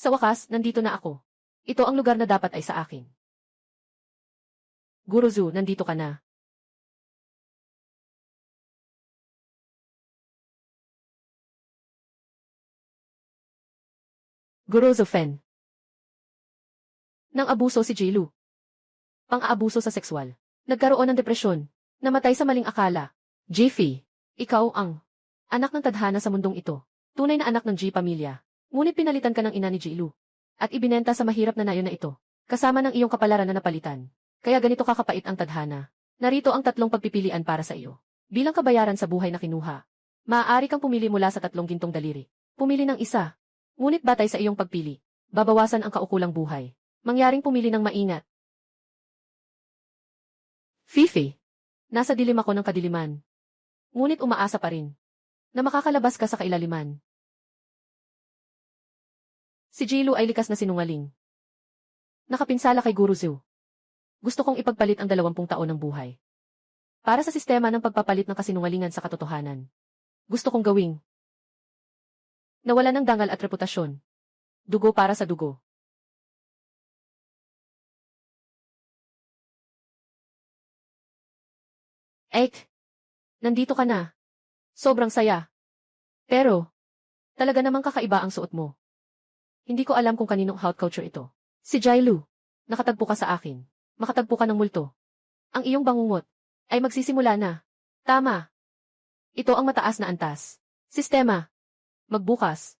Sa wakas, nandito na ako. Ito ang lugar na dapat ay sa akin. Guruzu, nandito ka na. Guruzu Fen. Nang abuso si Jilu. Pang-aabuso sa sexual. Nagkaroon ng depresyon. Namatay sa maling akala. Jiffy, ikaw ang anak ng tadhana sa mundong ito. Tunay na anak ng Ji pamilya. Ngunit pinalitan ka ng ina ni Jilu. At ibinenta sa mahirap na nayon na ito. Kasama ng iyong kapalaran na napalitan. Kaya ganito kakapait ang tadhana. Narito ang 3 pagpipilian para sa iyo. Bilang kabayaran sa buhay na kinuha. Maaari kang pumili mula sa 3 gintong daliri. Pumili ng isa. Ngunit batay sa iyong pagpili, babawasan ang kaukulang buhay. Mangyaring pumili ng maingat. Fifi. Nasa dilim ako ng kadiliman. Ngunit umaasa pa rin na makakalabas ka sa kailaliman. Si Jilu ay likas na sinungaling. Nakapinsala kay Guruzu. Gusto kong ipagpalit ang 20 taon ng buhay. Para sa sistema ng pagpapalit ng kasinungalingan sa katotohanan. Gusto kong gawing nawala ng dangal at reputasyon. Dugo para sa dugo. Ek, nandito ka na. Sobrang saya. Pero, talaga namang kakaiba ang suot mo. Hindi ko alam kung kaninong hot culture ito. Si Jailu, nakatagpo ka sa akin. Makatagpo ka ng multo. Ang iyong bangungot ay magsisimula na. Tama. Ito ang mataas na antas. Sistema. Magbukas.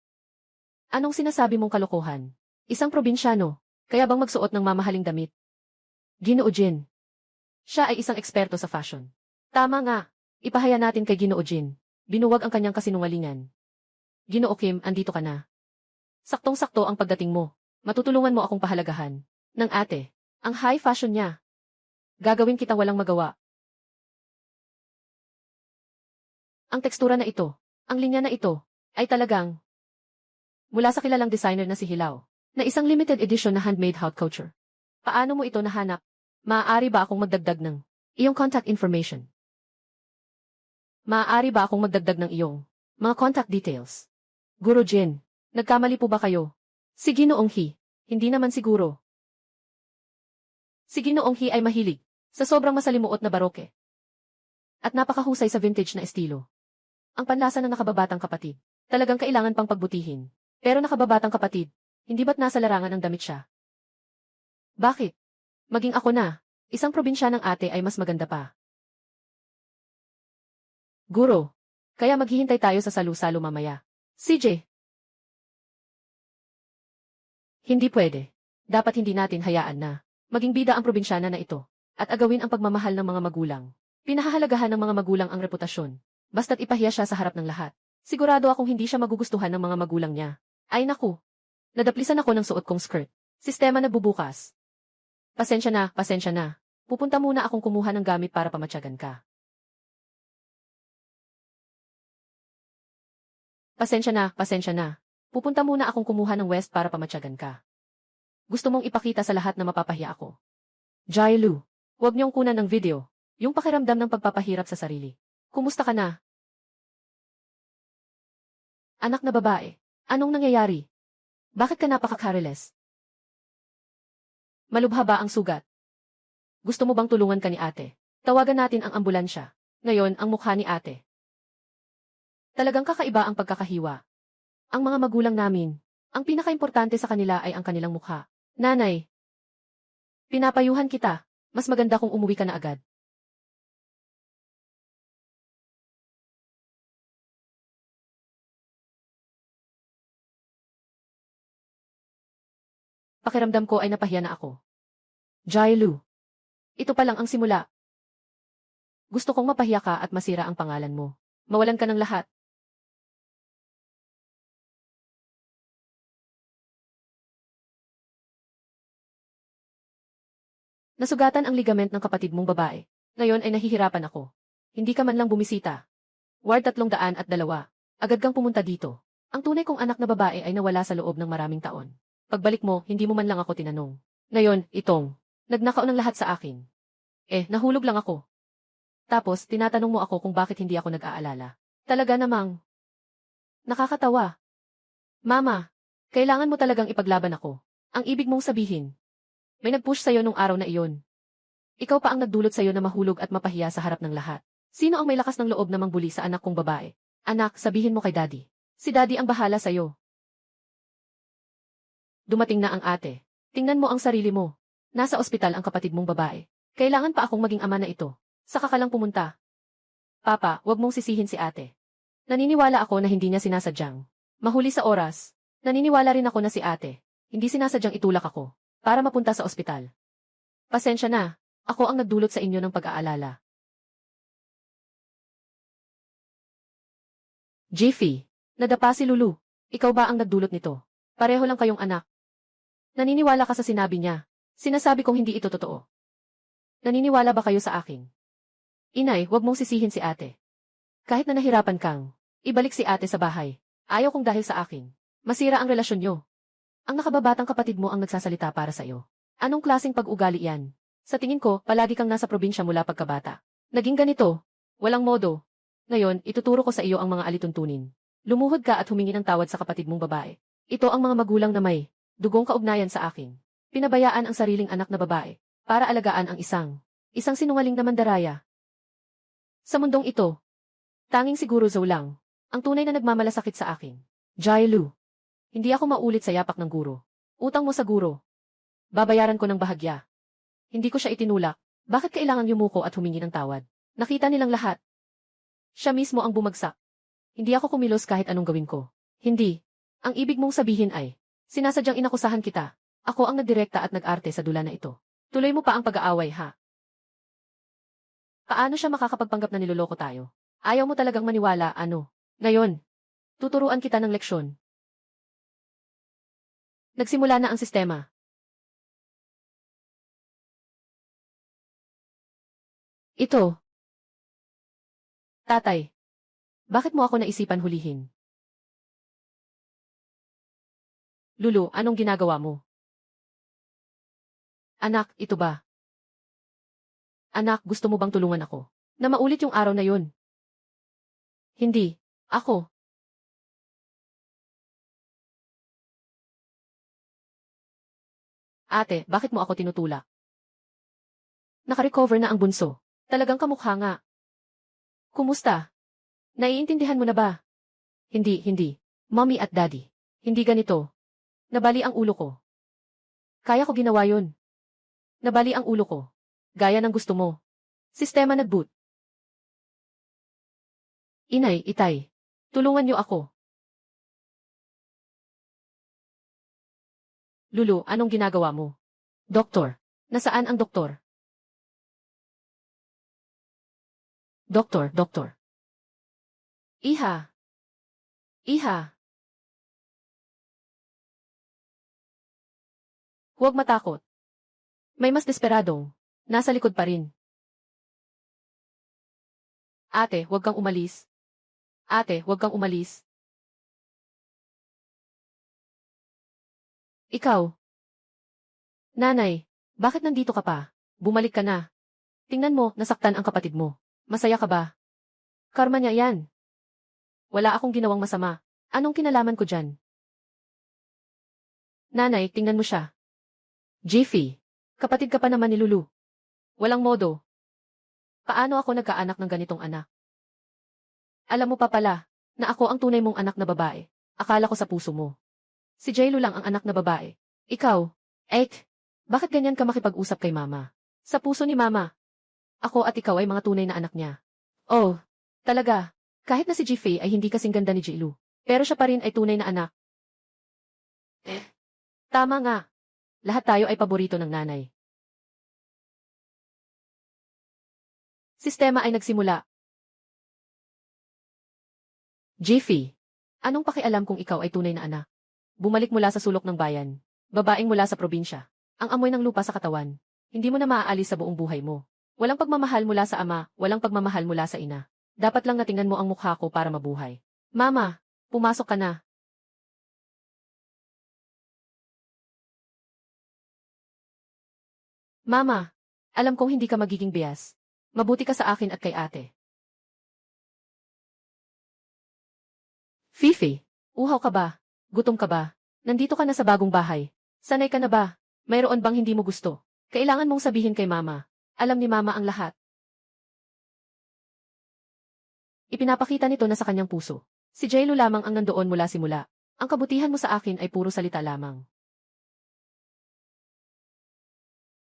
Anong sinasabi mong kalokohan? Isang probinsyano, kaya bang magsuot ng mamahaling damit? Ginoo Jin. Siya ay isang eksperto sa fashion. Tama nga. Ipahaya natin kay Ginoo Jin. Binuwag ang kanyang kasinungalingan. Ginoo Kim, andito ka na. Saktong-sakto ang pagdating mo. Matutulungan mo akong pahalagahan. Ng ate, ang high fashion niya. Gagawin kitang walang magawa. Ang tekstura na ito, ang linya na ito, ay talagang mula sa kilalang designer na si Hilao, na isang limited edition na handmade haute couture. Paano mo ito nahanap? Maaari ba akong magdagdag ng iyong contact information? Maaari ba akong magdagdag ng iyong mga contact details? Guru Jin, nagkamali po ba kayo? Si Ginoong He, hindi naman siguro. Si Ginoong He ay mahilig sa sobrang masalimuot na baroke. At napakahusay sa vintage na estilo. Ang panlasa ng nakababatang kapatid, talagang kailangan pang pagbutihin. Pero nakababatang kapatid, hindi ba't nasa larangan ang damit siya? Bakit? Maging ako na, isang probinsya ng ate ay mas maganda pa. Guro, kaya maghihintay tayo sa salu-salo mamaya. CJ. Hindi pwede. Dapat hindi natin hayaan na maging bida ang probinsyana na ito at agawin ang pagmamahal ng mga magulang. Pinahahalagahan ng mga magulang ang reputasyon. Basta't ipahiya siya sa harap ng lahat. Sigurado akong hindi siya magugustuhan ng mga magulang niya. Ay naku. Nadaplisan ako ng suot kong skirt. Sistema na bubukas. Pasensya na, pasensya na. Pupunta muna akong kumuha ng gamit para pamatyagan ka. Pasensya na, pasensya na. Pupunta muna akong kumuha ng West para pamatyagan ka. Gusto mong ipakita sa lahat na mapapahiya ako. Jailu, huwag niyong kunan ng video. Yung pakiramdam ng pagpapahirap sa sarili. Kumusta ka na? Anak na babae, anong nangyayari? Bakit ka napaka-careless? Malubha ba ang sugat? Gusto mo bang tulungan ka ni ate? Tawagan natin ang ambulansya. Ngayon, ang mukha ni ate. Talagang kakaiba ang pagkakahiwa. Ang mga magulang namin, ang pinakaimportante sa kanila ay ang kanilang mukha. Nanay, pinapayuhan kita, mas maganda kung umuwi ka na agad. Pakiramdam ko ay napahiya na ako. Jailu, ito pa lang ang simula. Gusto kong mapahiya ka at masira ang pangalan mo. Mawalan ka ng lahat. Nasugatan ang ligament ng kapatid mong babae. Ngayon ay nahihirapan ako. Hindi ka man lang bumisita. Ward 302. Agad kang pumunta dito. Ang tunay kong anak na babae ay nawala sa loob ng maraming taon. Pagbalik mo, hindi mo man lang ako tinanong. Ngayon, itong nagnakaw ng lahat sa akin. Nahulog lang ako. Tapos, tinatanong mo ako kung bakit hindi ako nag-aalala. Talaga namang nakakatawa. Mama, Kailangan mo talagang ipaglaban ako. Ang ibig mong sabihin. May nag-push sa'yo nung araw na iyon. Ikaw pa ang nagdulot sa'yo na mahulog at mapahiya sa harap ng lahat. Sino ang may lakas ng loob na mangbuli sa anak kong babae? Anak, sabihin mo kay Daddy. Si Daddy ang bahala sa'yo. Dumating na ang ate. Tingnan mo ang sarili mo. Nasa ospital ang kapatid mong babae. Kailangan pa akong maging ama na ito. Saka ka lang pumunta. Papa, wag mong sisihin si ate. Naniniwala ako na hindi niya sinasadyang mahuli sa oras. Naniniwala rin ako na si ate hindi sinasadyang itulak ako para mapunta sa ospital. Pasensya na, ako ang nagdulot sa inyo ng pag-aalala. Jiffy, nadapa si Lulu. Ikaw ba ang nagdulot nito? Pareho lang kayong anak. Naniniwala ka sa sinabi niya. Sinasabi kong hindi ito totoo. Naniniwala ba kayo sa akin? Inay, wag mong sisihin si ate. Kahit na nahirapan kang ibalik si ate sa bahay. Ayaw kong dahil sa akin masira ang relasyon nyo. Ang nakababatang kapatid mo ang nagsasalita para sa iyo. Anong klaseng pag-ugali yan? Sa tingin ko, palagi kang nasa probinsya mula pagkabata. Naging ganito. Walang modo. Ngayon, ituturo ko sa iyo ang mga alituntunin. Lumuhod ka at humingi ng tawad sa kapatid mong babae. Ito ang mga magulang na may dugong kaugnayan sa akin. Pinabayaan ang sariling anak na babae para alagaan ang isang sinungaling na mandaraya. Sa mundong ito, tanging siguro Zoe lang ang tunay na nagmamalasakit sa akin. Jailu. Hindi ako maulit sa yapak ng guro. Utang mo sa guro. Babayaran ko ng bahagya. Hindi ko siya itinulak. Bakit kailangan yumuko at humingi ng tawad? Nakita nilang lahat. Siya mismo ang bumagsak. Hindi ako kumilos kahit anong gawin ko. Hindi. Ang ibig mong sabihin ay, sinasadyang inakusahan kita. Ako ang nagdirekta at nag-arte sa dula na ito. Tuloy mo pa ang pag-aaway, ha? Paano siya makakapagpanggap na niloloko tayo? Ayaw mo talagang maniwala, ano? Ngayon, tuturuan kita ng leksyon. Nagsimula na ang sistema. Ito. Tatay. Bakit mo ako naisipan hulihin? Lulu, anong ginagawa mo? Anak, ito ba? Anak, gusto mo bang tulungan ako? Na maulit yung araw na yun. Hindi. Ako. Ate, bakit mo ako tinutulak? Nakarecover na ang bunso. Talagang kamukha nga. Kumusta? Naiintindihan mo na ba? Hindi. Mommy at Daddy. Hindi ganito. Nabali ang ulo ko. Kaya ko ginawa yun. Nabali ang ulo ko. Gaya ng gusto mo. Sistema nag-boot. Inay, itay. Tulungan niyo ako. Lulu, anong ginagawa mo? Doktor. Nasaan ang doktor? Doktor. Iha. Huwag matakot. May mas desperadong. Nasa likod pa rin. Ate, huwag kang umalis. Ikaw. Nanay, bakit nandito ka pa? Bumalik ka na. Tingnan mo, nasaktan ang kapatid mo. Masaya ka ba? Karma niya yan. Wala akong ginawang masama. Anong kinalaman ko dyan? Nanay, tingnan mo siya. Jiffy, kapatid ka pa naman ni Lulu. Walang modo. Paano ako nagkaanak ng ganitong anak? Alam mo pa pala, na ako ang tunay mong anak na babae. Akala ko sa puso mo. Si Jailu lang ang anak na babae. Ikaw, bakit ganyan ka makipag-usap kay mama? Sa puso ni mama. Ako at ikaw ay mga tunay na anak niya. Oh, talaga. Kahit na si Jiffy ay hindi kasing ganda ni Jailu. Pero siya pa rin ay tunay na anak. Tama nga. Lahat tayo ay paborito ng nanay. Sistema ay nagsimula. Jiffy, anong pakialam kung ikaw ay tunay na anak? Bumalik mula sa sulok ng bayan. Babaeng mula sa probinsya. Ang amoy ng lupa sa katawan. Hindi mo na maaalis sa buong buhay mo. Walang pagmamahal mula sa ama, walang pagmamahal mula sa ina. Dapat lang natingnan mo ang mukha ko para mabuhay. Mama, pumasok ka na. Mama, alam kong hindi ka magiging bias. Mabuti ka sa akin at kay ate. Fifi, uhaw ka ba? Gutom ka ba? Nandito ka na sa bagong bahay. Sanay ka na ba? Mayroon bang hindi mo gusto? Kailangan mong sabihin kay Mama. Alam ni Mama ang lahat. Ipinapakita nito na sa kanyang puso. Si Jailu lamang ang nandoon mula simula. Ang kabutihan mo sa akin ay puro salita lamang.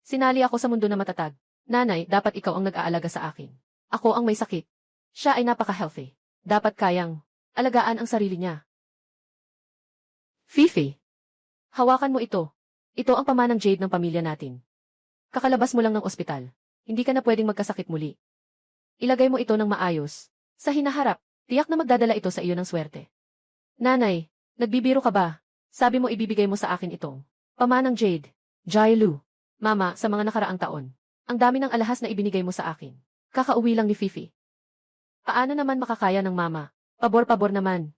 Sinali ako sa mundo na matatag. Nanay, dapat ikaw ang nag-aalaga sa akin. Ako ang may sakit. Siya ay napaka-healthy. Dapat kayang alagaan ang sarili niya. Fifi, hawakan mo ito. Ito ang pamanang Jade ng pamilya natin. Kakalabas mo lang ng ospital. Hindi ka na pwedeng magkasakit muli. Ilagay mo ito ng maayos. Sa hinaharap, tiyak na magdadala ito sa iyo ng swerte. Nanay, nagbibiro ka ba? Sabi mo ibibigay mo sa akin itong pamanang Jade. Jailu. Mama, sa mga nakaraang taon, ang dami ng alahas na ibinigay mo sa akin. Kakauwi lang ni Fifi. Paano naman makakaya ng mama? Pabor-pabor naman.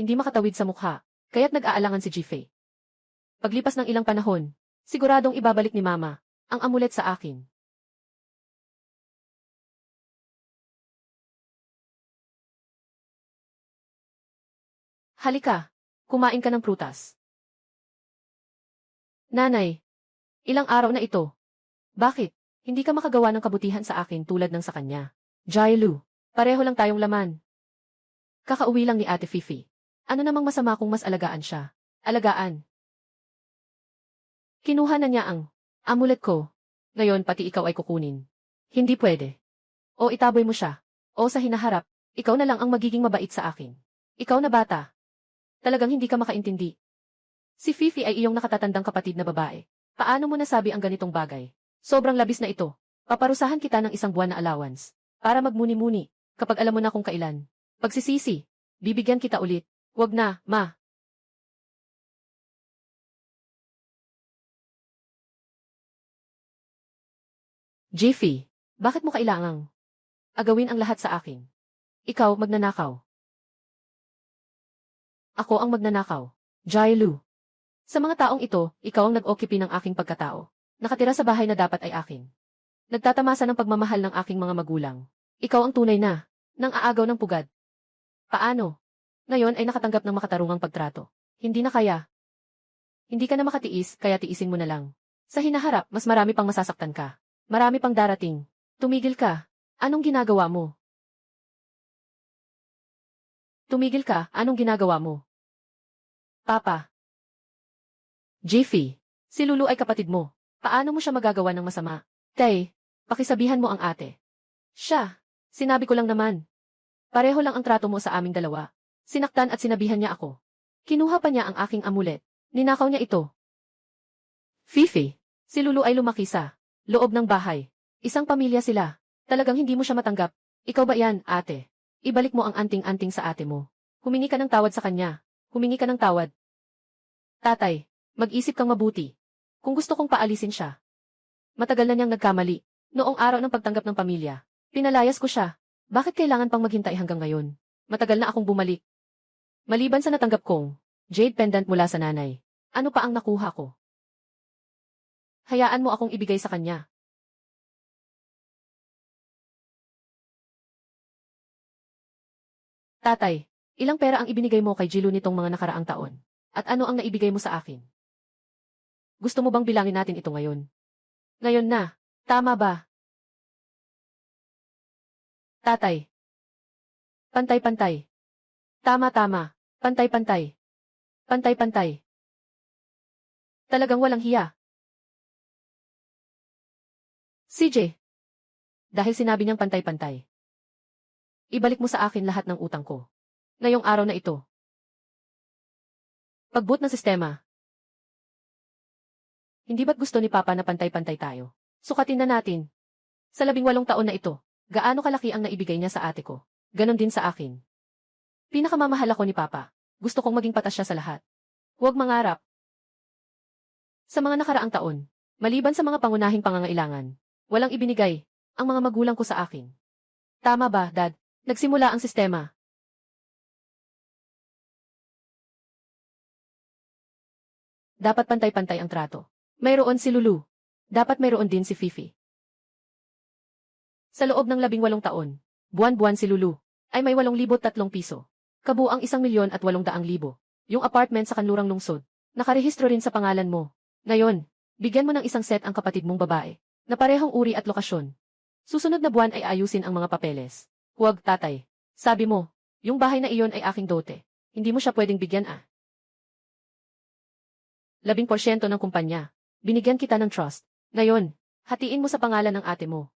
Hindi makatawid sa mukha, kaya't nag-aalangan si Jifei. Paglipas ng ilang panahon, siguradong ibabalik ni Mama ang amulet sa akin. Halika, kumain ka ng prutas. Nanay, ilang araw na ito. Bakit? Hindi ka makagawa ng kabutihan sa akin tulad ng sa kanya. Jailu, pareho lang tayong laman. Kakauwi lang ni Ate Fifi. Ano namang masama kung mas alagaan siya? Alagaan. Kinuha na niya ang amulet ko. Ngayon pati ikaw ay kukunin. Hindi pwede. O itaboy mo siya. O sa hinaharap, ikaw na lang ang magiging mabait sa akin. Ikaw na bata. Talagang hindi ka makaintindi. Si Fifi ay iyong nakatatandang kapatid na babae. Paano mo nasabi ang ganitong bagay? Sobrang labis na ito. Paparusahan kita ng 1 buwan na allowance. Para magmuni-muni. Kapag alam mo na kung kailan. Pagsisisi. Bibigyan kita ulit. Wag na, Ma. Jiffy, bakit mo kailangang agawin ang lahat sa akin? Ikaw magnanakaw. Ako ang magnanakaw. Jailu. Sa mga taong ito, ikaw ang nag-occupy ng aking pagkatao. Nakatira sa bahay na dapat ay akin. Nagtatamasa ng pagmamahal ng aking mga magulang. Ikaw ang tunay na, nang aagaw ng pugad. Paano? Ngayon ay nakatanggap ng makatarungang pagtrato. Hindi na kaya. Hindi ka na makatiis, kaya tiisin mo na lang. Sa hinaharap, mas marami pang masasaktan ka. Marami pang darating. Tumigil ka. Anong ginagawa mo? Tumigil ka, anong ginagawa mo? Papa. Jiffy, si Lulu ay kapatid mo. Paano mo siya magagawa ng masama? Tay, pakisabihan mo ang ate. Siya, sinabi ko lang naman. Pareho lang ang trato mo sa aming dalawa. Sinaktan at sinabihan niya ako. Kinuha pa niya ang aking amulet. Ninakaw niya ito. Fifi, si Lulu ay lumaki sa loob ng bahay. Isang pamilya sila. Talagang hindi mo siya matanggap. Ikaw ba yan, ate? Ibalik mo ang anting-anting sa ate mo. Humingi ka ng tawad sa kanya. Humingi ka ng tawad. Tatay, mag-isip kang mabuti. Kung gusto kong paalisin siya. Matagal na niyang nagkamali. Noong araw ng pagtanggap ng pamilya, pinalayas ko siya. Bakit kailangan pang maghintay hanggang ngayon? Matagal na akong bumalik. Maliban sa natanggap kong jade pendant mula sa nanay, ano pa ang nakuha ko? Hayaan mo akong ibigay sa kanya. Tatay, ilang pera ang ibinigay mo kay Jilu nitong mga nakaraang taon? At ano ang naibigay mo sa akin? Gusto mo bang bilangin natin ito ngayon? Ngayon na, tama ba? Tatay. Pantay-pantay. Tama-tama. Pantay-pantay. Pantay-pantay. Talagang walang hiya. CJ. Dahil sinabi niyang pantay-pantay. Ibalik mo sa akin lahat ng utang ko. Ngayong araw na ito. Pagboot ng sistema. Hindi ba't gusto ni Papa na pantay-pantay tayo? Sukatin na natin. Sa 18 taon na ito, gaano kalaki ang naibigay niya sa ate ko? Ganon din sa akin. Pinakamamahal ako ni Papa. Gusto kong maging patas siya sa lahat. Huwag mangarap. Sa mga nakaraang taon, maliban sa mga pangunahing pangangailangan, walang ibinigay ang mga magulang ko sa akin. Tama ba, Dad? Nagsimula ang sistema. Dapat pantay-pantay ang trato. Mayroon si Lulu. Dapat mayroon din si Fifi. Sa loob ng 18 taon, buwan-buwan si Lulu ay may 8,300 piso. Kabuang 1,800,000. Yung apartment sa kanlurang lungsod. Nakarehistro rin sa pangalan mo. Ngayon, bigyan mo ng isang set ang kapatid mong babae, na parehong uri at lokasyon. Susunod na buwan ay ayusin ang mga papeles. Huwag, tatay. Sabi mo, yung bahay na iyon ay aking dote. Hindi mo siya pwedeng bigyan 10% ng kumpanya. Binigyan kita ng trust. Ngayon, hatiin mo sa pangalan ng ate mo.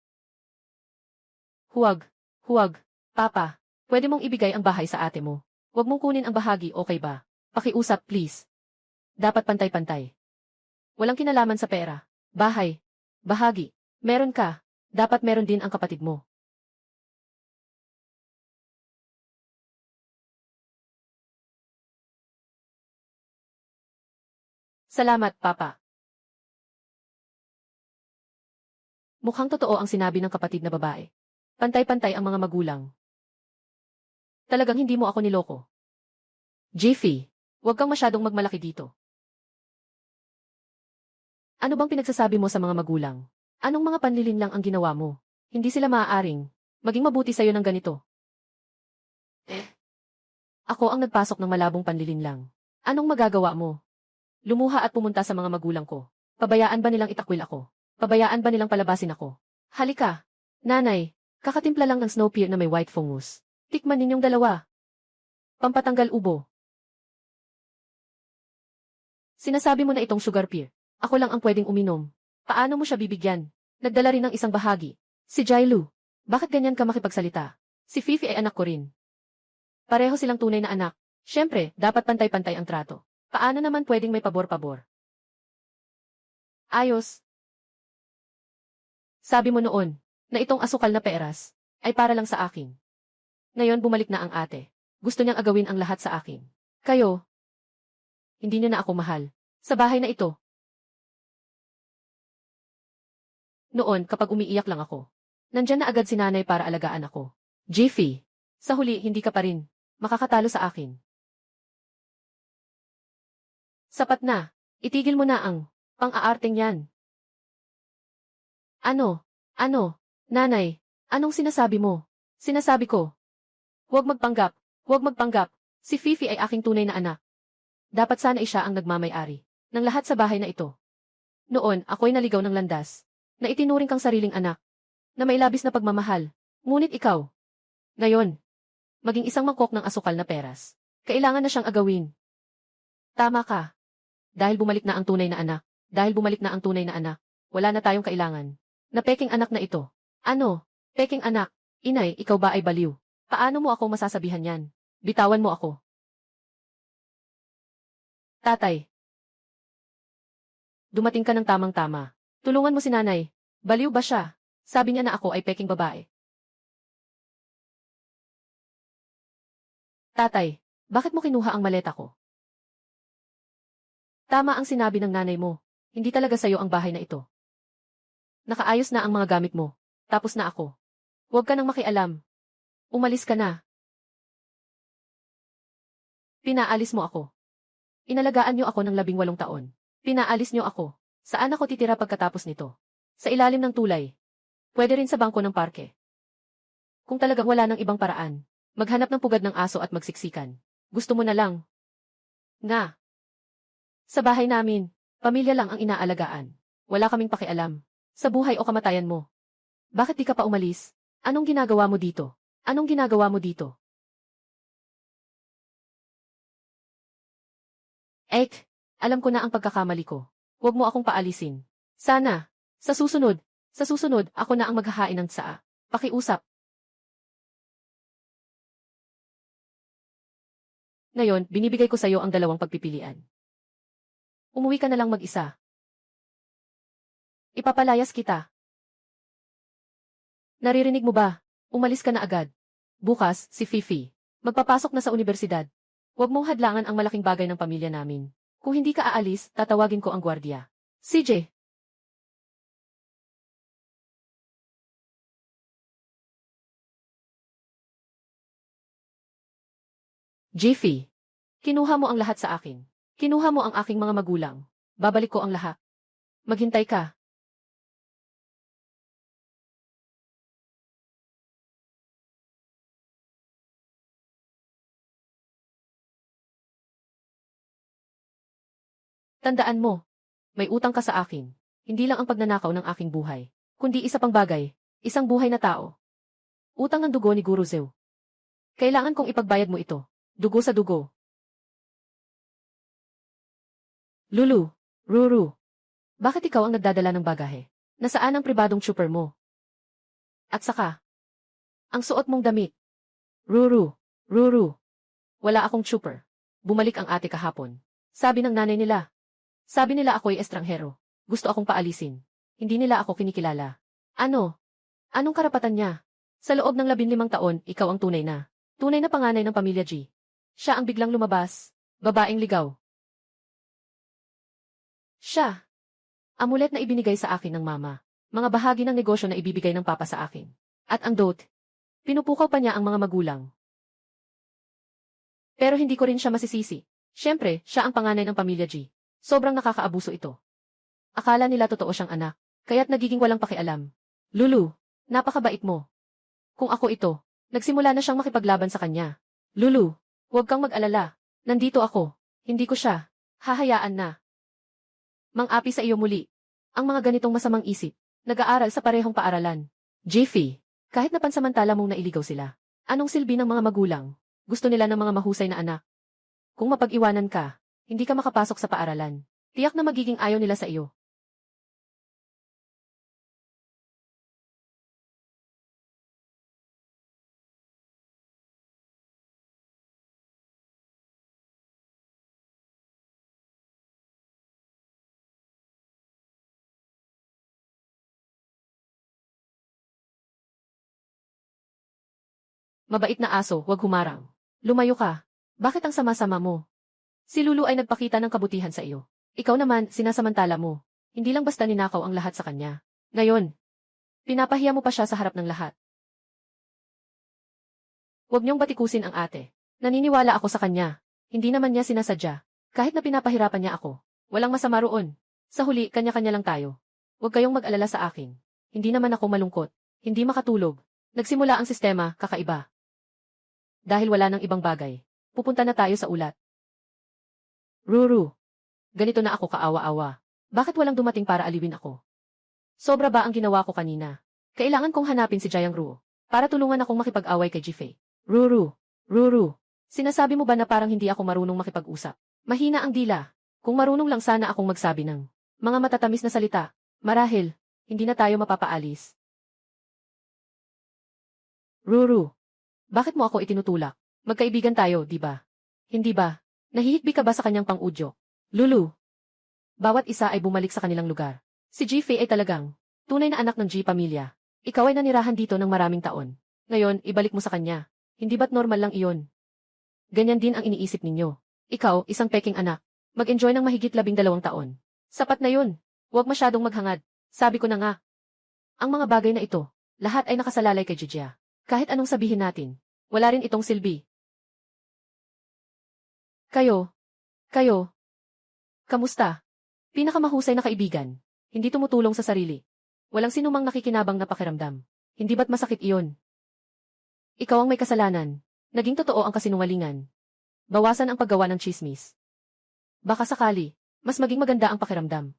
Huwag, papa. Pwede mong ibigay ang bahay sa ate mo. Huwag mong kunin ang bahagi, okay ba? Pakiusap, please. Dapat pantay-pantay. Walang kinalaman sa pera. Bahay. Bahagi. Meron ka. Dapat meron din ang kapatid mo. Salamat, papa. Mukhang totoo ang sinabi ng kapatid na babae. Pantay-pantay ang mga magulang. Talagang hindi mo ako niloko. Jiffy, huwag kang masyadong magmalaki dito. Ano bang pinagsasabi mo sa mga magulang? Anong mga panlilin lang ang ginawa mo? Hindi sila maaaring maging mabuti sa'yo ng ganito. Ako ang nagpasok ng malabong panlilin lang. Anong magagawa mo? Lumuha at pumunta sa mga magulang ko. Pabayaan ba nilang itakwil ako? Pabayaan ba nilang palabasin ako? Halika. Nanay, kakatimpla lang ng snow pear na may white fungus. Tikman ninyong dalawa. Pampatanggal ubo. Sinasabi mo na itong sugar pear. Ako lang ang pwedeng uminom. Paano mo siya bibigyan? Nagdala rin ng isang bahagi. Si Jailu. Bakit ganyan ka makipagsalita? Si Fifi ay anak ko rin. Pareho silang tunay na anak. Siyempre, dapat pantay-pantay ang trato. Paano naman pwedeng may pabor-pabor? Ayos. Sabi mo noon, na itong asukal na peras, ay para lang sa akin. Ngayon bumalik na ang ate. Gusto niyang agawin ang lahat sa akin. Kayo, hindi niyo na ako mahal. Sa bahay na ito. Noon, kapag umiiyak lang ako, nandyan na agad si nanay para alagaan ako. Jiffy, sa huli hindi ka pa rin makakatalo sa akin. Sapat na. Itigil mo na ang pang-aarteng yan. Ano? Nanay, anong sinasabi mo? Sinasabi ko. Huwag magpanggap. Si Fifi ay aking tunay na anak. Dapat sana siya ang nagmamay-ari ng lahat sa bahay na ito. Noon, ako'y naligaw ng landas, na itinuring kang sariling anak, na may labis na pagmamahal. Ngunit ikaw, ngayon, maging isang mangkok ng asukal na peras. Kailangan na siyang agawin. Tama ka. Dahil bumalik na ang tunay na anak. Wala na tayong kailangan. Na peking anak na ito. Ano? Peking anak? Inay, ikaw ba ay baliw? Paano mo ako masasabihan yan? Bitawan mo ako. Tatay. Dumating ka ng tamang-tama. Tulungan mo si nanay. Baliw ba siya? Sabi niya na ako ay peking babae. Tatay, bakit mo kinuha ang maleta ko? Tama ang sinabi ng nanay mo. Hindi talaga sayo ang bahay na ito. Nakaayos na ang mga gamit mo. Tapos na ako. Huwag ka nang makialam. Umalis ka na. Pinaalis mo ako. Inalagaan niyo ako ng 18 taon. Pinaalis niyo ako. Saan ako titira pagkatapos nito? Sa ilalim ng tulay. Pwede rin sa bangko ng parke. Kung talagang wala ng ibang paraan, maghanap ng pugad ng aso at magsiksikan. Gusto mo na lang. Nga. Sa bahay namin, pamilya lang ang inaalagaan. Wala kaming pakialam. Sa buhay o kamatayan mo. Bakit di ka pa umalis? Anong ginagawa mo dito? Ek, alam ko na ang pagkakamali ko. Huwag mo akong paalisin. Sana, sa susunod, ako na ang maghahain ng tsaa. Pakiusap. Ngayon, binibigay ko sa'yo ang 2 pagpipilian. Umuwi ka na lang mag-isa. Ipapalayas kita. Naririnig mo ba? Umalis ka na agad. Bukas, si Fifi. Magpapasok na sa universidad. Huwag mong hadlangan ang malaking bagay ng pamilya namin. Kung hindi ka aalis, tatawagin ko ang gwardiya. CJ. Jiffy. Kinuha mo ang lahat sa akin. Kinuha mo ang aking mga magulang. Babalik ko ang lahat. Maghintay ka. Tandaan mo, may utang ka sa akin. Hindi lang ang pagnanakaw ng aking buhay, kundi isa pang bagay, isang buhay na tao. Utang ng dugo ni Guru Zhou. Kailangan kong ipagbayad mo ito. Dugo sa dugo. Lulu, Ruru. Bakit ikaw ang nagdadala ng bagahe? Nasaan ang pribadong chopper mo? At saka, ang suot mong damit. Ruru, Ruru. Wala akong chopper. Bumalik ang ate kahapon. Sabi ng nanay nila. Sabi nila ako'y estranghero. Gusto akong paalisin. Hindi nila ako kinikilala. Ano? Anong karapatan niya? Sa loob ng 15 taon, ikaw ang tunay na panganay ng pamilya G. Siya ang biglang lumabas. Babaeng ligaw. Siya. Amulet na ibinigay sa akin ng mama. Mga bahagi ng negosyo na ibibigay ng papa sa akin. At ang dote. Pinupukaw pa niya ang mga magulang. Pero hindi ko rin siya masisisi. Siyempre, siya ang panganay ng pamilya G. Sobrang nakakaabuso ito. Akala nila totoo siyang anak, kaya't nagiging walang pakialam. Lulu, napakabait mo. Kung ako ito, nagsimula na siyang makipaglaban sa kanya. Lulu, huwag kang mag-alala. Nandito ako. Hindi ko siya. Hahayaan na. Mang-api sa iyo muli. Ang mga ganitong masamang isip, nag-aaral sa parehong paaralan. Jiffy, kahit na pansamantala mong nailigaw sila, anong silbi ng mga magulang? Gusto nila ng mga mahusay na anak. Kung mapag-iwanan ka, hindi ka makapasok sa paaralan. Tiyak na magiging ayaw nila sa iyo. Mabait na aso, huwag humarang. Lumayo ka. Bakit ang sama-sama mo? Si Lulu ay nagpakita ng kabutihan sa iyo. Ikaw naman, sinasamantala mo. Hindi lang basta ninakaw ang lahat sa kanya. Ngayon, pinapahiya mo pa siya sa harap ng lahat. Huwag niyong batikusin ang ate. Naniniwala ako sa kanya. Hindi naman niya sinasadya. Kahit na pinapahirapan niya ako. Walang masama roon. Sa huli, kanya-kanya lang tayo. Huwag kayong mag-alala sa akin. Hindi naman ako malungkot. Hindi makatulog. Nagsimula ang sistema, kakaiba. Dahil wala nang ibang bagay, pupunta na tayo sa ulat. Ruru. Ganito na ako kaawa-awa. Bakit walang dumating para aliwin ako? Sobra ba ang ginawa ko kanina? Kailangan kong hanapin si Jiang Ruo para tulungan akong makipag-away kay Jifei. Ruru. Ruru. Sinasabi mo ba na parang hindi ako marunong makipag-usap? Mahina ang dila. Kung marunong lang sana akong magsabi ng mga matatamis na salita, marahil, hindi na tayo mapapaalis. Ruru. Bakit mo ako itinutulak? Magkaibigan tayo, di ba? Hindi ba? Nahihikbi ka ba sa kanyang pang-udyo? Lulu. Bawat isa ay bumalik sa kanilang lugar. Si Jifei ay talagang tunay na anak ng G pamilya. Ikaw ay nanirahan dito ng maraming taon. Ngayon, ibalik mo sa kanya. Hindi ba't normal lang iyon? Ganyan din ang iniisip ninyo. Ikaw, isang peking anak. Mag-enjoy ng mahigit 12 taon. Sapat na yun. Huwag masyadong maghangad. Sabi ko na nga. Ang mga bagay na ito, lahat ay nakasalalay kay Jijia. Kahit anong sabihin natin, wala rin itong silbi. Kayo. Kamusta? Pinakamahusay na kaibigan. Hindi tumutulong sa sarili. Walang sinumang nakikinabang na pakiramdam. Hindi ba't masakit iyon? Ikaw ang may kasalanan. Naging totoo ang kasinungalingan. Bawasan ang paggawa ng chismis. Baka sakali, mas maging maganda ang pakiramdam.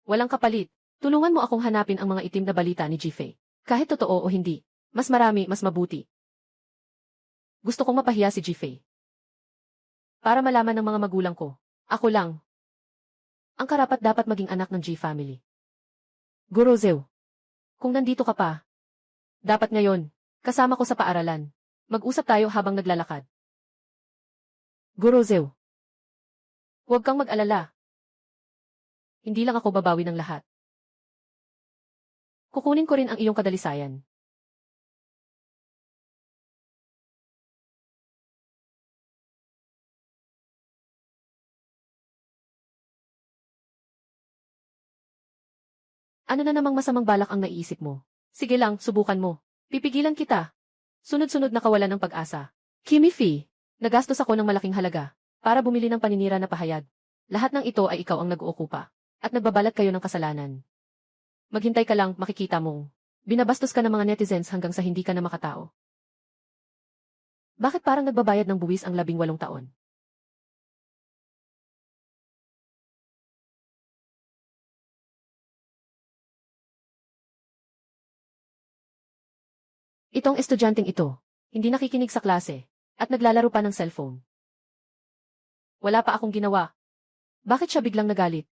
Walang kapalit. Tulungan mo akong hanapin ang mga itim na balita ni Jifei. Kahit totoo o hindi, mas marami, mas mabuti. Gusto kong mapahiya si Jifei. Para malaman ng mga magulang ko, ako lang. Ang karapat dapat maging anak ng G family. Guru Zhou, kung nandito ka pa, dapat ngayon, kasama ko sa paaralan. Mag-usap tayo habang naglalakad. Guru Zhou, huwag kang mag-alala. Hindi lang ako babawi ng lahat. Kukunin ko rin ang iyong kadalisayan. Ano na namang masamang balak ang naiisip mo? Sige lang, subukan mo. Pipigilan kita. Sunod-sunod na kawalan ng pag-asa. Kimi Fee, nagastos ako ng malaking halaga para bumili ng paninira na pahayag. Lahat ng ito ay ikaw ang nag-uukupa. At nagbabalat kayo ng kasalanan. Maghintay ka lang, makikita mong Binabastos ka ng mga netizens hanggang sa hindi ka na makatao. Bakit parang nagbabayad ng buwis ang 18 taon? Itong estudyanteng ito, hindi nakikinig sa klase, at naglalaro pa ng cellphone. Wala pa akong ginawa. Bakit siya biglang nagalit?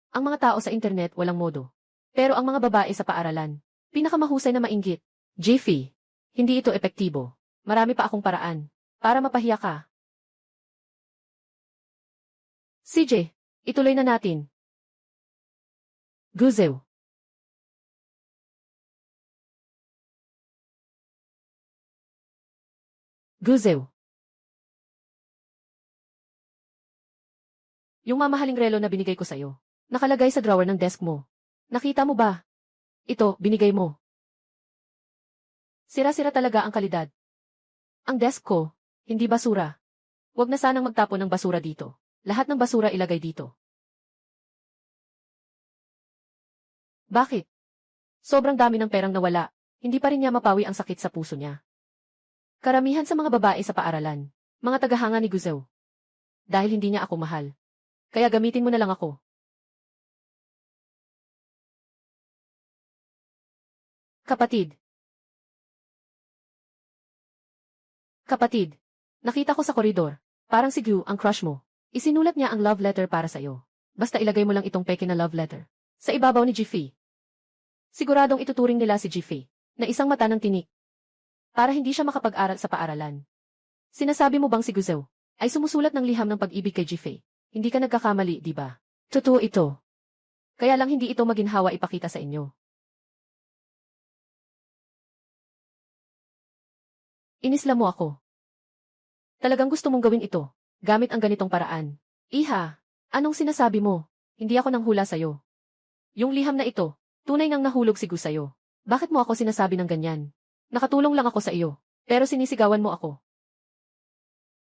Ang mga tao sa internet walang modo. Pero ang mga babae sa paaralan, pinakamahusay na mainggit. Jiffy, hindi ito epektibo. Marami pa akong paraan para mapahiya ka. CJ, ituloy na natin. Guzew. Guzew. Yung mamahaling relo na binigay ko sa'yo. Nakalagay sa drawer ng desk mo. Nakita mo ba? Ito, binigay mo. Sira-sira talaga ang kalidad. Ang desk ko, hindi basura. Huwag na sanang magtapon ng basura dito. Lahat ng basura ilagay dito. Bakit? Sobrang dami ng perang nawala, hindi pa rin niya mapawi ang sakit sa puso niya. Karamihan sa mga babae sa paaralan, mga tagahanga ni Guzew. Dahil hindi niya ako mahal. Kaya gamitin mo na lang ako. Kapatid. Kapatid. Nakita ko sa koridor. Parang si Gu ang crush mo. Isinulat niya ang love letter para sa'yo. Basta ilagay mo lang itong peke na love letter. Sa ibabaw ni Jiffy. Siguradong ituturing nila si Jiffy na isang mata ng tinik. Para hindi siya makapag-aral sa paaralan. Sinasabi mo bang si Guzew ay sumusulat ng liham ng pag-ibig kay Jiffy? Hindi ka nagkakamali, di ba? Totoo ito. Kaya lang hindi ito maginhawa ipakita sa inyo. Inisla mo ako. Talagang gusto mong gawin ito, gamit ang ganitong paraan. Iha, anong sinasabi mo? Hindi ako nanghula sa'yo. Yung liham na ito, tunay ngang nahulog si Gu sa'yo. Bakit mo ako sinasabi ng ganyan? Nakatulong lang ako sa iyo, pero sinisigawan mo ako.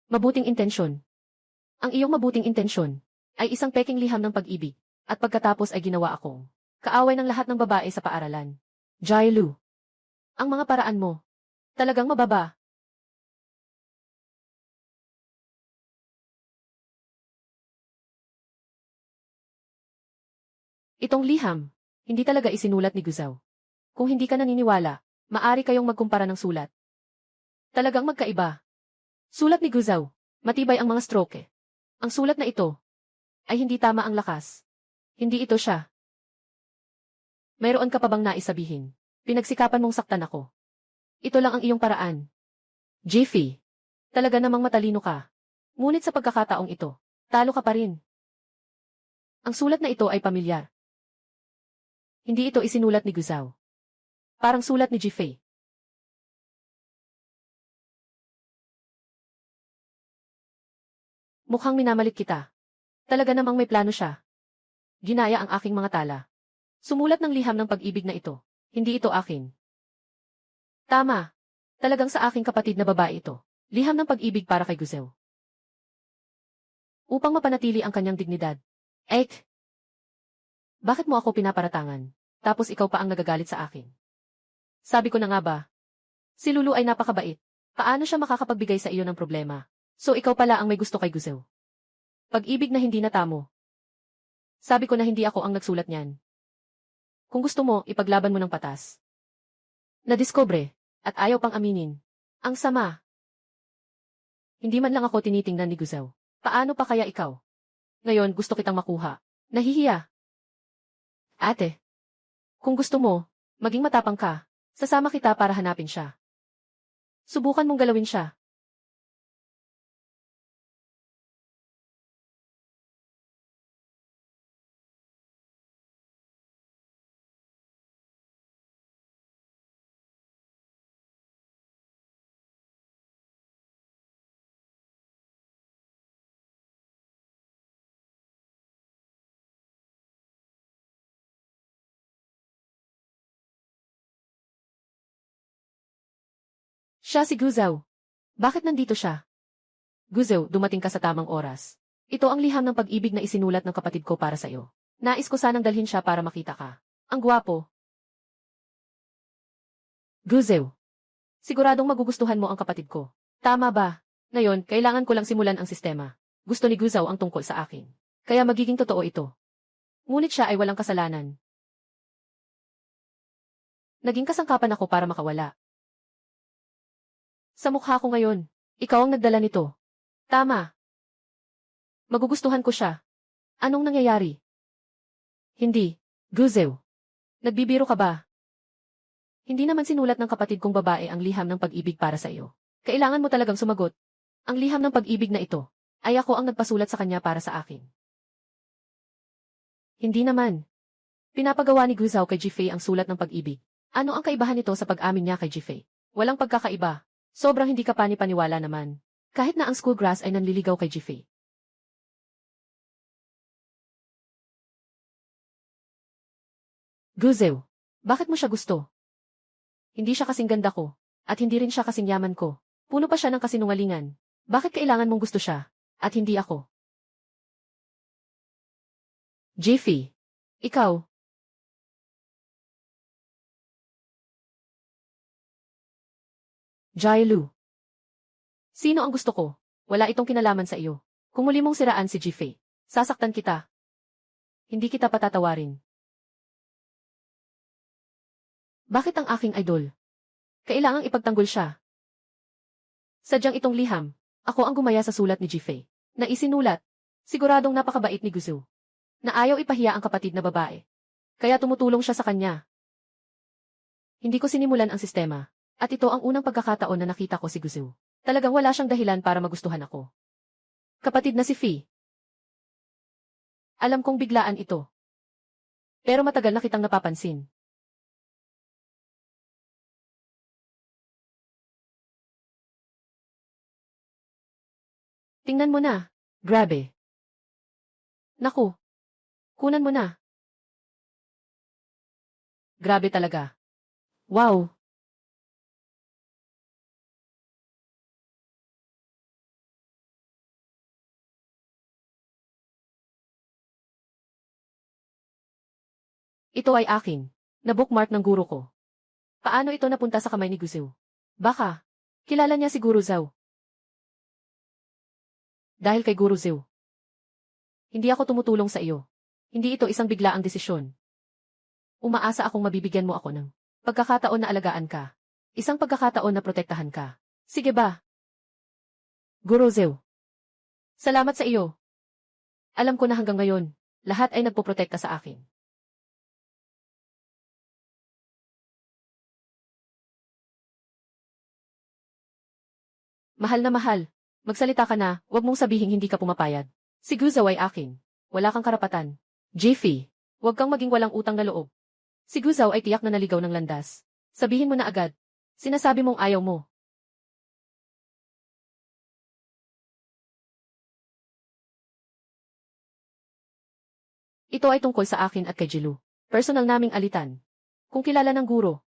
Mabuting intensyon. Ang iyong mabuting intensyon ay isang peking liham ng pag-ibig, at pagkatapos ay ginawa akong kaaway ng lahat ng babae sa paaralan. Jailu. Ang mga paraan mo, talagang mababa. Itong liham, hindi talaga isinulat ni Guzaw. Kung hindi ka naniniwala, maari kayong magkumpara ng sulat. Talagang magkaiba. Sulat ni Guzaw, matibay ang mga stroke. Ang sulat na ito, ay hindi tama ang lakas. Hindi ito siya. Mayroon ka pa bang naisabihin? Pinagsikapan mong saktan ako. Ito lang ang iyong paraan. Jiffy, talaga namang matalino ka. Ngunit sa pagkakataong ito, talo ka pa rin. Ang sulat na ito ay pamilyar. Hindi ito isinulat ni Guzaw. Parang sulat ni Jiffy. Mukhang minamalit kita. Talaga namang may plano siya. Ginaya ang aking mga tala. Sumulat ng liham ng pag-ibig na ito. Hindi ito akin. Tama. Talagang sa aking kapatid na babae ito. Liham ng pag-ibig para kay Guzew. Upang mapanatili ang kanyang dignidad. Ek! Bakit mo ako pinaparatangan? Tapos ikaw pa ang nagagalit sa akin. Sabi ko na nga ba? Si Lulu ay napakabait. Paano siya makakapagbigay sa iyo ng problema? So ikaw pala ang may gusto kay Guzew. Pag-ibig na hindi natamo. Sabi ko na hindi ako ang nagsulat niyan. Kung gusto mo, ipaglaban mo ng patas. Nadiskubre, at ayaw pang aminin. Ang sama. Hindi man lang ako tinitingnan ni Guzew. Paano pa kaya ikaw? Ngayon gusto kitang makuha. Nahihiya. Ate. Kung gusto mo, maging matapang ka. Sasama kita para hanapin siya. Subukan mong galawin siya. Siya si Guzew. Bakit nandito siya? Guzew, dumating ka sa tamang oras. Ito ang liham ng pag-ibig na isinulat ng kapatid ko para sa iyo. Nais ko sanang dalhin siya para makita ka. Ang gwapo. Guzew. Siguradong magugustuhan mo ang kapatid ko. Tama ba? Ngayon, kailangan ko lang simulan ang sistema. Gusto ni Guzaw ang tungkol sa akin. Kaya magiging totoo ito. Ngunit siya ay walang kasalanan. Naging kasangkapan ako para makawala. Sa mukha ko ngayon, ikaw ang nagdala nito. Tama. Magugustuhan ko siya. Anong nangyayari? Hindi. Guzew. Nagbibiro ka ba? Hindi naman sinulat ng kapatid kong babae ang liham ng pag-ibig para sa iyo. Kailangan mo talagang sumagot. Ang liham ng pag-ibig na ito, ay ako ang nagpasulat sa kanya para sa akin. Hindi naman. Pinapagawa ni Guzaw kay Jifei ang sulat ng pag-ibig. Ano ang kaibahan nito sa pag-amin niya kay Jifei? Walang pagkakaiba. Sobrang hindi ka panipaniwala naman. Kahit na ang schoolgrass ay nanliligaw kay Jifei. Guzew, bakit mo siya gusto? Hindi siya kasing ganda ko, at hindi rin siya kasing yaman ko. Puno pa siya ng kasinungalingan. Bakit kailangan mong gusto siya, at hindi ako? Jifei, ikaw. Jailu. Sino ang gusto ko? Wala itong kinalaman sa iyo. Kung muli mong siraan si Jifei, sasaktan kita. Hindi kita patatawarin. Bakit ang aking idol? Kailangang ipagtanggol siya. Sadyang itong liham, ako ang gumaya sa sulat ni Jifei, na isinulat, siguradong napakabait ni Guzu, na ayaw ipahiya ang kapatid na babae. Kaya tumutulong siya sa kanya. Hindi ko sinimulan ang sistema, at ito ang unang pagkakataon na nakita ko si Guzu. Talagang wala siyang dahilan para magustuhan ako. Kapatid na si Fi. Alam kong biglaan ito. Pero matagal na kitang napapansin. Tingnan mo na. Grabe. Naku. Kunan mo na. Grabe talaga. Wow. Ito ay akin. Na-bookmark ng guro ko. Paano ito napunta sa kamay ni Guzu? Baka. Kilala niya si Guru Zhao. Dahil kay Guru Zhao. Hindi ako tumutulong sa iyo. Hindi ito isang biglaang desisyon. Umaasa akong mabibigyan mo ako ng pagkakataon na alagaan ka. Isang pagkakataon na protektahan ka. Sige ba? Guru Zhao. Salamat sa iyo. Alam ko na hanggang ngayon, lahat ay nagpoprotekta sa akin. Mahal na mahal. Magsalita ka na, huwag mong sabihing hindi ka pumapayag. Si Guzaw ay akin. Wala kang karapatan. Jifei, huwag kang maging walang utang na loob. Si Guzaw ay tiyak na naligaw ng landas. Sabihin mo na agad. Sinasabi mong ayaw mo. Ito ay tungkol sa akin at kay Jilu. Personal naming alitan. Kung kilala ng guro,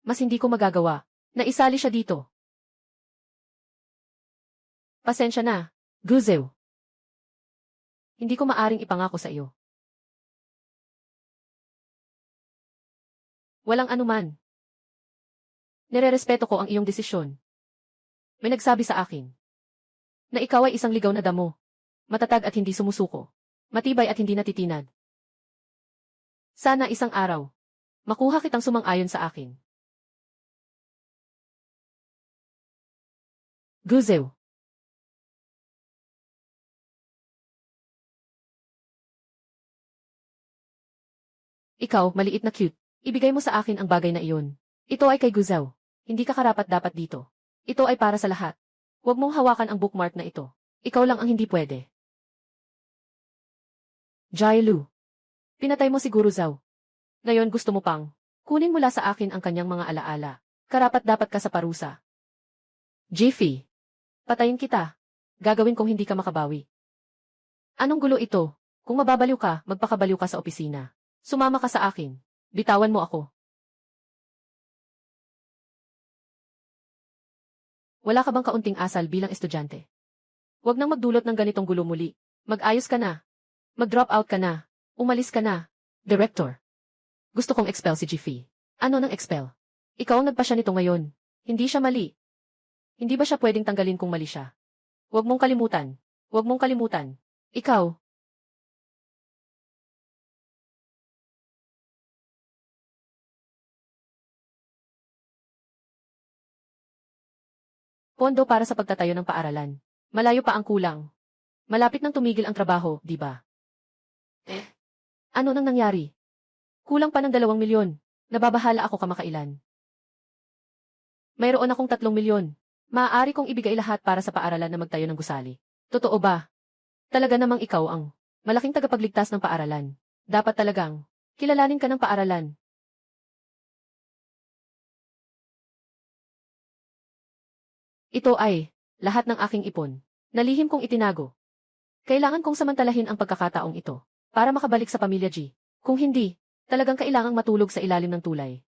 mas hindi ko magagawa. Naisali siya dito. Pasensya na, Guzew. Hindi ko maaring ipangako sa iyo. Walang anuman. Nirerespeto ko ang iyong desisyon. May nagsabi sa akin na ikaw ay isang ligaw na damo. Matatag at hindi sumusuko. Matibay at hindi natitinag. Sana isang araw, makuha kitang sumang-ayon sa akin. Guzew. Ikaw, maliit na cute. Ibigay mo sa akin ang bagay na iyon. Ito ay kay Guzaw. Hindi ka karapat-dapat dito. Ito ay para sa lahat. Huwag mong hawakan ang bookmark na ito. Ikaw lang ang hindi pwede. Jailu. Pinatay mo si Guru Zhao. Ngayon gusto mo pang kunin mula sa akin ang kanyang mga alaala. Karapat-dapat ka sa parusa. Jifei. Patayin kita. Gagawin kong hindi ka makabawi. Anong gulo ito? Kung mababaliw ka, magpakabaliw ka sa opisina. Sumama ka sa akin. Bitawan mo ako. Wala ka bang kaunting asal bilang estudyante? Huwag nang magdulot ng ganitong gulo muli. Mag-ayos ka na. Mag-drop out ka na. Umalis ka na. Director. Gusto kong expel si Jiffy. Ano ng expel? Ikaw ang nagpasya nito ngayon. Hindi siya mali. Hindi ba siya pwedeng tanggalin kung mali siya? Huwag mong kalimutan. Huwag mong kalimutan. Ikaw. Pondo para sa pagtatayo ng paaralan. Malayo pa ang kulang. Malapit nang tumigil ang trabaho, di ba? Ano nang nangyari? Kulang pa ng 2 milyon. Nababahala ako kamakailan. Mayroon akong 3 milyon. Maaari kong ibigay lahat para sa paaralan na magtayo ng gusali. Totoo ba? Talaga namang ikaw ang malaking tagapagligtas ng paaralan. Dapat talagang kilalanin ka ng paaralan. Ito ay lahat ng aking ipon. Nalihim kong itinago. Kailangan kong samantalahin ang pagkakataong ito para makabalik sa pamilya G. Kung hindi, talagang kailangang matulog sa ilalim ng tulay.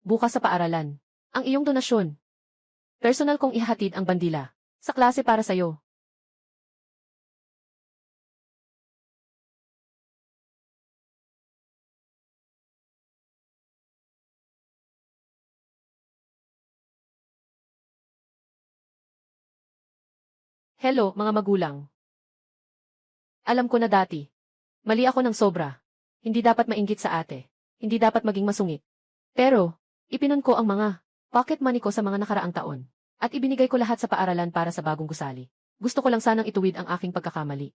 Bukas sa paaralan. Ang iyong donasyon. Personal kong ihahatid ang bandila. Sa klase para sa'yo. Hello, mga magulang. Alam ko na dati. Mali ako ng sobra. Hindi dapat mainggit sa ate. Hindi dapat maging masungit. Pero, ipinon ko ang mga pocket money ko sa mga nakaraang taon. At ibinigay ko lahat sa paaralan para sa bagong gusali. Gusto ko lang sanang ituwid ang aking pagkakamali.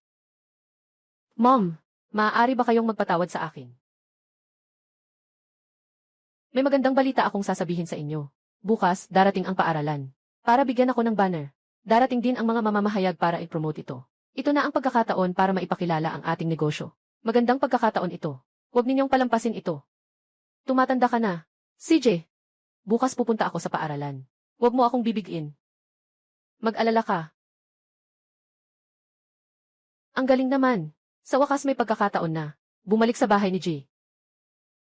Mom, maaari ba kayong magpatawad sa akin? May magandang balita akong sasabihin sa inyo. Bukas, darating ang paaralan. Para bigyan ako ng banner. Darating din ang mga mamamahayag para i-promote ito. Ito na ang pagkakataon para maipakilala ang ating negosyo. Magandang pagkakataon ito. Huwag ninyong palampasin ito. Tumatanda ka na. CJ, bukas pupunta ako sa paaralan. Huwag mo akong bibigin. Mag-alala ka. Ang galing naman. Sa wakas may pagkakataon na. Bumalik sa bahay ni G.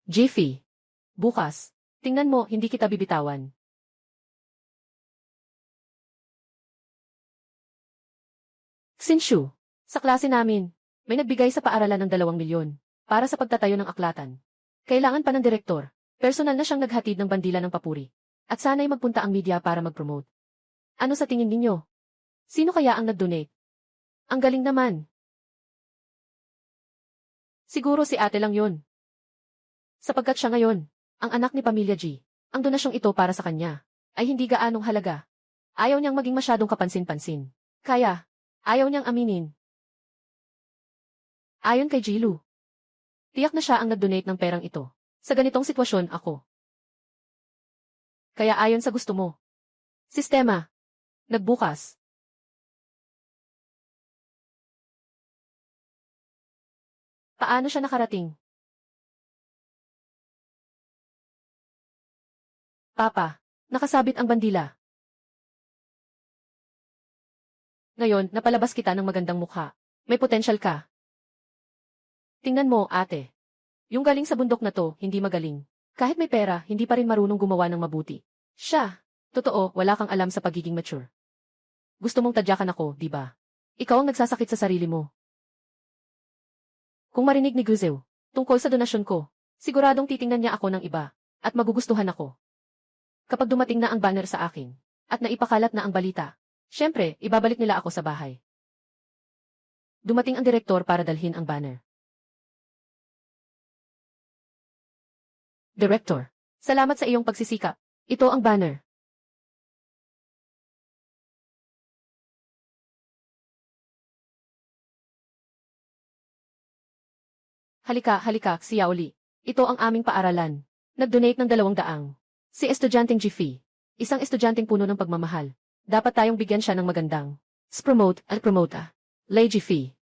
Jiffy. Bukas. Tingnan mo, hindi kita bibitawan. Xinshu. Sa klase namin, may nagbigay sa paaralan ng 2 milyon para sa pagtatayo ng aklatan. Kailangan pa ng direktor. Personal na siyang naghatid ng bandila ng papuri. At sana'y magpunta ang media para mag-promote. Ano sa tingin ninyo? Sino kaya ang nag-donate? Ang galing naman. Siguro si ate lang yun. Sapagkat siya ngayon, ang anak ni Pamilya G. Ang donasyong ito para sa kanya ay hindi gaanong halaga. Ayaw niyang maging masyadong kapansin-pansin. Kaya, ayaw niyang aminin. Ayon kay Jilu, tiyak na siya ang nag-donate ng perang ito. Sa ganitong sitwasyon ako. Kaya ayon sa gusto mo. Sistema. Nagbukas. Paano siya nakarating? Papa, nakasabit ang bandila. Ngayon, napalabas kita ng magandang mukha. May potensyal ka. Tingnan mo, ate. Yung galing sa bundok na to, hindi magaling. Kahit may pera, hindi pa rin marunong gumawa ng mabuti. Siya. Totoo, wala kang alam sa pagiging mature. Gusto mong tadyakan ako, di ba? Ikaw ang nagsasakit sa sarili mo. Kung marinig ni Guzew tungkol sa donasyon ko, siguradong titingnan niya ako ng iba, at magugustuhan ako. Kapag dumating na ang banner sa akin, at naipakalat na ang balita, syempre, ibabalik nila ako sa bahay. Dumating ang direktor para dalhin ang banner. Director, salamat sa iyong pagsisikap. Ito ang banner. Halika, halika, si Yaoli. Ito ang aming paaralan. Nag-donate ng 200. Si estudyanteng Jiffy. Isang estudyanteng puno ng pagmamahal. Dapat tayong bigyan siya ng magandang promote at promota. Lay Jiffy.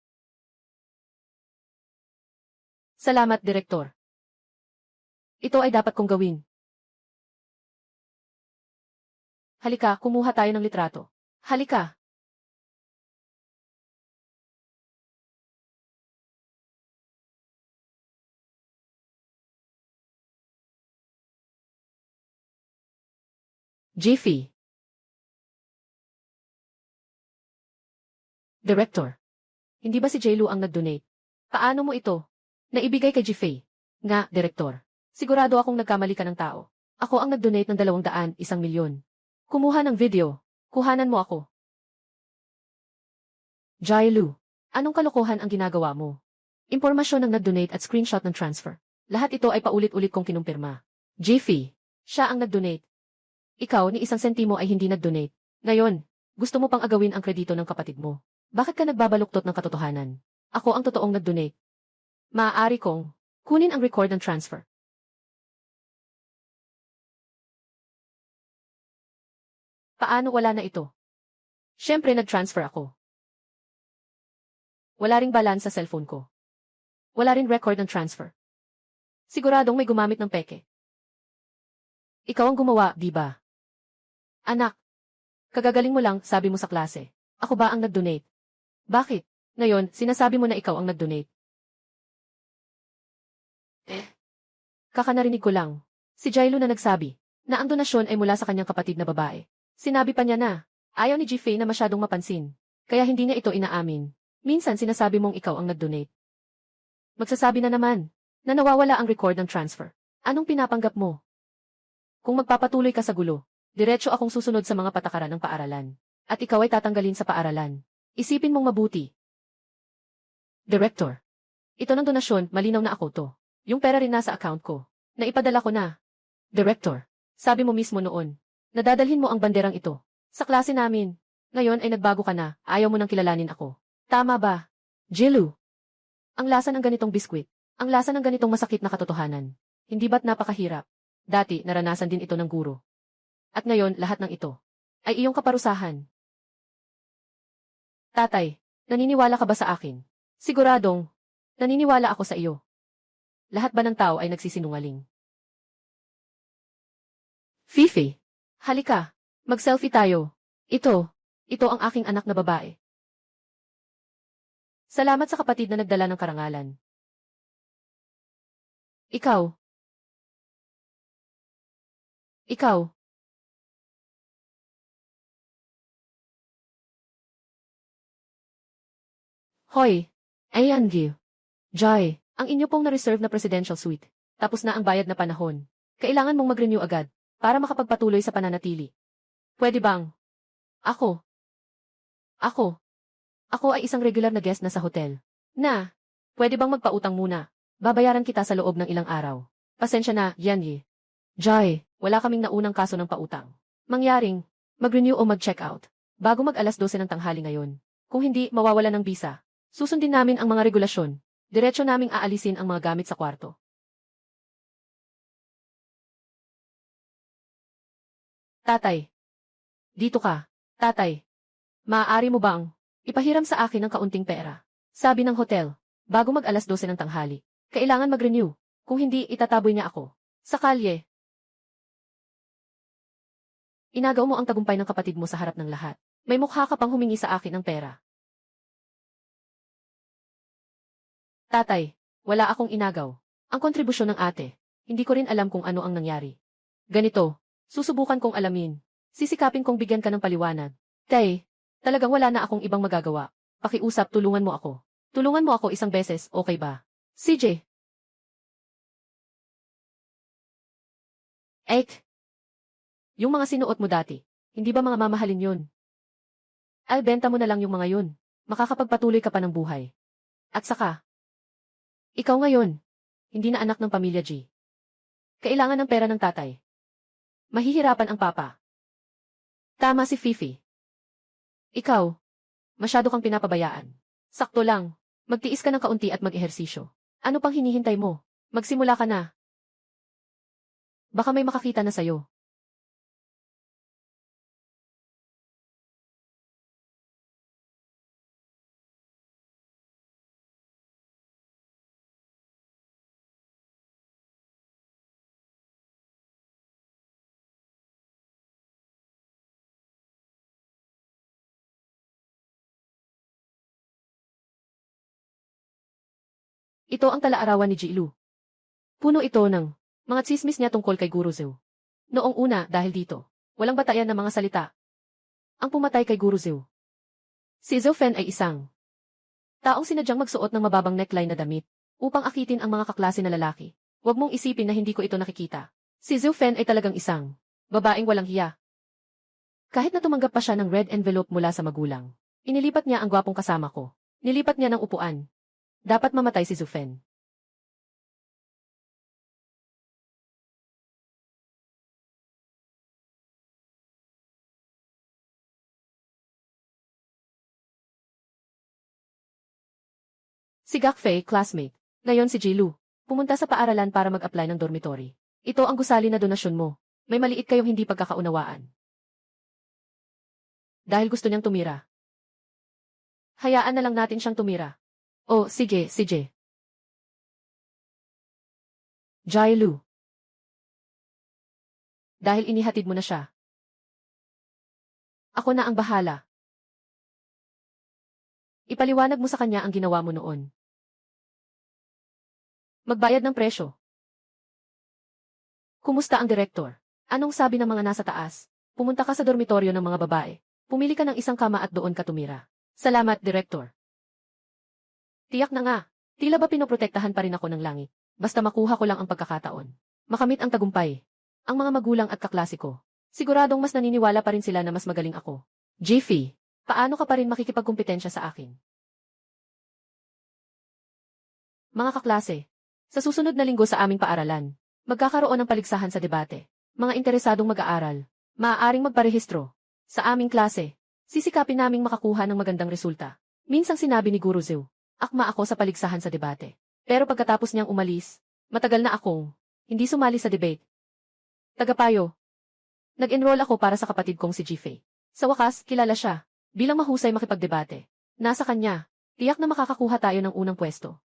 Salamat, Direktor. Ito ay dapat kong gawin. Halika, kumuha tayo ng litrato. Halika. Jiffy. Director. Hindi ba si Jailu ang nag-donate? Paano mo ito? Naibigay kay Jifei. Nga, Direktor. Sigurado akong nagkamali ka ng tao. Ako ang nag-donate ng 201,000,000. Kumuha ng video. Kuhanan mo ako. Jailu. Anong kalokohan ang ginagawa mo? Impormasyon ng nag-donate at screenshot ng transfer. Lahat ito ay paulit-ulit kong kinumpirma. Jifei. Siya ang nag-donate. Ikaw ni isang sentimo ay hindi nag-donate. Ngayon, gusto mo pang agawin ang kredito ng kapatid mo. Bakit ka nagbabaluktot ng katotohanan? Ako ang totoong nag-donate. Maaari kong kunin ang record ng transfer. Paano wala na ito? Siyempre nag-transfer ako. Wala ring balance sa cellphone ko. Wala rin record ng transfer. Siguradong may gumamit ng peke. Ikaw ang gumawa, di ba? Anak, kagagaling mo lang, sabi mo sa klase. Ako ba ang nag-donate? Bakit? Ngayon, sinasabi mo na ikaw ang nag-donate. Kakanarinig ko lang. Si Jailu na nagsabi na ang donasyon ay mula sa kanyang kapatid na babae. Sinabi pa niya na ayaw ni Jifei na masyadong mapansin. Kaya hindi niya ito inaamin. Minsan sinasabi mong ikaw ang nag-donate. Magsasabi na naman na nawawala ang record ng transfer. Anong pinapanggap mo? Kung magpapatuloy ka sa gulo, diretso akong susunod sa mga patakaran ng paaralan. At ikaw ay tatanggalin sa paaralan. Isipin mong mabuti. Director. Ito ng donasyon, malinaw na ako to. Yung pera rin nasa account ko. Naipadala ko na. Director. Sabi mo mismo noon. Nadadalhin mo ang banderang ito. Sa klase namin. Ngayon ay nagbago ka na, ayaw mo nang kilalanin ako. Tama ba? Jailu. Ang lasa ng ganitong biskwit. Ang lasa ng ganitong masakit na katotohanan. Hindi ba't napakahirap? Dati, naranasan din ito ng guro. At ngayon, lahat ng ito ay iyong kaparusahan. Tatay, naniniwala ka ba sa akin? Siguradong, naniniwala ako sa iyo. Lahat ba ng tao ay nagsisinungaling? Fifi, halika, mag-selfie tayo. Ito ang aking anak na babae. Salamat sa kapatid na nagdala ng karangalan. Ikaw. Hoy, ayan you. Joy, ang inyo pong na-reserve na presidential suite. Tapos na ang bayad na panahon. Kailangan mong mag-renew agad para makapagpatuloy sa pananatili. Pwede bang? Ako ay isang regular na guest na sa hotel. Pwede bang magpautang muna? Babayaran kita sa loob ng ilang araw. Pasensya na, Yanyi. Joy, wala kaming naunang kaso ng pautang. Mangyaring, mag-renew o mag-check out. Bago mag-12 ng tanghali ngayon. Kung hindi, mawawala ng bisa. Susundin namin ang mga regulasyon. Diretso naming aalisin ang mga gamit sa kwarto. Tatay. Dito ka. Tatay. Maaari mo bang ipahiram sa akin ng kaunting pera? Sabi ng hotel, bago mag-12 ng tanghali. Kailangan mag-renew. Kung hindi, itataboy niya ako. Sa kalye. Inagaw mo ang tagumpay ng kapatid mo sa harap ng lahat. May mukha ka pang humingi sa akin ng pera. Tatay, wala akong inagaw. Ang kontribusyon ng ate, hindi ko rin alam kung ano ang nangyari. Ganito, susubukan kong alamin. Sisikapin kong bigyan ka ng paliwanag. Tay, talagang wala na akong ibang magagawa. Pakiusap, tulungan mo ako. Tulungan mo ako isang beses, okay ba? CJ. Yung mga sinuot mo dati, hindi ba mga mamahalin yun? Benta mo na lang yung mga yun. Makakapagpatuloy ka pa ng buhay. At saka, ikaw ngayon, hindi na anak ng pamilya G. Kailangan ng pera ng tatay. Mahihirapan ang papa. Tama si Fifi. Ikaw, masyado kang pinapabayaan. Sakto lang, magtiis ka ng kaunti at mag-ehersisyo. Ano pang hinihintay mo? Magsimula ka na. Baka may makakita na sayo. Ito ang tala-arawan ni Jilu. Puno ito ng mga tsismis niya tungkol kay Guru Zhou. Noong una, dahil dito, walang batayan ng mga salita. Ang pumatay kay Guru Zhou. Si Zhou ay isang taong sinadyang magsuot ng mababang neckline na damit upang akitin ang mga kaklase na lalaki. Huwag mong isipin na hindi ko ito nakikita. Si Zhou ay talagang isang babaeng walang hiya. Kahit na tumanggap pa siya ng red envelope mula sa magulang, inilipat niya ang gwapong kasama ko. Nilipat niya ng upuan. Dapat mamatay si Zhou. Si Gakfei, classmate. Ngayon si Jilu. Pumunta sa paaralan para mag-apply ng dormitory. Ito ang gusali na donasyon mo. May maliit kayong hindi pagkakaunawaan. Dahil gusto niyang tumira. Hayaan na lang natin siyang tumira. Oh, sige. Jilu. Dahil inihatid mo na siya. Ako na ang bahala. Ipaliwanag mo sa kanya ang ginawa mo noon. Magbayad ng presyo. Kumusta ang direktor? Anong sabi ng mga nasa taas? Pumunta ka sa dormitoryo ng mga babae. Pumili ka ng isang kama at doon ka tumira. Salamat, direktor. Tiyak na nga. Tila ba pinoprotektahan pa rin ako ng langit? Basta makuha ko lang ang pagkakataon. Makamit ang tagumpay. Ang mga magulang at kaklase ko. Siguradong mas naniniwala pa rin sila na mas magaling ako. Jiffy, paano ka pa rin makikipagkumpetensya sa akin? Mga kaklase, sa susunod na linggo sa aming paaralan, magkakaroon ng paligsahan sa debate. Mga interesadong mag-aaral, maaaring magparehistro. Sa aming klase, sisikapin naming makakuha ng magandang resulta. Minsang sinabi ni Guru Zhou, akma ako sa paligsahan sa debate. Pero pagkatapos niyang umalis, matagal na akong hindi sumali sa debate. Tagapayo. Nag-enroll ako para sa kapatid kong si Jifei. Sa wakas, kilala siya. Bilang mahusay makipagdebate. Nasa kanya, tiyak na makakakuha tayo ng unang pwesto.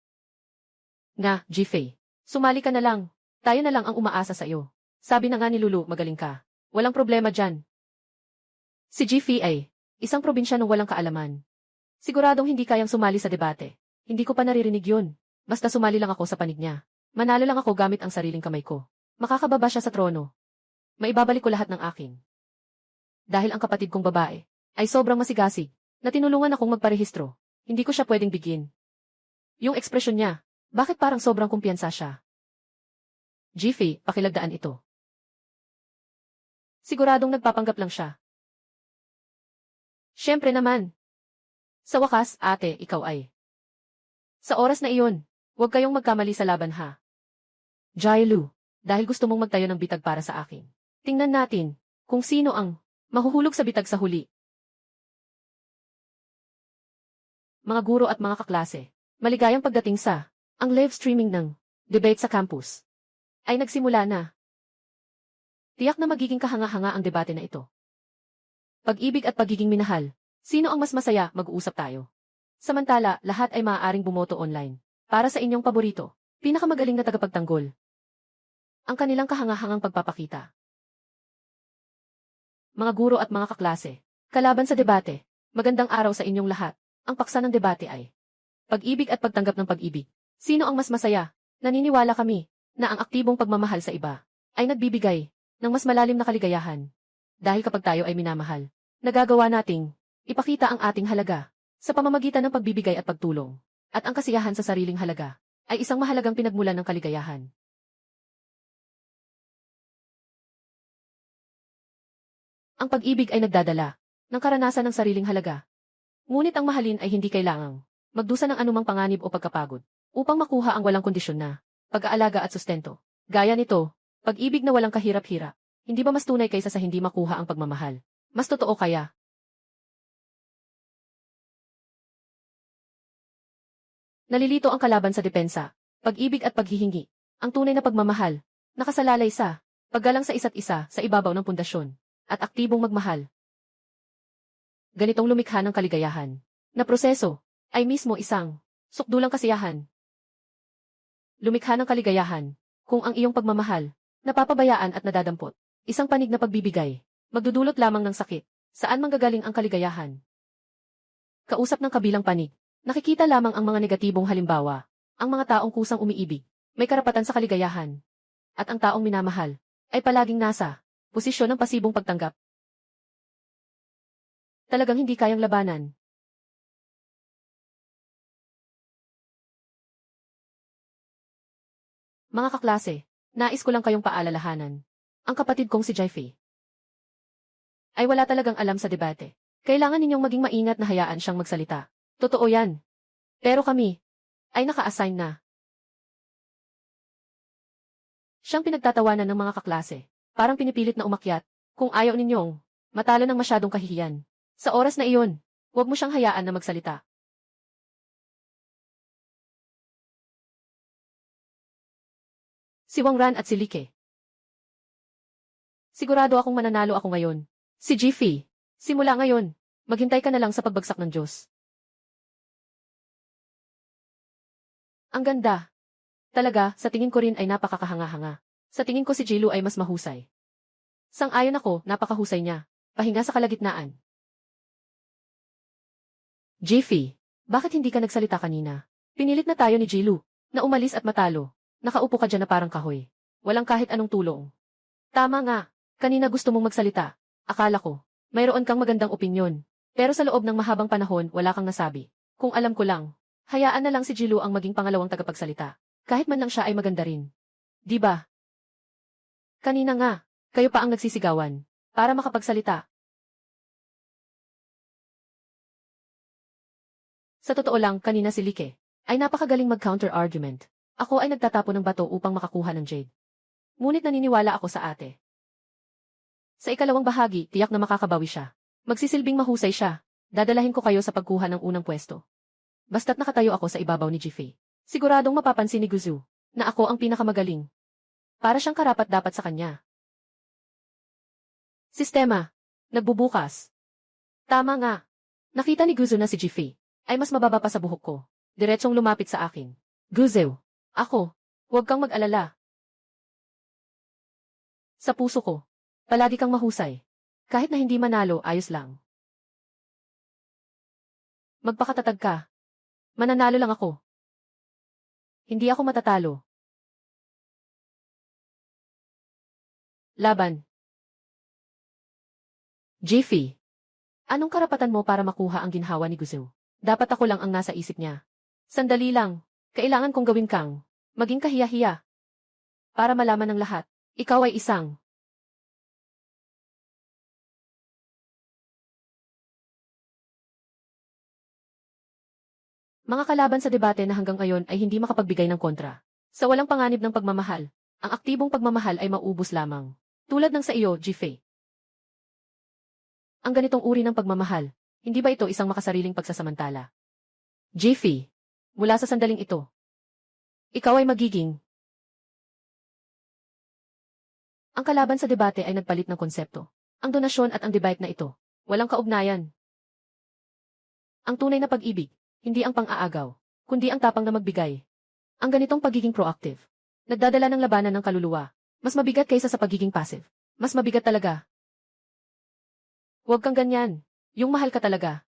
Nga, Jifei. Sumali ka na lang. Tayo na lang ang umaasa sa iyo. Sabi na nga ni Lulu, magaling ka. Walang problema dyan. Si Jifei ay isang probinsyano walang kaalaman. Siguradong hindi kayang sumali sa debate. Hindi ko pa naririnig yun. Basta sumali lang ako sa panig niya. Manalo lang ako gamit ang sariling kamay ko. Makakababa siya sa trono. Maibabalik ko lahat ng akin. Dahil ang kapatid kong babae ay sobrang masigasig na tinulungan akong magparehistro. Hindi ko siya pwedeng bigin. Yung ekspresyon niya, bakit parang sobrang kumpiyansa siya? Jifei, pakilagdaan ito. Siguradong nagpapanggap lang siya. Siyempre naman. Sa wakas, ate, ikaw ay. Sa oras na iyon, huwag kayong magkamali sa laban ha. Jilu, dahil gusto mong magtayo ng bitag para sa akin. Tingnan natin kung sino ang mahuhulog sa bitag sa huli. Mga guro at mga kaklase, maligayang pagdating sa ang live streaming ng debate sa campus ay nagsimula na. Tiyak na magiging kahanga-hanga ang debate na ito. Pag-ibig at pagiging minahal, sino ang mas masaya, mag-uusap tayo. Samantala, lahat ay maaaring bumoto online. Para sa inyong paborito, pinakamagaling na tagapagtanggol. Ang kanilang kahanga-hangang pagpapakita. Mga guro at mga kaklase, kalaban sa debate, magandang araw sa inyong lahat. Ang paksa ng debate ay pag-ibig at pagtanggap ng pag-ibig. Sino ang mas masaya? Naniniwala kami na ang aktibong pagmamahal sa iba ay nagbibigay ng mas malalim na kaligayahan. Dahil kapag tayo ay minamahal, nagagawa nating ipakita ang ating halaga sa pamamagitan ng pagbibigay at pagtulong. At ang kasiyahan sa sariling halaga ay isang mahalagang pinagmulan ng kaligayahan. Ang pag-ibig ay nagdadala ng karanasan ng sariling halaga. Ngunit ang mahalin ay hindi kailangang magdusa ng anumang panganib o pagkapagod upang makuha ang walang kondisyon na pag-aalaga at sustento. Gaya nito, pag-ibig na walang kahirap-hirap. Hindi ba mas tunay kaysa sa hindi makuha ang pagmamahal? Mas totoo kaya? Nalilito ang kalaban sa depensa, pag-ibig at paghihingi. Ang tunay na pagmamahal, nakasalalay sa paggalang sa isa't isa sa ibabaw ng pundasyon, at aktibong magmahal. Ganitong lumikha ng kaligayahan, na proseso, ay mismo isang sukdulang kasiyahan. Lumikha ng kaligayahan, kung ang iyong pagmamahal, napapabayaan at nadadampot. Isang panig na pagbibigay, magdudulot lamang ng sakit. Saan manggagaling ang kaligayahan? Kausap ng kabilang panig, nakikita lamang ang mga negatibong halimbawa. Ang mga taong kusang umiibig, may karapatan sa kaligayahan. At ang taong minamahal, ay palaging nasa posisyon ng pasibong pagtanggap. Talagang hindi kayang labanan Mga kaklase, nais ko lang kayong paalalahanan. Ang kapatid kong si Jai-Fei ay wala talagang alam sa debate. Kailangan ninyong maging maingat na hayaan siyang magsalita. Totoo yan. Pero kami ay naka-assign na. Siyang pinagtatawanan ng mga kaklase. Parang pinipilit na umakyat. Kung ayaw ninyong matalo ng masyadong kahihiyan. Sa oras na iyon, huwag mo siyang hayaan na magsalita. Si Wang Ran at si Like. Sigurado akong mananalo ako ngayon. Si Ji-Fei, simula ngayon, maghintay ka na lang sa pagbagsak ng Diyos. Ang ganda. Talaga, sa tingin ko rin ay napakakahanga-hanga. Sa tingin ko si Jilu ay mas mahusay. Sang-ayon ako, napakahusay niya. Pahinga sa kalagitnaan. Ji-Fei, bakit hindi ka nagsalita kanina? Pinilit na tayo ni Jilu, na umalis at matalo. Nakaupo ka dyan na parang kahoy. Walang kahit anong tulong. Tama nga, kanina gusto mong magsalita. Akala ko, mayroon kang magandang opinyon. Pero sa loob ng mahabang panahon, wala kang nasabi. Kung alam ko lang, hayaan na lang si Jilu ang maging pangalawang tagapagsalita. Kahit man lang siya ay maganda rin. Di ba? Kanina nga, kayo pa ang nagsisigawan. Para makapagsalita. Sa totoo lang, kanina si Like ay napakagaling mag-counter-argument. Ako ay nagtatapo ng bato upang makakuha ng jade. Ngunit naniniwala ako sa ate. Sa ikalawang bahagi, tiyak na makakabawi siya. Magsisilbing mahusay siya. Dadalahin ko kayo sa pagkuha ng unang pwesto. Basta't nakatayo ako sa ibabaw ni Ji-Fei. Siguradong mapapansin ni Guzu na ako ang pinakamagaling. Para siyang karapat-dapat sa kanya. Sistema. Nagbubukas. Tama nga. Nakita ni Guzu na si Ji-Fei ay mas mababa pa sa buhok ko. Diretsong lumapit sa akin. Guzu. Ako. Huwag kang mag-alala. Sa puso ko. Palagi kang mahusay. Kahit na hindi manalo, ayos lang. Magpakatatag ka. Mananalo lang ako. Hindi ako matatalo. Laban. Ji-Fei. Anong karapatan mo para makuha ang ginhawa ni Guzu? Dapat ako lang ang nasa isip niya. Sandali lang. Kailangan kong gawin kang maging kahiya-hiya. Para malaman ng lahat, ikaw ay isang mga kalaban sa debate na hanggang ngayon ay hindi makapagbigay ng kontra. Sa walang panganib ng pagmamahal, ang aktibong pagmamahal ay mauubos lamang. Tulad ng sa iyo, Ji-Fei. Ang ganitong uri ng pagmamahal, hindi ba ito isang makasariling pagsasamantala? Ji-Fei, mula sa sandaling ito, ikaw ay magiging. Ang kalaban sa debate ay nagpalit ng konsepto. Ang donasyon at ang debate na ito, walang kaugnayan. Ang tunay na pag-ibig, hindi ang pang-aagaw, kundi ang tapang na magbigay. Ang ganitong pagiging proactive, nagdadala ng labanan ng kaluluwa, mas mabigat kaysa sa pagiging passive. Mas mabigat talaga. Huwag kang ganyan. Yung mahal ka talaga.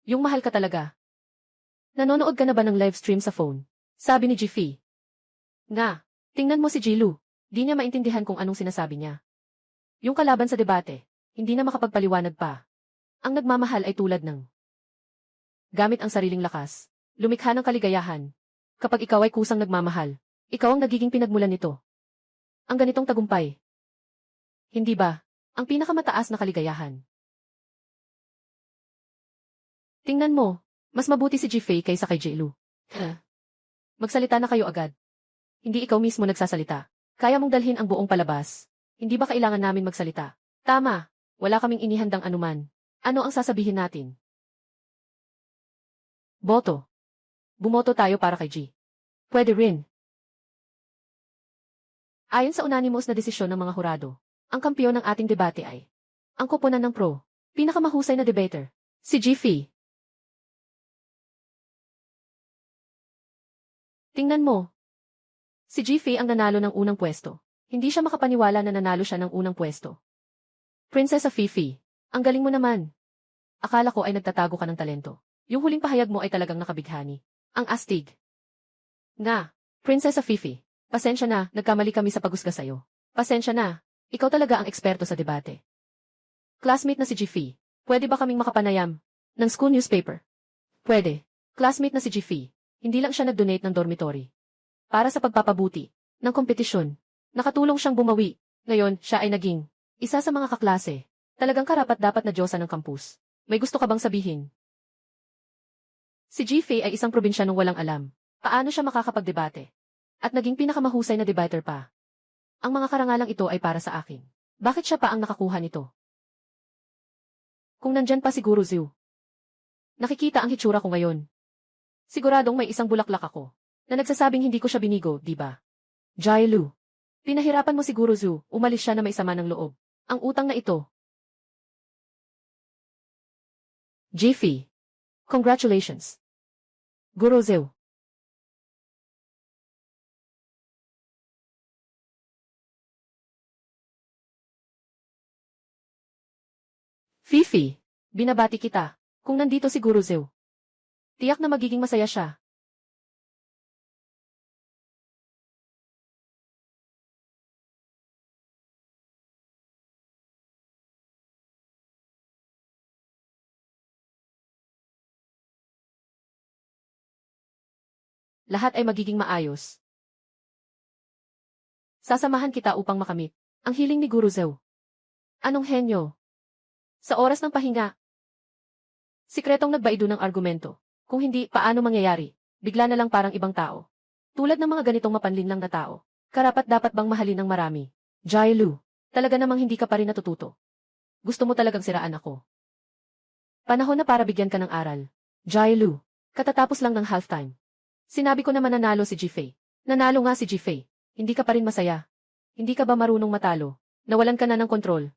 Yung mahal ka talaga. Nanonood ka na ba ng live stream sa phone? Sabi ni Ji-Fei. Nga, tingnan mo si Jilu. Di niya maintindihan kung anong sinasabi niya. Yung kalaban sa debate, hindi na makapagpaliwanag pa. Ang nagmamahal ay tulad ng gamit ang sariling lakas, lumikha ng kaligayahan. Kapag ikaw ay kusang nagmamahal, ikaw ang nagiging pinagmulan nito. Ang ganitong tagumpay. Hindi ba, ang pinakamataas na kaligayahan? Tingnan mo, mas mabuti si Ji-Fei kaysa kay Jilu. Magsalita na kayo agad. Hindi ikaw mismo nagsasalita. Kaya mong dalhin ang buong palabas. Hindi ba kailangan namin magsalita? Tama, wala kaming inihandang anuman. Ano ang sasabihin natin? Boto. Bumoto tayo para kay G. Pwede rin. Ayon sa unanimous na desisyon ng mga hurado, ang kampiyon ng ating debate ay ang koponan ng pro, pinakamahusay na debater, si Ji-Fei. Tingnan mo. Si Ji-Fei ang nanalo ng unang pwesto. Hindi siya makapaniwala na nanalo siya ng unang pwesto. Prinsesa Fifi, ang galing mo naman. Akala ko ay nagtatago ka ng talento. Yung huling pahayag mo ay talagang nakabighani. Ang astig. Nga, Prinsesa Fifi, pasensya na, nagkamali kami sa paghusga sa'yo. Pasensya na, ikaw talaga ang eksperto sa debate. Classmate na si Ji-Fei, pwede ba kaming makapanayam ng school newspaper? Pwede. Classmate na si Ji-Fei, hindi lang siya nag-donate ng dormitory. para sa pagpapabuti ng kompetisyon. Nakatulong siyang bumawi. Ngayon, siya ay naging isa sa mga kaklase. Talagang karapat-dapat na diyosa ng kampus. May gusto ka bang sabihin? Si Ji-Fei ay isang probinsyanong walang alam. Paano siya makakapagdebate? At naging pinakamahusay na debater pa. Ang mga karangalang ito ay para sa akin. Bakit siya pa ang nakakuha nito? Kung nandyan pa si Guru Zhu. Nakikita ang hitsura ko ngayon. Siguradong may isang bulaklak ako na nagsasabing hindi ko siya binigo, di ba? Jai Lu. Pinahirapan mo si Guru Zhu, umalis siya na may sama ng loob. Ang utang na ito. Ji-Fei. Congratulations. Guru Zhu. Fifi, binabati kita. Kung nandito si Guru Zhu, tiyak na magiging masaya siya. Lahat ay magiging maayos. Sasamahan kita upang makamit ang hiling ni Guru Zhu. Anong henyo? Sa oras ng pahinga. Sikretong nagbaido ng argumento. Kung hindi, paano mangyayari? Bigla na lang parang ibang tao. Tulad ng mga ganitong mapanlinlang na tao. Karapat-dapat bang mahalin ng marami? Jai Lu, talaga namang hindi ka pa rin natututo. Gusto mo talagang siraan ako. Panahon na para bigyan ka ng aral. Jai Lu, katatapos lang ng halftime. Sinabi ko naman nanalo si Ji-Fei. Nanalo nga si Ji-Fei. Hindi ka pa rin masaya. Hindi ka ba marunong matalo? Nawalan ka na ng kontrol.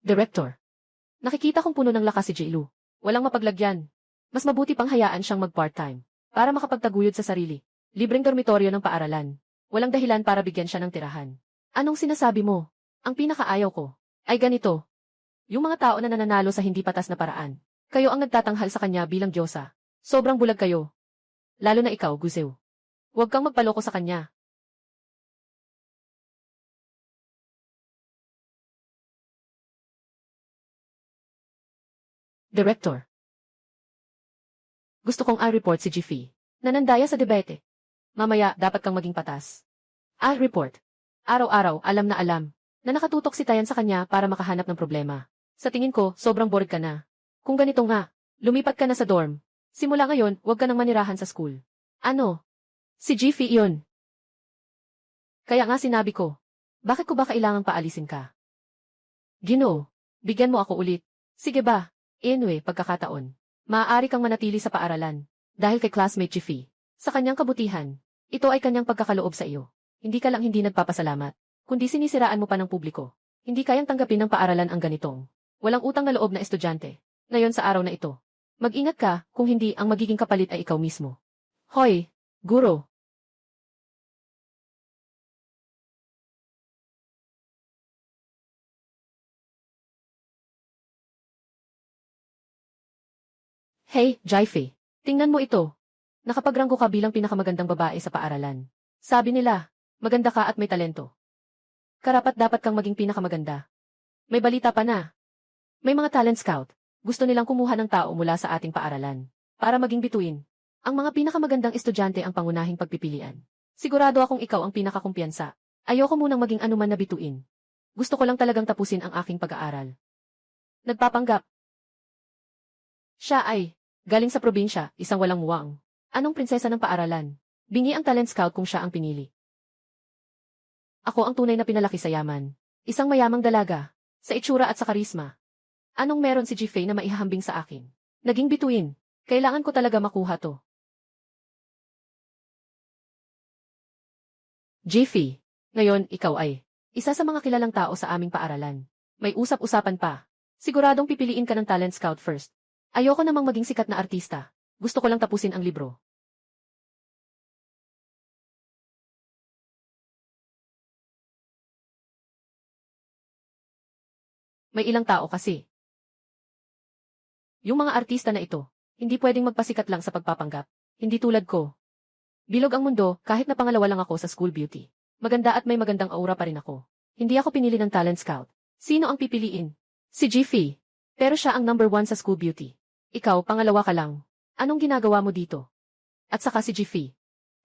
Director. Nakikita kong puno ng lakas si Ji-Lu. Walang mapaglagyan. Mas mabuti pang hayaan siyang mag-part-time. Para makapagtaguyod sa sarili. Libreng dormitoryo ng paaralan. Walang dahilan para bigyan siya ng tirahan. Anong sinasabi mo? Ang pinakaayaw ko ay ganito. Yung mga tao na nananalo sa hindi patas na paraan. Kayo ang nagtatanghal sa kanya bilang diyosa. Sobrang bulag kayo. Lalo na ikaw, Guzeu. Huwag kang magpaloko sa kanya. Director. Gusto kong i-report si Ji-Fei. Nanandaya sa debate. Mamaya, dapat kang maging patas. I-report. Araw-araw, alam na nakatutok si Tayan sa kanya para makahanap ng problema. Sa tingin ko, sobrang bored ka na. Kung ganito nga, lumipat ka na sa dorm. Simula ngayon, huwag ka nang manirahan sa school. Ano? Si Ji-Fei yun. Kaya nga sinabi ko, bakit ko ba kailangang paalisin ka? Ginoo, bigyan mo ako ulit. Sige ba? Anyway, pagkakataon. Maaari kang manatili sa paaralan. Dahil kay classmate Ji-Fei. Sa kanyang kabutihan, ito ay kanyang pagkakaloob sa iyo. Hindi ka lang hindi nagpapasalamat, kundi sinisiraan mo pa ng publiko. Hindi kayang tanggapin ng paaralan ang ganitong walang utang na loob na estudyante. Ngayon sa araw na ito. Mag-ingat ka, kung hindi ang magiging kapalit ay ikaw mismo. Hoy, guro. Hey, Ji-Fei. Tingnan mo ito. Nakapagranggo ka bilang pinakamagandang babae sa paaralan. Sabi nila, maganda ka at may talento. Karapat-dapat kang maging pinakamaganda. May balita pa na. May mga talent scout. Gusto nilang kumuha ng tao mula sa ating paaralan. Para maging bituin. Ang mga pinakamagandang estudyante ang pangunahing pagpipilian. Sigurado akong ikaw ang pinakakumpiyansa. Ayoko munang maging anuman na bituin. Gusto ko lang talagang tapusin ang aking pag-aaral. Nagpapanggap. Siya ay galing sa probinsya, isang walang muwang. Anong prinsesa ng paaralan? Bingi ang talent scout kung siya ang pinili. Ako ang tunay na pinalaki sa yaman. Isang mayamang dalaga. Sa itsura at sa karisma. Anong meron si Ji-Fei na maihahambing sa akin? Naging bituin. Kailangan ko talaga makuha to. Ji-Fei, ngayon ikaw ay isa sa mga kilalang tao sa aming paaralan. May usap-usapan pa. Siguradong pipiliin ka ng talent scout first. Ayoko namang maging sikat na artista. Gusto ko lang tapusin ang libro. May ilang tao kasi. Yung mga artista na ito, hindi pwedeng magpasikat lang sa pagpapanggap. Hindi tulad ko. Bilog ang mundo, kahit na pangalawa lang ako sa school beauty. Maganda at may magandang aura pa rin ako. Hindi ako pinili ng talent scout. Sino ang pipiliin? Si Ji-Fei. Pero siya ang #1 sa school beauty. Ikaw, pangalawa ka lang. Anong ginagawa mo dito? At saka si Ji-Fei.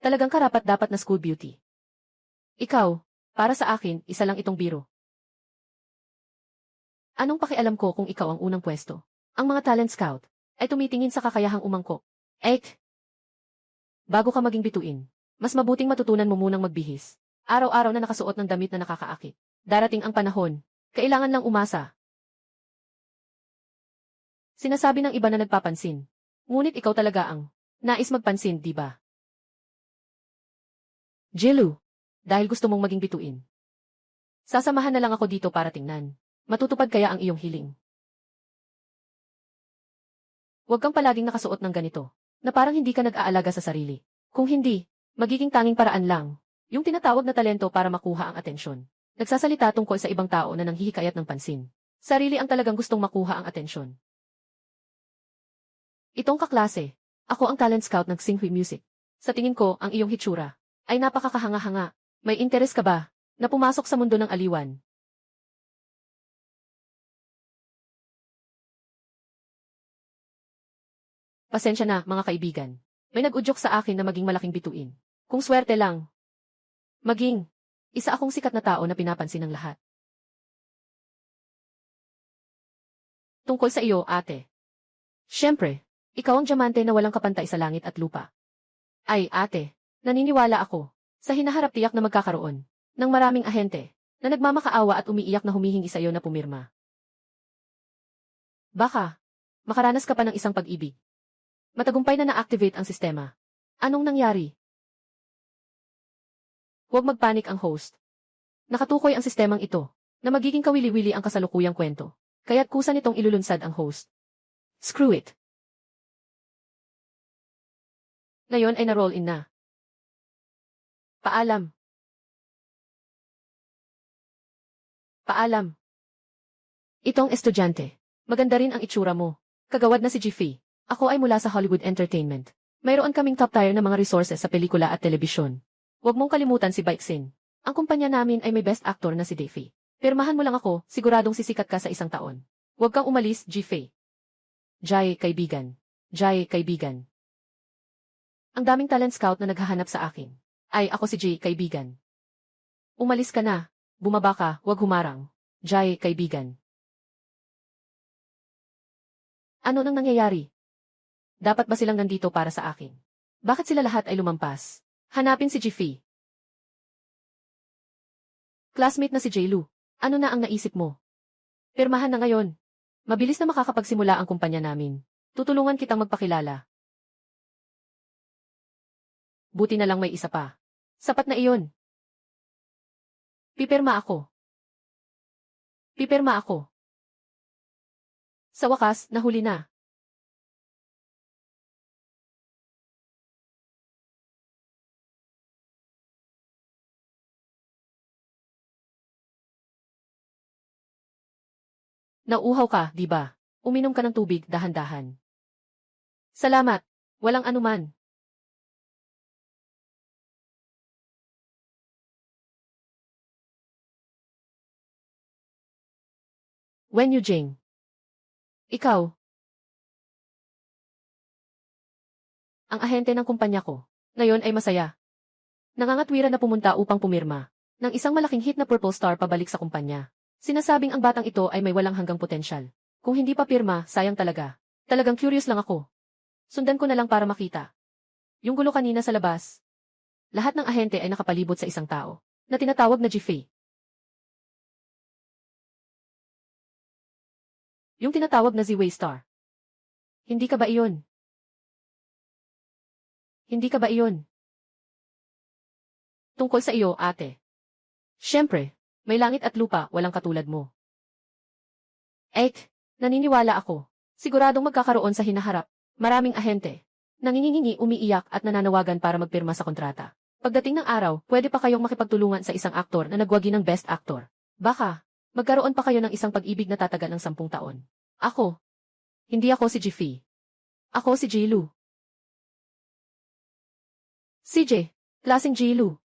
Talagang karapat-dapat na school beauty. Ikaw, para sa akin, isa lang itong biro. Anong pakialam ko kung ikaw ang unang pwesto? Ang mga talent scout ay tumitingin sa kakayahang umangkok. Bago ka maging bituin, mas mabuting matutunan mo munang magbihis. Araw-araw na nakasuot ng damit na nakakaakit. Darating ang panahon, kailangan lang umasa. Sinasabi ng iba na nagpapansin. Ngunit ikaw talaga ang nais magpansin, di ba? Jilu, dahil gusto mong maging bituin. Sasamahan na lang ako dito para tingnan. Matutupad kaya ang iyong hiling. Huwag kang palaging nakasuot ng ganito, na parang hindi ka nag-aalaga sa sarili. Kung hindi, magiging tanging paraan lang, yung tinatawag na talento para makuha ang atensyon. Nagsasalita tungkol sa ibang tao na nanghihikayat ng pansin. Sarili ang talagang gustong makuha ang atensyon. Itong kaklase, ako ang talent scout ng Xinghui Music. Sa tingin ko, ang iyong hitsura ay napakakahanga-hanga. May interes ka ba na pumasok sa mundo ng aliwan? Pasensya na, mga kaibigan. May nag-udyok sa akin na maging malaking bituin. Kung swerte lang. Maging isa akong sikat na tao na pinapansin ng lahat. Tungkol sa iyo, ate. Siyempre, ikaw ang diamante na walang kapantay sa langit at lupa. Ay, ate, naniniwala ako. Sa hinaharap tiyak na magkakaroon ng maraming ahente na nagmamakaawa at umiiyak na humihingi sa iyo na pumirma. Baka, makaranas ka pa ng isang pag-ibig. Matagumpay na na-activate ang sistema. Anong nangyari? Huwag magpanik ang host. Nakatukoy ang sistemang ito, na magiging kawili-wili ang kasalukuyang kwento. Kaya't kusa nitong ilulunsad ang host. Screw it. Ngayon ay na-roll in na. Paalam. Paalam. Itong estudyante. Maganda rin ang itsura mo. Kagawad na si Jiffy. Ako ay mula sa Hollywood Entertainment. Mayroon kaming top tier na mga resources sa pelikula at telebisyon. Huwag mong kalimutan si Baiksin. Ang kumpanya namin ay may best actor na si Davey. Pirmahan mo lang ako, siguradong sisikat ka sa isang taon. Huwag kang umalis, Jiffy. Jai, kaibigan. Jai, kaibigan. Ang daming talent scout na naghahanap sa akin. Ay, ako si Jai, kaibigan. Umalis ka na. Bumaba ka, huwag humarang. Jai, kaibigan. Ano nang nangyayari? Dapat ba silang nandito para sa akin? Bakit sila lahat ay lumampas? Hanapin si Jiffy. Classmate na si Jailu. Ano na ang naisip mo? Pirmahan na ngayon. Mabilis na makakapagsimula ang kumpanya namin. Tutulungan kitang magpakilala. Buti na lang may isa pa. Sapat na iyon. Pipirma ako. Pipirma ako. Sa wakas, nahuli na. Nauuhaw ka, di ba? Uminom ka ng tubig, dahan-dahan. Salamat. Walang anuman. Wen Yujing. Ikaw. Ang ahente ng kumpanya ko. Ngayon ay masaya. Nangangatwiran na pumunta upang pumirma ng isang malaking hit na Purple Star pabalik sa kumpanya. Sinasabing ang batang ito ay may walang hanggang potensyal. Kung hindi pa pirma, sayang talaga. Talagang curious lang ako. Sundan ko na lang para makita. Yung gulo kanina sa labas. Lahat ng ahente ay nakapalibot sa isang tao na tinatawag na Jiffy. Yung tinatawag na Z-Way Star. Hindi ka ba iyon? Hindi ka ba iyon? Tungkol sa iyo, ate. Siyempre, may langit at lupa, walang katulad mo. Naniniwala ako. Siguradong magkakaroon sa hinaharap. Maraming ahente. Nangingingi, umiiyak at nananawagan para magpirma sa kontrata. Pagdating ng araw, pwede pa kayong makipagtulungan sa isang aktor na nagwagi ng best actor. Baka, magkaroon pa kayo ng isang pag-ibig na tatagal ng 10 taon. Ako. Hindi ako si Jiffy. Ako si Jilu. CJ, klaseng Jilu.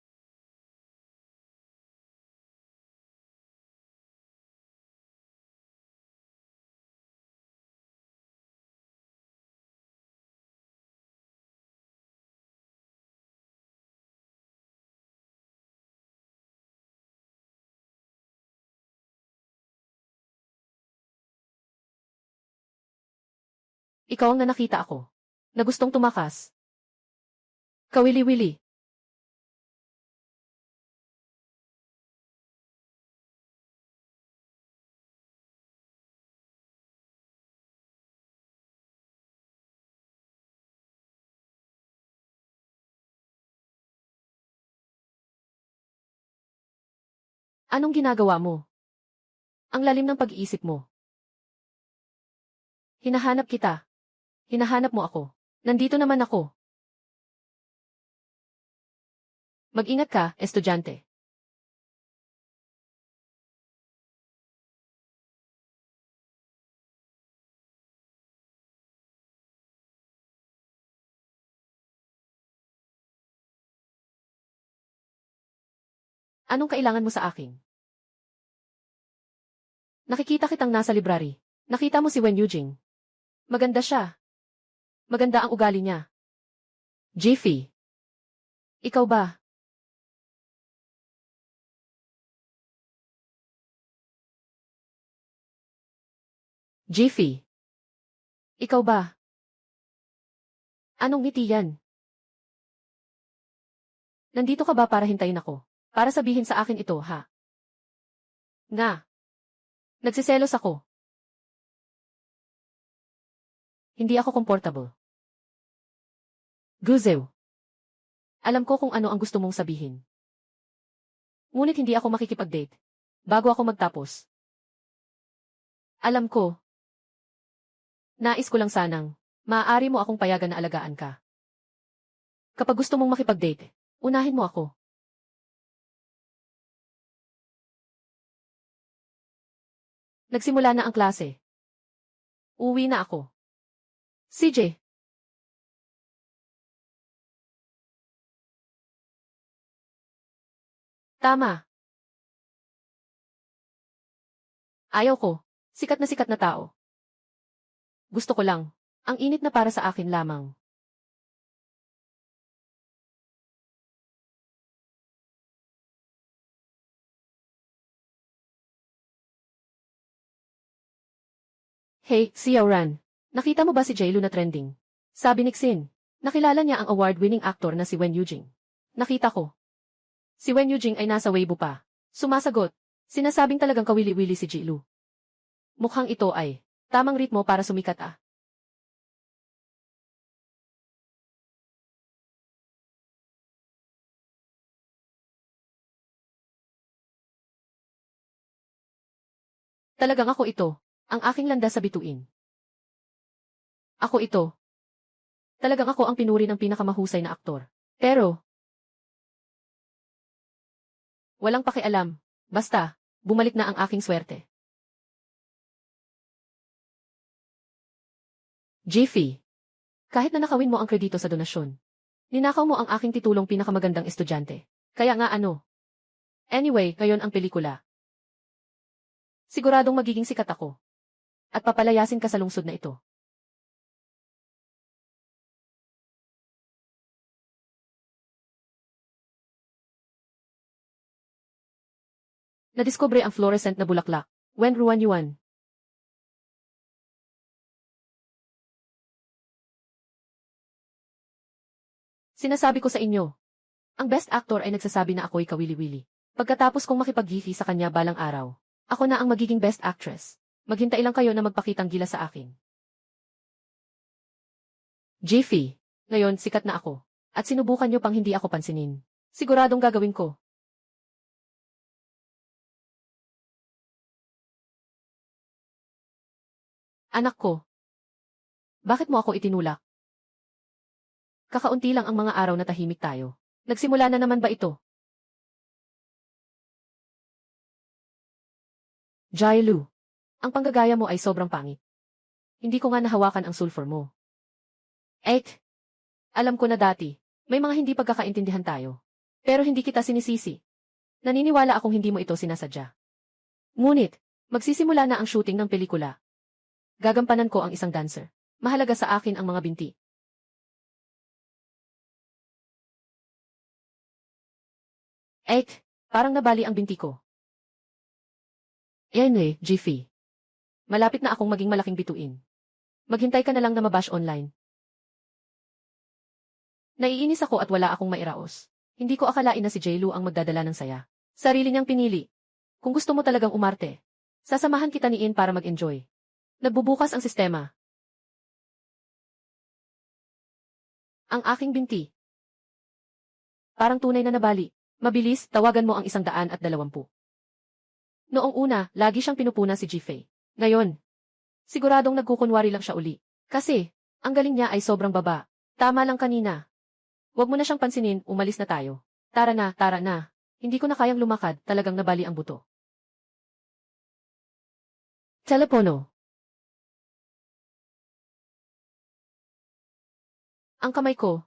Ikaw ang nanakita ako. Na gustong tumakas. Kawili-wili. Anong ginagawa mo? Ang lalim ng pag-iisip mo. Hinahanap kita. Hinahanap mo ako. Nandito naman ako. Mag-ingat ka, estudyante. Anong kailangan mo sa akin? Nakikita kitang nasa library. Nakita mo si Wen Yujing. Maganda siya. Maganda ang ugali niya. Jiffy. Ikaw ba? Jiffy. Ikaw ba? Anong ngiti yan? Nandito ka ba para hintayin ako? Para sabihin sa akin ito, ha? Nga. Nagsiselos ako. Hindi ako comfortable. Guzew. Alam ko kung ano ang gusto mong sabihin. Ngunit hindi ako makikipag-date. Bago ako magtapos. Alam ko. Nais ko lang sanang, maaari mo akong payagan na alagaan ka. Kapag gusto mong makipag-date, unahin mo ako. Nagsimula na ang klase. Uwi na ako. CJ. Tama. Ayaw ko. Sikat na tao. Gusto ko lang. Ang init na para sa akin lamang. Hey, Xiaoran. Nakita mo ba si Jailu na trending? Sabi ni Xin. Nakilala niya ang award-winning actor na si Wen Yujing. Nakita ko. Si Wen Yujing ay nasa Weibo pa. Sumasagot. Sinasabing talagang kawili-wili si Jailu. Mukhang ito ay tamang ritmo para sumikat ah. Talagang ako ito. Ang aking landas sa bituin. Ako ito. Talagang ako ang pinuri ng pinakamahusay na aktor. Pero, walang pakialam. Basta, bumalik na ang aking swerte. Jiffy. Kahit na nakawin mo ang kredito sa donasyon. Ninakaw mo ang aking titulong pinakamagandang estudyante. Kaya nga ano? Anyway, ngayon ang pelikula. Siguradong magiging sikat ako. At papalayasin ka sa lungsod na ito. Nadiskubre ang fluorescent na bulaklak. Wen Ruan Yuan. Sinasabi ko sa inyo. Ang best actor ay nagsasabi na ako'y kawili-wili. Pagkatapos kong makipag-gifi sa kanya balang araw, ako na ang magiging best actress. Maghintay lang kayo na magpakitang gila sa akin. Jiffy. Ngayon, sikat na ako. At sinubukan nyo pang hindi ako pansinin. Siguradong gagawin ko. Anak ko. Bakit mo ako itinulak? Kakaunti lang ang mga araw na tahimik tayo. Nagsimula na naman ba ito? Jailu. Ang panggagaya mo ay sobrang pangit. Hindi ko nga nahawakan ang sulfur mo. Ek. Alam ko na dati, may mga hindi pagkakaintindihan tayo. Pero hindi kita sinisisi. Naniniwala akong hindi mo ito sinasadya. Ngunit, magsisimula na ang shooting ng pelikula. Gagampanan ko ang isang dancer. Mahalaga sa akin ang mga binti. Ek, parang nabali ang binti ko. Yan Jiffy. Malapit na akong maging malaking bituin. Maghintay ka na lang na mabash online. Naiinis ako at wala akong mairaos. Hindi ko akalain na si Jailu ang magdadala ng saya. Sarili niyang pinili. Kung gusto mo talagang umarte, sasamahan kita ni In para mag-enjoy. Nagbubukas ang sistema. Ang aking binti. Parang tunay na nabali. Mabilis, tawagan mo ang 120. Noong una, lagi siyang pinupuna si Jifei. Ngayon, siguradong nagkukunwari lang siya uli. Kasi, ang galing niya ay sobrang baba. Tama lang kanina. Huwag mo na siyang pansinin, umalis na tayo. Tara na, tara na. Hindi ko na kayang lumakad, talagang nabali ang buto. Telepono. Ang kamay ko.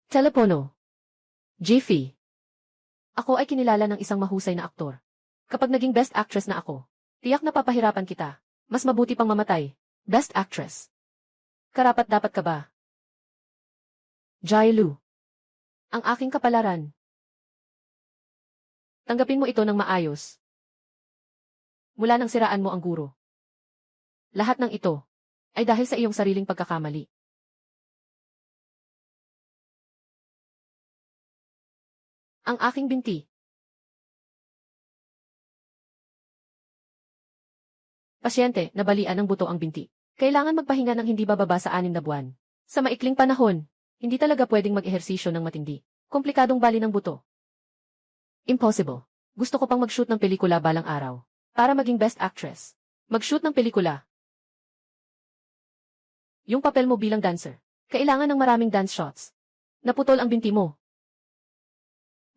Telepono. Jiffy. Ako ay kinilala ng isang mahusay na aktor. Kapag naging best actress na ako, tiyak na papahirapan kita. Mas mabuti pang mamatay. Best actress. Karapat-dapat ka ba? Jailu. Ang aking kapalaran. Tanggapin mo ito ng maayos. Mula nang siraan mo ang guro. Lahat ng ito ay dahil sa iyong sariling pagkakamali. Ang aking binti. Pasyente, nabalian ng buto ang binti. Kailangan magpahinga ng hindi bababa sa 6 na buwan. Sa maikling panahon, hindi talaga pwedeng mag-ehersisyo ng matindi. Komplikadong bali ng buto. Impossible. Gusto ko pang mag-shoot ng pelikula balang araw. Para maging best actress. Mag-shoot ng pelikula. Yung papel mo bilang dancer. Kailangan ng maraming dance shots. Naputol ang binti mo.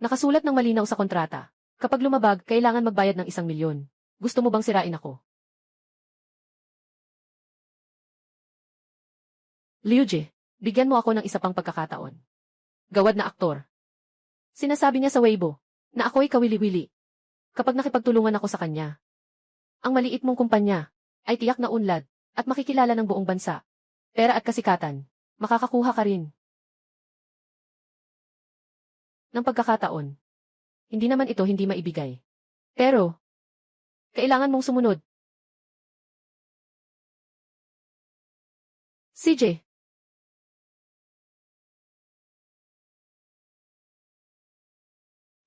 Nakasulat ng malinaw sa kontrata. Kapag lumabag, kailangan magbayad ng 1,000,000. Gusto mo bang sirain ako? Liuje, bigyan mo ako ng isa pang pagkakataon. Gawad na aktor. Sinasabi niya sa Weibo na ako'y kawili-wili. Kapag nakipagtulungan ako sa kanya, ang maliit mong kumpanya ay tiyak na unlad at makikilala ng buong bansa. Pera at kasikatan, makakakuha ka rin ng pagkakataon. Hindi naman ito hindi maibigay. Pero, kailangan mong sumunod. CJ.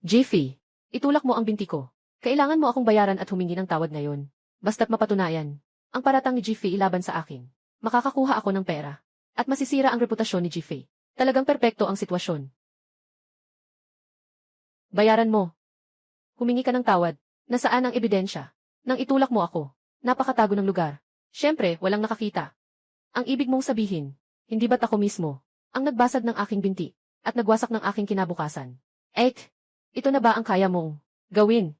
Jiffy, itulak mo ang binti ko. Kailangan mo akong bayaran at humingi ng tawad ngayon. Basta't mapatunayan ang paratang ni Jiffy ilaban sa akin. Makakakuha ako ng pera. At masisira ang reputasyon ni Jiffy. Talagang perpekto ang sitwasyon. Bayaran mo. Humingi ka ng tawad. Nasaan ang ebidensya? Nang itulak mo ako. Napakatago ng lugar. Siyempre, walang nakakita. Ang ibig mong sabihin, hindi ba't ako mismo ang nagbasag ng aking binti at nagwasak ng aking kinabukasan? Ito na ba ang kaya mong gawin?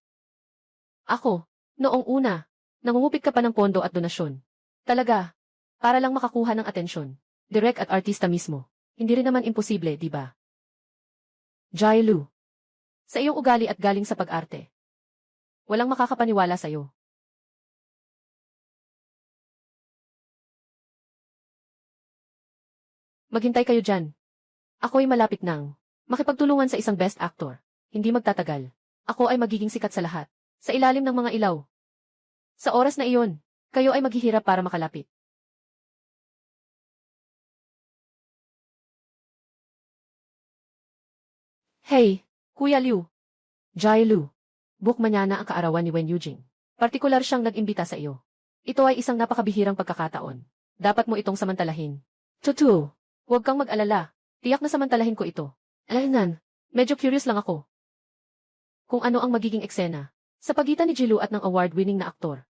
Ako, noong una, nangungupit ka pa ng pondo at donasyon. Talaga, para lang makakuha ng atensyon. Direk at artista mismo. Hindi rin naman imposible, di ba? Jailu. Sa iyong ugali at galing sa pag-arte. Walang makakapaniwala sa'yo. Maghintay kayo dyan. Ako'y malapit nang makipagtulungan sa isang best actor. Hindi magtatagal. Ako ay magiging sikat sa lahat. Sa ilalim ng mga ilaw. Sa oras na iyon, kayo ay maghihirap para makalapit. Hey, Kuya Liu. Jailu. Book manyana ang kaarawan ni Wen Yujing. Partikular siyang nag-imbita sa iyo. Ito ay isang napakabihirang pagkakataon. Dapat mo itong samantalahin. Tutu, huwag kang mag-alala. Tiyak na samantalahin ko ito. Alanan, medyo curious lang ako. Kung ano ang magiging eksena sa pagitan ni Jilu at ng award-winning na aktor.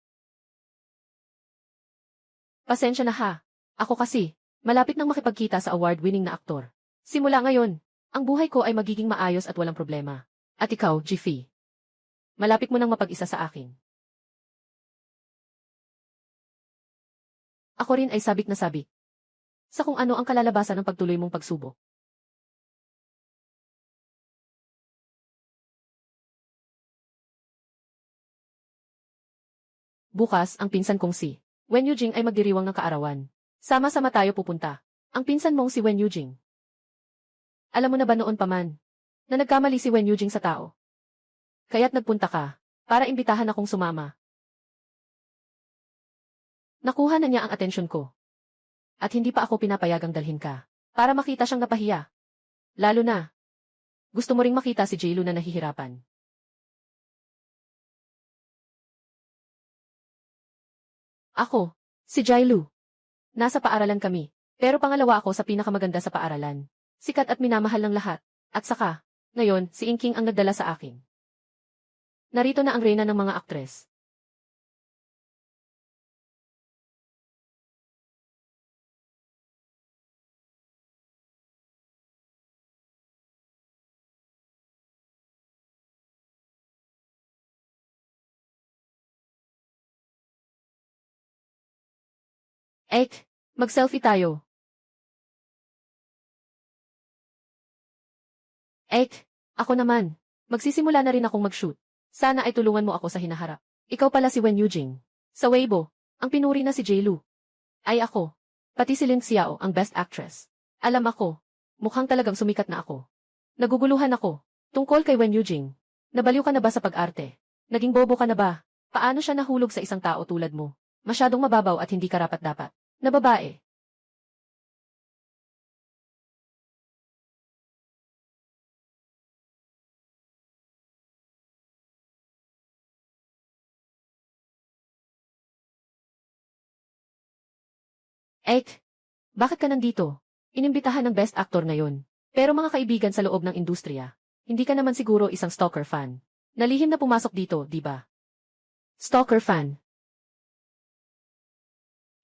Pasensya na ha. Ako kasi, malapit nang makipagkita sa award-winning na aktor. Simula ngayon, ang buhay ko ay magiging maayos at walang problema. At ikaw, Jiffy, malapit mo nang mapag-isa sa akin. Ako rin ay sabik na sabik sa kung ano ang kalalabasan ng pagtuloy mong pagsubok. Bukas, ang pinsan kong si Wen Yujing ay magdiriwang ng kaarawan. Sama-sama tayo pupunta. Ang pinsan mong si Wen Yujing. Alam mo na ba noon pa man na nagkamali si Wen Yujing sa tao? Kaya't nagpunta ka para imbitahan akong sumama. Nakuha na niya ang atensyon ko. At hindi pa ako pinapayagang dalhin ka. Para makita siyang napahiya. Lalo na. Gusto mo ring makita si Jailu na nahihirapan. Ako, si Jailu. Nasa paaralan kami. Pero pangalawa ako sa pinakamaganda sa paaralan. Sikat at minamahal ng lahat. At saka, ngayon, si Inking ang nagdala sa akin. Narito na ang reyna ng mga aktres. Ek, mag-selfie tayo. Ek, ako naman. Magsisimula na rin akong mag-shoot. Sana ay tulungan mo ako sa hinaharap. Ikaw pala si Wen Yujing. Sa Weibo, ang pinuri na si Jailu. Ay ako. Pati si Lin Xiao ang best actress. Alam ako. Mukhang talagang sumikat na ako. Naguguluhan ako. Tungkol kay Wen Yujing. Nabaliw ka na ba sa pag-arte? Naging bobo ka na ba? Paano siya nahulog sa isang tao tulad mo? Masyadong mababaw at hindi karapat-dapat. Na babae. Ek, bakit ka nandito? Inimbitahan ng best actor ngayon. Pero mga kaibigan sa loob ng industriya. Hindi ka naman siguro isang stalker fan. Nalihim na pumasok dito, di ba? Stalker fan.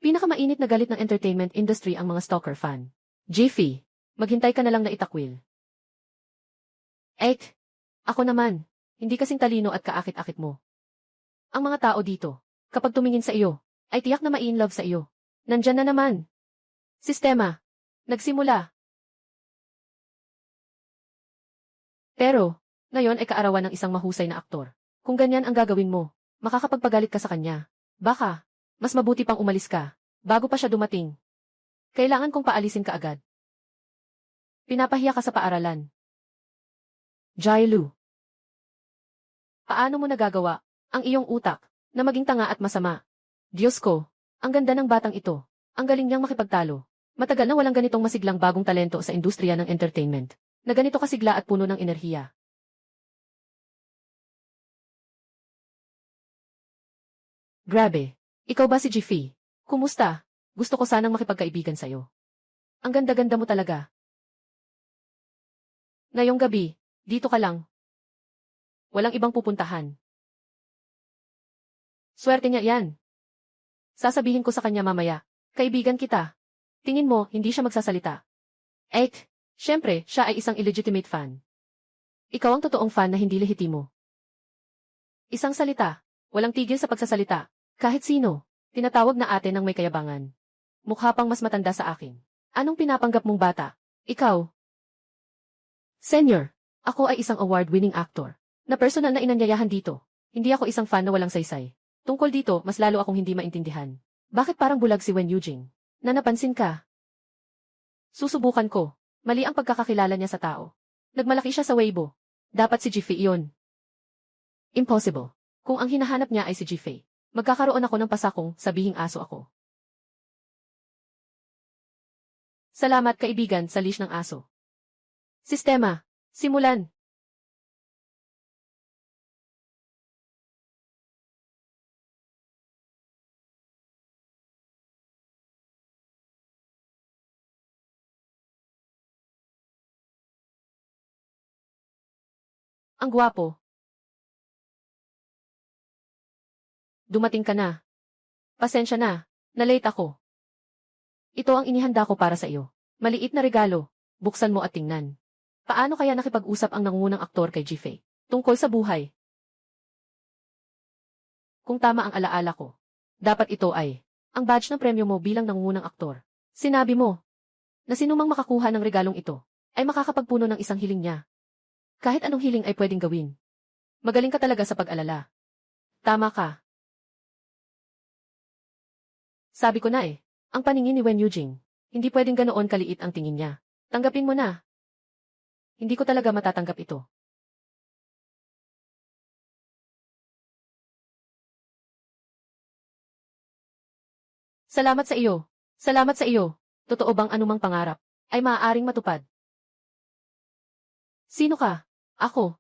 Pinakamainit na galit ng entertainment industry ang mga stalker fan. Jiffy, maghintay ka na lang na itakwil. Ek, ako naman. Hindi kasing talino at kaakit-akit mo. Ang mga tao dito, kapag tumingin sa iyo, ay tiyak na mai-inlove sa iyo. Nandyan na naman. Sistema. Nagsimula. Pero, ngayon ay kaarawan ng isang mahusay na aktor. Kung ganyan ang gagawin mo, makakapagpagalit ka sa kanya. Baka, mas mabuti pang umalis ka, bago pa siya dumating. Kailangan kong paalisin ka agad. Pinapahiya ka sa paaralan. Jailu. Paano mo nagagawa, ang iyong utak, na maging tanga at masama? Diyos ko, ang ganda ng batang ito. Ang galing niyang makipagtalo. Matagal na walang ganitong masiglang bagong talento sa industriya ng entertainment. Na ganito kasigla at puno ng enerhiya. Grabe. Ikaw ba si Jiffy? Kumusta? Gusto ko sanang makipagkaibigan sa'yo. Ang ganda-ganda mo talaga. Ngayong gabi, dito ka lang. Walang ibang pupuntahan. Swerte niya yan. Sasabihin ko sa kanya mamaya. Kaibigan kita. Tingin mo, hindi siya magsasalita. Ek, syempre, siya ay isang illegitimate fan. Ikaw ang totoong fan na hindi lehitimo. Isang salita, walang tigil sa pagsasalita. Kahit sino, tinatawag na ate ng may kayabangan. Mukha pang mas matanda sa akin. Anong pinapanggap mong bata? Ikaw. Senior, ako ay isang award-winning actor. Na personal na inanyayahan dito. Hindi ako isang fan na walang saysay. Tungkol dito, mas lalo akong hindi maintindihan. Bakit parang bulag si Wen Yujing? Na napansin ka? Susubukan ko. Mali ang pagkakakilala niya sa tao. Nagmalaki siya sa Weibo. Dapat si Jiffy iyon. Impossible. Kung ang hinahanap niya ay si Jiffy, magkakaroon ako ng pasakong sabihing aso ako. Salamat kaibigan sa leash ng aso. Sistema. Simulan. Ang gwapo. Dumating ka na. Pasensya na. Na-late ako. Ito ang inihanda ko para sa iyo. Maliit na regalo. Buksan mo at tingnan. Paano kaya nakipag-usap ang nangungunang aktor kay Jiffy? Tungkol sa buhay. Kung tama ang alaala ko. Dapat ito ay ang badge ng premyo mo bilang nangungunang aktor. Sinabi mo na sinumang makakuha ng regalong ito ay makakapagpuno ng isang hiling niya. Kahit anong hiling ay pwedeng gawin. Magaling ka talaga sa pag-alala. Tama ka. Sabi ko na ang paningin ni Wen Yujing. Hindi pwedeng ganoon kaliit ang tingin niya. Tanggapin mo na. Hindi ko talaga matatanggap ito. Salamat sa iyo. Salamat sa iyo. Totoo bang anumang pangarap ay maaaring matupad? Sino ka? Ako.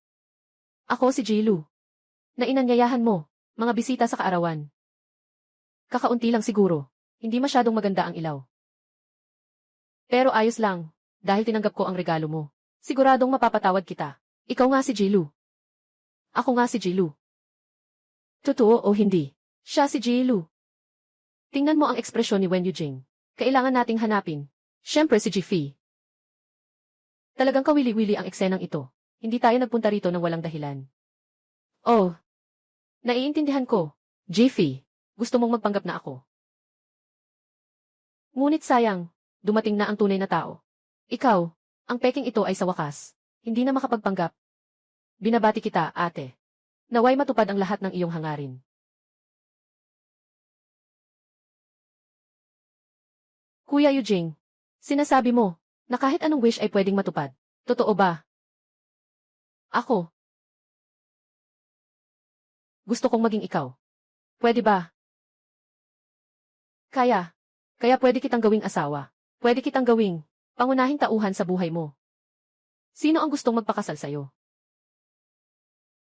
Ako si Jilu. Na inanyayahan mo, mga bisita sa kaarawan. Kakaunti lang siguro. Hindi masyadong maganda ang ilaw. Pero ayos lang, dahil tinanggap ko ang regalo mo. Siguradong mapapatawad kita. Ikaw nga si Jilu. Ako nga si Jilu. Totoo o hindi? Siya si Jilu. Tingnan mo ang ekspresyon ni Wen Yujing. Kailangan nating hanapin. Siyempre si Jifi. Talagang kawili-wili ang eksenang ito. Hindi tayo nagpunta rito ng walang dahilan. Oh. Naiintindihan ko. Jifi, gusto mong magpanggap na ako. Ngunit sayang, dumating na ang tunay na tao. Ikaw, ang peking ito ay sa wakas. Hindi na makapagpanggap. Binabati kita, ate. Naway matupad ang lahat ng iyong hangarin. Kuya Yujing, sinasabi mo na kahit anong wish ay pwedeng matupad. Totoo ba? Ako. Gusto kong maging ikaw. Pwede ba? Kaya. Kaya pwede kitang gawing asawa. Pwede kitang gawing pangunahing tauhan sa buhay mo. Sino ang gustong magpakasal sa'yo?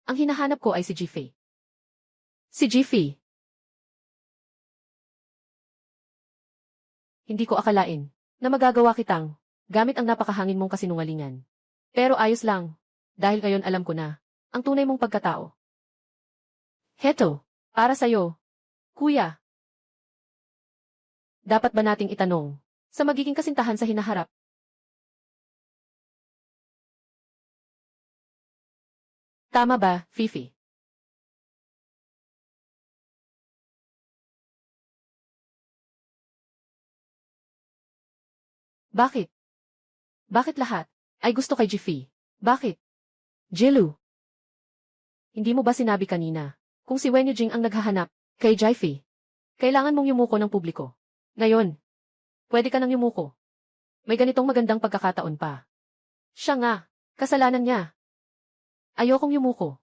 Ang hinahanap ko ay si Jifi. Si Jifi. Hindi ko akalain na magagawa kitang gamit ang napakahangin mong kasinungalingan. Pero ayos lang, dahil ngayon alam ko na ang tunay mong pagkatao. Heto, para sa'yo, kuya. Dapat ba nating itanong sa magiging kasintahan sa hinaharap? Tama ba, Fifi? Bakit? Bakit lahat ay gusto kay Jifi? Bakit? Jilu. Hindi mo ba sinabi kanina kung si Wen Yujing ang naghahanap kay Jifi? Kailangan mong yumuko ng publiko. Ngayon, pwede ka nang yumuko. May ganitong magandang pagkakataon pa. Siya nga, kasalanan niya. Ayokong yumuko.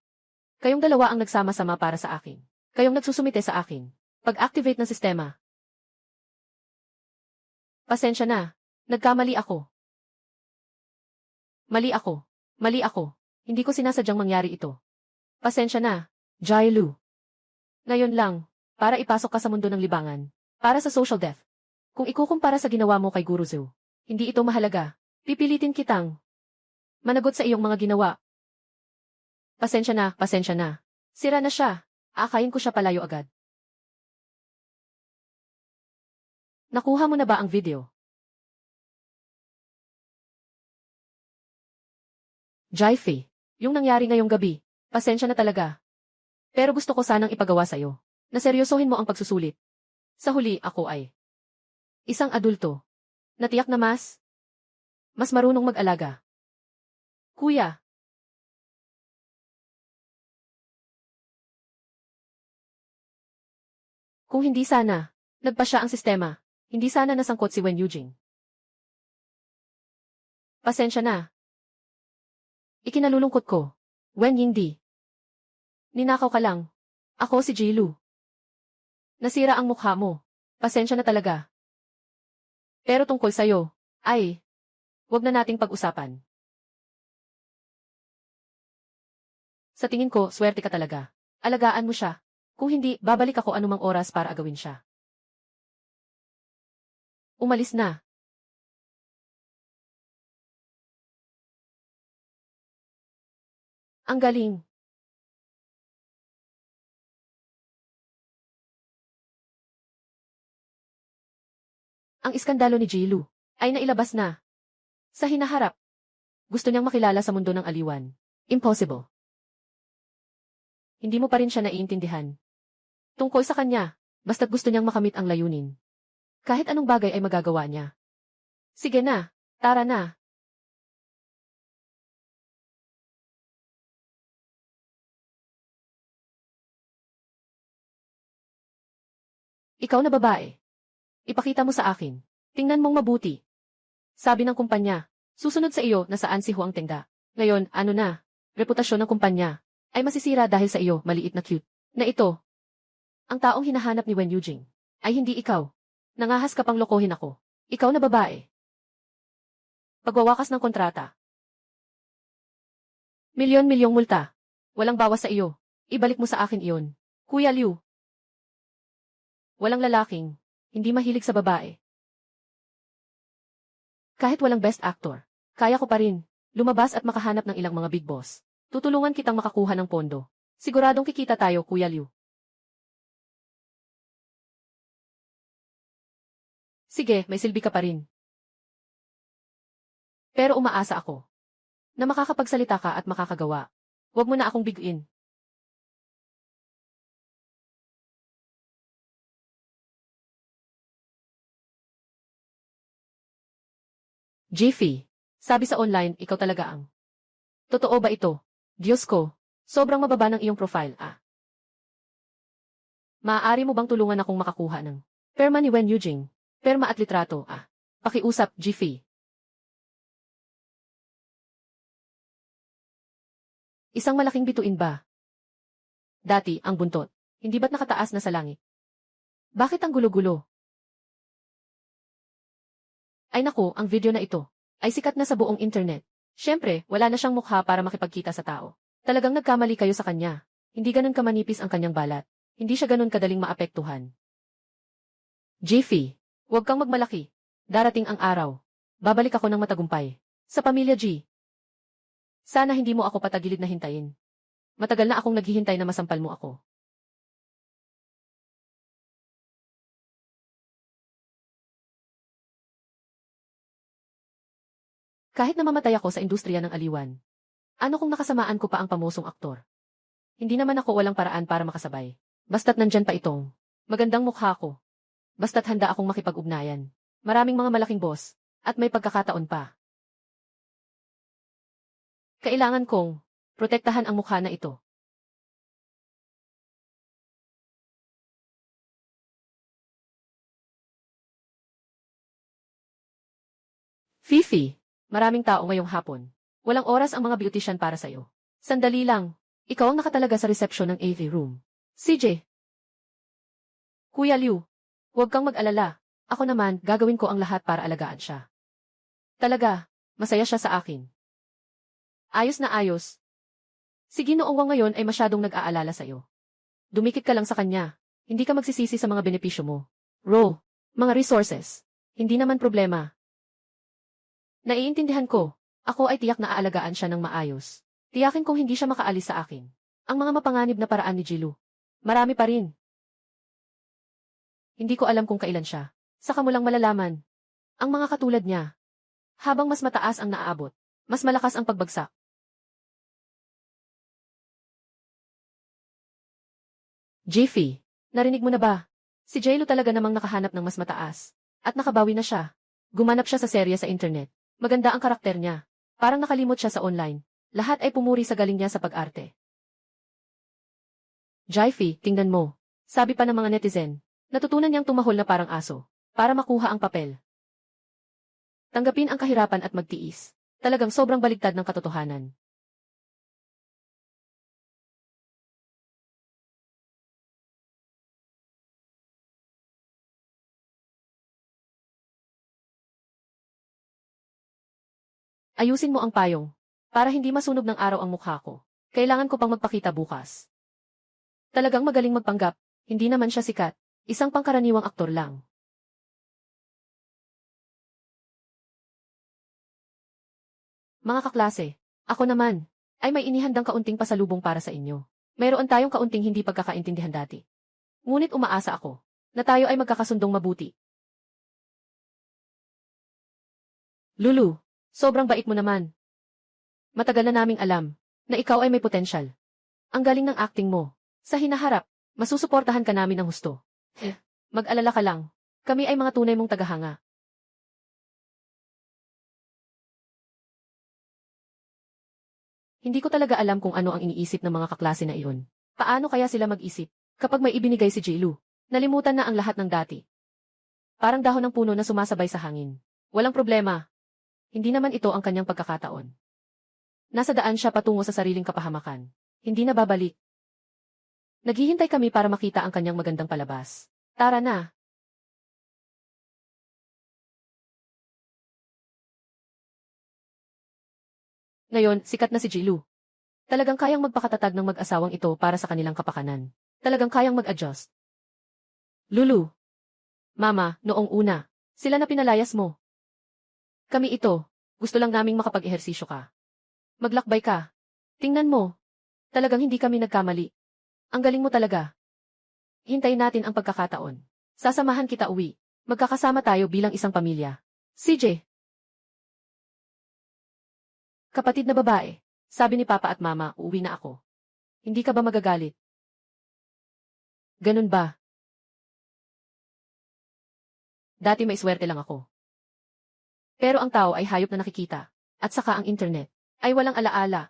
Kayong dalawa ang nagsama-sama para sa akin. Kayong nagsusumite sa akin. Pag-activate ng sistema. Pasensya na. Nagkamali ako. Mali ako. Mali ako. Hindi ko sinasadyang mangyari ito. Pasensya na, Jailu. Ngayon lang, para ipasok ka sa mundo ng libangan. Para sa social death. Kung ikukumpara sa ginawa mo kay Guru Zhou, hindi ito mahalaga. Pipilitin kitang managot sa iyong mga ginawa. Pasensya na, pasensya na. Sira na siya. Aakayin ko siya palayo agad. Nakuha mo na ba ang video? Jifi, yung nangyari ngayong gabi, pasensya na talaga. Pero gusto ko sanang ipagawa sa'yo, na seryosohin mo ang pagsusulit. Sa huli, ako ay isang adulto, na tiyak na mas marunong mag-alaga. Kuya. Kung hindi sana, nagpa siya ang sistema, hindi sana nasangkot si Wen Yujing. Pasensya na. Ikinalulungkot ko. Wen Yingdi. Ninakaw ka lang. Ako si Jilu. Nasira ang mukha mo. Pasensya na talaga. Pero tungkol sa'yo, ay, wag na nating pag-usapan. Sa tingin ko, swerte ka talaga. Alagaan mo siya. Kung hindi, babalik ako anumang oras para agawin siya. Umalis na. Ang galing. Ang iskandalo ni Jilu ay nailabas na. Sa hinaharap. Gusto niyang makilala sa mundo ng aliwan. Impossible. Hindi mo pa rin siya naiintindihan. Tungkol sa kanya, basta't gusto niyang makamit ang layunin. Kahit anong bagay ay magagawa niya. Sige na, tara na. Ikaw na babae. Ipakita mo sa akin. Tingnan mong mabuti. Sabi ng kumpanya, susunod sa iyo na saan si Huang Tengda. Ngayon, ano na? Reputasyon ng kumpanya ay masisira dahil sa iyo, maliit na cute. Na ito. Ang taong hinahanap ni Wen Yujing ay hindi ikaw. Nangahas ka pang lokohin ako. Ikaw na babae. Pagwawakas ng kontrata. Milyon-milyong multa. Walang bawas sa iyo. Ibalik mo sa akin iyon. Kuya Liu. Walang lalaking hindi mahilig sa babae. Kahit walang best actor, kaya ko pa rin lumabas at makahanap ng ilang mga big boss. Tutulungan kitang makakuha ng pondo. Siguradong kikita tayo, Kuya Liu. Sige, may silbi ka pa rin. Pero umaasa ako na makakapagsalita ka at makakagawa. Huwag mo na akong biguin. Jiffy, sabi sa online, ikaw talaga ang. Totoo ba ito? Diyos ko, sobrang mababa ng iyong profile, Maaari mo bang tulungan akong makakuha ng perma ni Wen Yujing? Perma at litrato, Pakiusap, Jiffy. Isang malaking bituin ba? Dati, ang buntot. Hindi ba't nakataas na sa langit? Bakit ang gulo-gulo? Ay naku, ang video na ito ay sikat na sa buong internet. Siyempre, wala na siyang mukha para makipagkita sa tao. Talagang nagkamali kayo sa kanya. Hindi ganun kamanipis ang kanyang balat. Hindi siya ganun kadaling maapektuhan. Jiffy, huwag kang magmalaki. Darating ang araw. Babalik ako ng matagumpay. Sa pamilya G. Sana hindi mo ako patagilid na hintayin. Matagal na akong naghihintay na masampal mo ako. Kahit na mamatay ako sa industriya ng aliwan. Ano kung nakasamaan ko pa ang pamosong aktor? Hindi naman ako walang paraan para makasabay. Basta't nandyan pa itong magandang mukha ko. Basta't handa akong makipag-ugnayan. Maraming mga malaking boss, at may pagkakataon pa. Kailangan kong protektahan ang mukha na ito. Fifi, maraming tao ngayong hapon. Walang oras ang mga beautician para sa'yo. Sandali lang, ikaw ang nakatalaga sa resepsyon ng AV room. CJ. Kuya Liu, huwag kang mag-alala. Ako naman, gagawin ko ang lahat para alagaan siya. Talaga, masaya siya sa akin. Ayos na ayos. Si Ginoong Wang ngayon ay masyadong nag-aalala sa'yo. Dumikit ka lang sa kanya. Hindi ka magsisisi sa mga benepisyo mo. Mga resources. Hindi naman problema. Naiintindihan ko. Ako ay tiyak na aalagaan siya ng maayos. Tiyakin kong hindi siya makaalis sa akin. Ang mga mapanganib na paraan ni Jilu. Marami pa rin. Hindi ko alam kung kailan siya. Saka mo lang malalaman. Ang mga katulad niya. Habang mas mataas ang naaabot, mas malakas ang pagbagsak. Jiffy, narinig mo na ba? Si Jilu talaga namang nakahanap ng mas mataas. At nakabawi na siya. Gumanap siya sa serye sa internet. Maganda ang karakter niya. Parang nakalimot siya sa online. Lahat ay pumuri sa galing niya sa pag-arte. Jiffy, tingnan mo. Sabi pa ng mga netizen. Natutunan niyang tumahol na parang aso. Para makuha ang papel. Tanggapin ang kahirapan at magtiis. Talagang sobrang baligtad ng katotohanan. Ayusin mo ang payong. Para hindi masunog ng araw ang mukha ko. Kailangan ko pang magpakita bukas. Talagang magaling magpanggap. Hindi naman siya sikat. Isang pangkaraniwang aktor lang. Mga kaklase, ako naman, ay may inihandang kaunting pasalubong para sa inyo. Mayroon tayong kaunting hindi pagkakaintindihan dati. Ngunit umaasa ako, na tayo ay magkakasundong mabuti. Lulu, sobrang bait mo naman. Matagal na naming alam, na ikaw ay may potensyal. Ang galing ng acting mo. Sa hinaharap, masusuportahan ka namin ng husto. Mag-alala ka lang, kami ay mga tunay mong tagahanga. Hindi ko talaga alam kung ano ang iniisip ng mga kaklase na iyon. Paano kaya sila mag-isip kapag may ibinigay si Jilu? Nalimutan na ang lahat ng dati. Parang dahon ng puno na sumasabay sa hangin. Walang problema. Hindi naman ito ang kanyang pagkakataon. Nasa daan siya patungo sa sariling kapahamakan. Hindi na babalik. Naghihintay kami para makita ang kanyang magandang palabas. Tara na. Ngayon, sikat na si Jilu. Talagang kayang magpakatatag ng mag-asawang ito para sa kanilang kapakanan. Talagang kayang mag-adjust. Lulu. Mama, noong una, sila na pinalayas mo. Kami ito, gusto lang naming makapag-ehersisyo ka. Maglakbay ka. Tingnan mo. Talagang hindi kami nagkamali. Ang galing mo talaga. Hintayin natin ang pagkakataon. Sasamahan kita uwi. Magkakasama tayo bilang isang pamilya. CJ. Kapatid na babae. Sabi ni Papa at Mama, uuwi na ako. Hindi ka ba magagalit? Ganun ba? Dati may swerte lang ako. Pero ang tao ay hayop na nakikita. At saka ang internet ay walang alaala.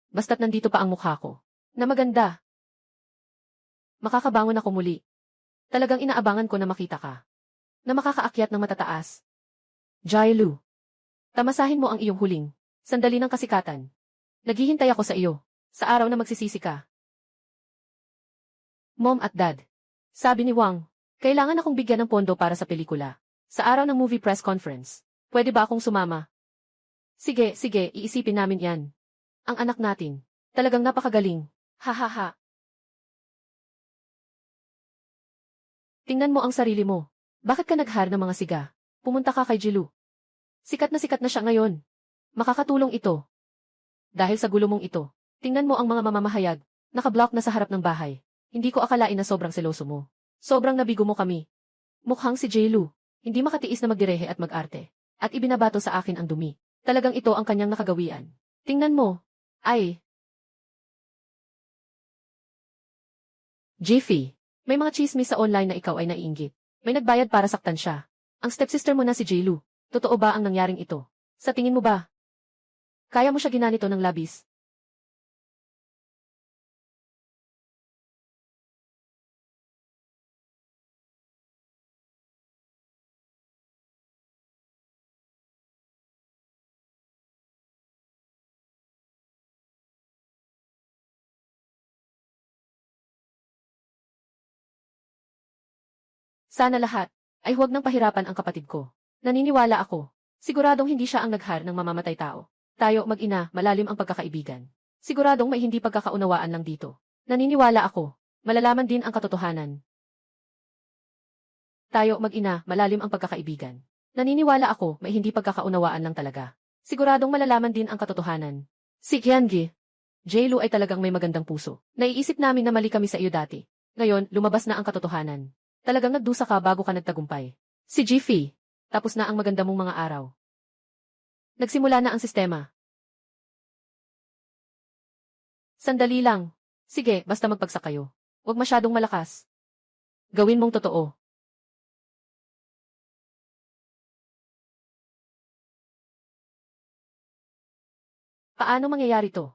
Basta't nandito pa ang mukha ko. Na maganda. Makakabangon ako muli. Talagang inaabangan ko na makita ka. Na makakaakyat ng matataas. Jailu. Tamasahin mo ang iyong huling sandali ng kasikatan. Naghihintay ako sa iyo. Sa araw na magsisisi ka. Mom at Dad. Sabi ni Wang, kailangan akong bigyan ng pondo para sa pelikula. Sa araw ng movie press conference. Pwede ba akong sumama? Sige, iisipin namin yan. Ang anak natin. Talagang napakagaling. Ha ha ha. Tingnan mo ang sarili mo. Bakit ka nag-hire ng mga siga? Pumunta ka kay Jilu. Sikat na siya ngayon. Makakatulong ito. Dahil sa gulo mong ito, tingnan mo ang mga mamamahayag, nakablock na sa harap ng bahay. Hindi ko akalain na sobrang seloso mo. Sobrang nabigo mo kami. Mukhang si Jilu, hindi makatiis na magdirehe at mag-arte. At ibinabato sa akin ang dumi. Talagang ito ang kanyang nakagawian. Tingnan mo. Ay. Jiffy, may mga chismis sa online na ikaw ay naiinggit. May nagbayad para saktan siya. Ang stepsister mo na si Jilu. Totoo ba ang nangyaring ito? Sa tingin mo ba? Kaya mo siya ginanito ng labis? Sana lahat ay huwag nang pahirapan ang kapatid ko. Naniniwala ako. Siguradong hindi siya ang nag-hire ng mamamatay tao. Tayo, mag-ina, malalim ang pagkakaibigan. Siguradong may hindi pagkakaunawaan lang dito. Naniniwala ako. Malalaman din ang katotohanan. Tayo, mag-ina, malalim ang pagkakaibigan. Naniniwala ako, may hindi pagkakaunawaan lang talaga. Siguradong malalaman din ang katotohanan. Si Kiangi. Jailu ay talagang may magandang puso. Naiisip namin na mali kami sa iyo dati. Ngayon, lumabas na ang katotohanan. Talagang nagdusa ka bago ka nagtagumpay. Si Jiffy. Tapos na ang maganda mong mga araw. Nagsimula na ang sistema. Sandali lang. Sige, basta magpagsak kayo. Huwag masyadong malakas. Gawin mong totoo. Paano mangyayari to?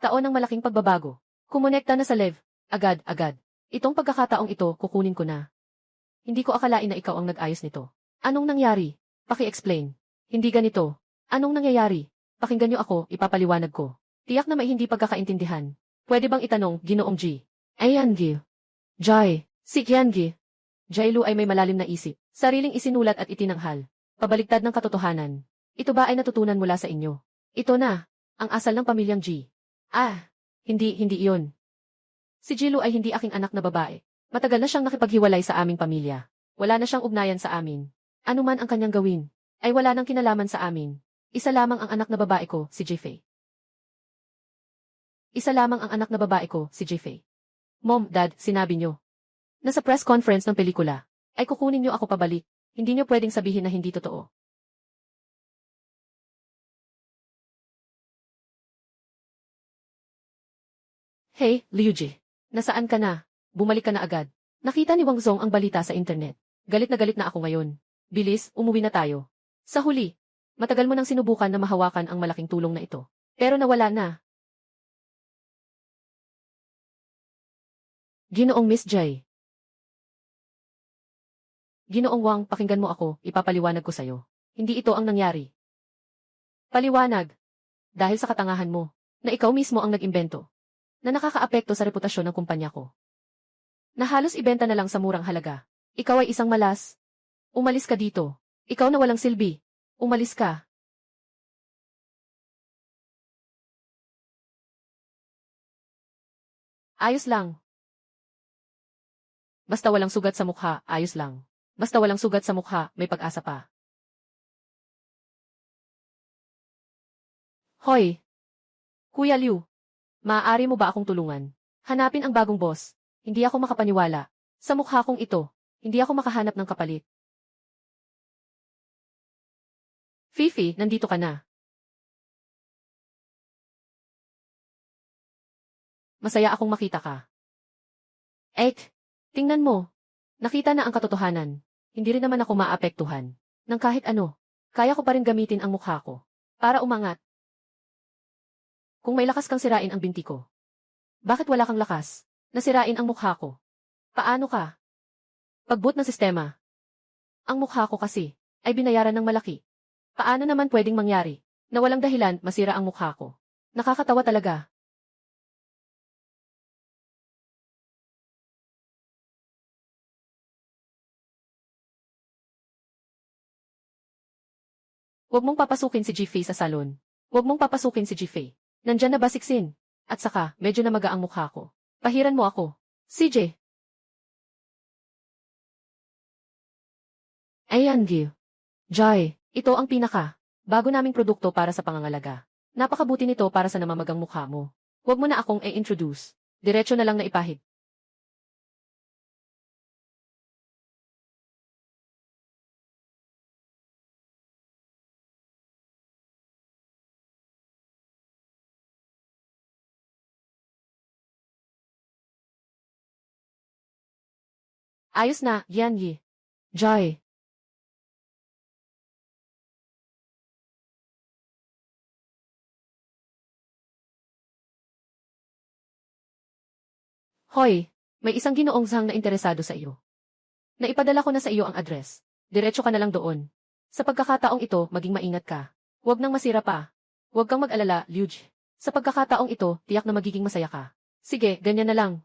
Taon ng malaking pagbabago. Kumonekta na sa Lev. Agad. Itong pagkakataong ito, kukunin ko na. Hindi ko akalain na ikaw ang nag-ayos nito. Anong nangyari? Paki-explain. Hindi ganito. Anong nangyayari? Pakinggan niyo ako, ipapaliwanag ko. Tiyak na may hindi pagkakaintindihan. Pwede bang itanong, Ginoong G? Ayangi. Jai. Si Kiangi. Jailu ay may malalim na isip. Sariling isinulat at itinanghal. Pabaliktad ng katotohanan. Ito ba ay natutunan mula sa inyo? Ito na. Ang asal ng pamilyang G. Hindi iyon. Si Jilu ay hindi aking anak na babae. Matagal na siyang nakipaghiwalay sa aming pamilya. Wala na siyang ugnayan sa amin. Ano man ang kanyang gawin, ay wala nang kinalaman sa amin. Isa lamang ang anak na babae ko, si Jiffy. Isa lamang ang anak na babae ko, si Jiffy. Mom, Dad, sinabi niyo. Nasa press conference ng pelikula, ay kukunin niyo ako pabalik. Hindi niyo pwedeng sabihin na hindi totoo. Hey, Liuji. Nasaan ka na? Bumalik ka na agad. Nakita ni Wang Zong ang balita sa internet. Galit na ako ngayon. Bilis, umuwi na tayo. Sa huli, matagal mo nang sinubukan na mahawakan ang malaking tulong na ito. Pero nawala na. Ginoong Miss Jai. Ginoong Wang, pakinggan mo ako, ipapaliwanag ko sa'yo. Hindi ito ang nangyari. Paliwanag. Dahil sa katangahan mo, na ikaw mismo ang nag-imbento. Na nakakaapekto sa reputasyon ng kumpanya ko. Na halos ibenta na lang sa murang halaga. Ikaw ay isang malas. Umalis ka dito. Ikaw na walang silbi. Umalis ka. Ayos lang. Basta walang sugat sa mukha, ayos lang. Basta walang sugat sa mukha, may pag-asa pa. Hoy! Kuya Liu, maaari mo ba akong tulungan? Hanapin ang bagong boss. Hindi ako makapaniwala. Sa mukha kong ito, hindi ako makahanap ng kapalit. Fifi, nandito ka na. Masaya akong makita ka. Tingnan mo. Nakita na ang katotohanan. Hindi rin naman ako maapektuhan. Nang kahit ano, kaya ko pa rin gamitin ang mukha ko. Para umangat. Kung may lakas kang sirain ang binti ko. Bakit wala kang lakas? Nasirain ang mukha ko. Paano ka? Pagboot ng sistema. Ang mukha ko kasi, ay binayaran ng malaki. Paano naman pwedeng mangyari, na walang dahilan masira ang mukha ko? Nakakatawa talaga. Huwag mong papasukin si Jifei sa salon. Huwag mong papasukin si Jifei. Nandyan na ba siksin? At saka, medyo namaga ang mukha ko. Pahiran mo ako. CJ. Ayan, Gil. Joy, ito ang bago naming produkto para sa pangangalaga. Napakabuti nito para sa namamagang mukha mo. Huwag mo na akong i-introduce. Diretso na lang na ipahid. Ayos na, Yan Yi. Joy. Hoy, may isang ginoong Zhang na interesado sa iyo. Naipadala ko na sa iyo ang address. Diretso ka na lang doon. Sa pagkakataong ito, maging maingat ka. Huwag nang masira pa. Huwag kang mag-alala, Liuj. Sa pagkakataong ito, tiyak na magiging masaya ka. Sige, ganyan na lang.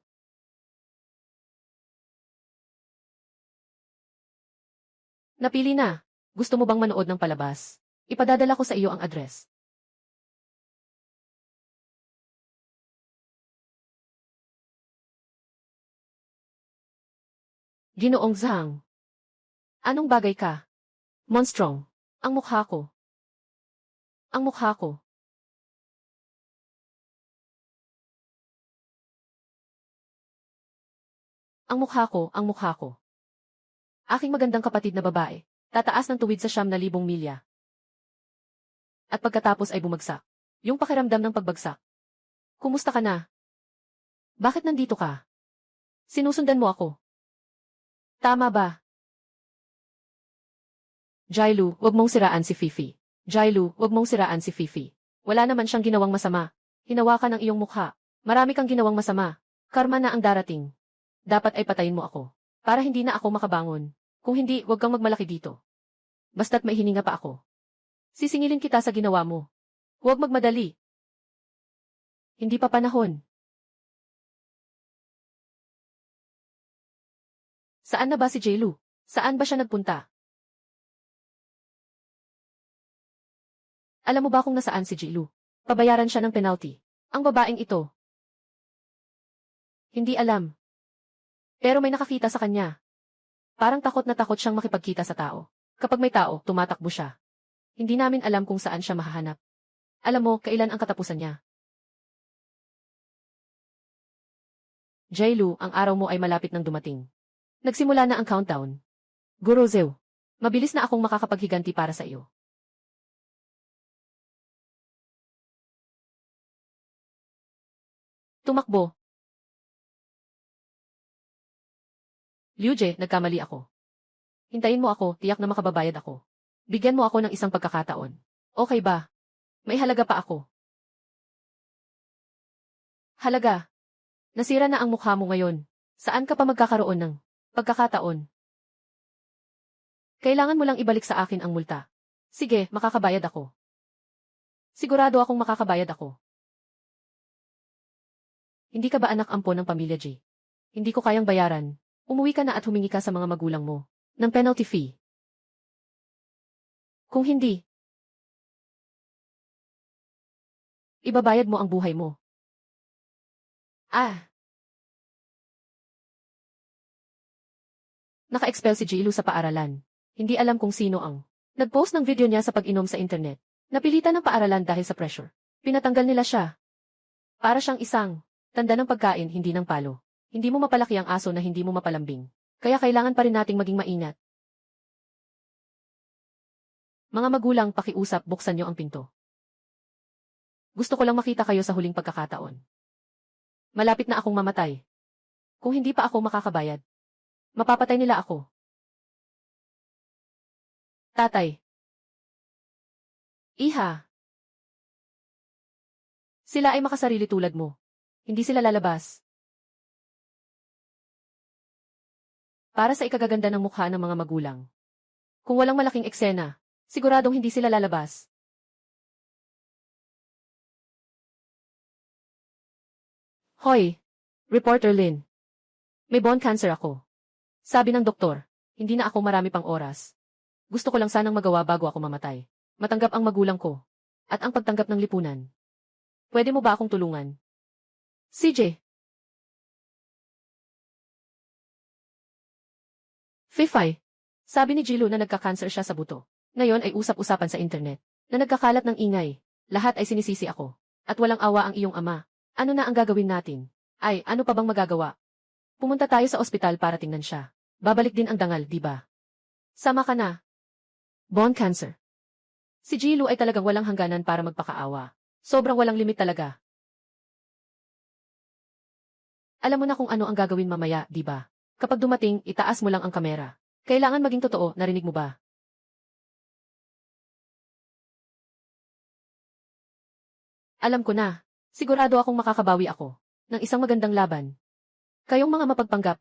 Napili na. Gusto mo bang manood ng palabas? Ipadadala ko sa iyo ang address. Ginoong Zhang. Anong bagay ka? Monstrong. Ang mukha ko. Ang mukha ko. Ang mukha ko, ang mukha ko. Aking magandang kapatid na babae. Tataas ng tuwid sa 9,000 milya. At pagkatapos ay bumagsak. Yung pakiramdam ng pagbagsak. Kumusta ka na? Bakit nandito ka? Sinusundan mo ako. Tama ba? Jailu, wag mong siraan si Fifi. Jailu, wag mong siraan si Fifi. Wala naman siyang ginawang masama. Hinawakan ang iyong mukha. Marami kang ginawang masama. Karma na ang darating. Dapat ay patayin mo ako. Para hindi na ako makabangon. Kung hindi, wag kang magmalaki dito. Basta't may hininga pa ako. Sisingilin kita sa ginawa mo. Huwag magmadali. Hindi pa panahon. Saan na ba si Jailu? Saan ba siya nagpunta? Alam mo ba kung nasaan si Jailu? Pabayaran siya ng penalty. Ang babaeng ito. Hindi alam. Pero may nakakita sa kanya. Parang takot na takot siyang makipagkita sa tao. Kapag may tao, tumatakbo siya. Hindi namin alam kung saan siya mahahanap. Alam mo, kailan ang katapusan niya? Jailu, ang araw mo ay malapit nang dumating. Nagsimula na ang countdown. Guru Zeu, mabilis na akong makakapaghiganti para sa iyo. Tumakbo. Liuje, nagkamali ako. Hintayin mo ako, tiyak na makababayad ako. Bigyan mo ako ng isang pagkakataon. Okay ba? May halaga pa ako. Halaga. Nasira na ang mukha mo ngayon. Saan ka pa magkakaroon ng pagkakataon? Kailangan mo lang ibalik sa akin ang multa. Sige, makakabayad ako. Sigurado akong makakabayad ako. Hindi ka ba anak ampon ng pamilya J? Hindi ko kayang bayaran. Umuwi ka na at humingi ka sa mga magulang mo ng penalty fee. Kung hindi, ibabayad mo ang buhay mo. Ah, Naka-expel si Jilu sa paaralan. Hindi alam kung sino ang nag-post ng video niya sa pag-inom sa internet. Napilitan ng paaralan dahil sa pressure. Pinatanggal nila siya. Para siyang isang tanda ng pagkain, hindi ng palo. Hindi mo mapalaki ang aso na hindi mo mapalambing. Kaya kailangan pa rin nating maging maingat. Mga magulang, pakiusap, buksan niyo ang pinto. Gusto ko lang makita kayo sa huling pagkakataon. Malapit na akong mamatay. Kung hindi pa ako makakabayad, mapapatay nila ako. Tatay. Iha. Sila ay makasarili tulad mo. Hindi sila lalabas. Para sa ikagaganda ng mukha ng mga magulang. Kung walang malaking eksena, siguradong hindi sila lalabas. Hoy, Reporter Lin. May bone cancer ako. Sabi ng doktor, hindi na ako marami pang oras. Gusto ko lang sanang magawa bago ako mamatay. Matanggap ang magulang ko. At ang pagtanggap ng lipunan. Pwede mo ba akong tulungan? CJ. Fifay. Sabi ni Jilu na nagka-cancer siya sa buto. Ngayon ay usap-usapan sa internet. Na nagkakalat ng ingay. Lahat ay sinisisi ako. At walang awa ang iyong ama. Ano na ang gagawin natin? Ay, ano pa bang magagawa? Pumunta tayo sa ospital para tingnan siya. Babalik din ang dangal, di ba? Sama ka na. Bone cancer. Si Jilu ay talagang walang hangganan para magpakaawa. Sobrang walang limit talaga. Alam mo na kung ano ang gagawin mamaya, di ba? Kapag dumating, itaas mo lang ang kamera. Kailangan maging totoo, narinig mo ba? Alam ko na. Sigurado akong makakabawi ako ng isang magandang laban. Kayong mga mapagpanggap.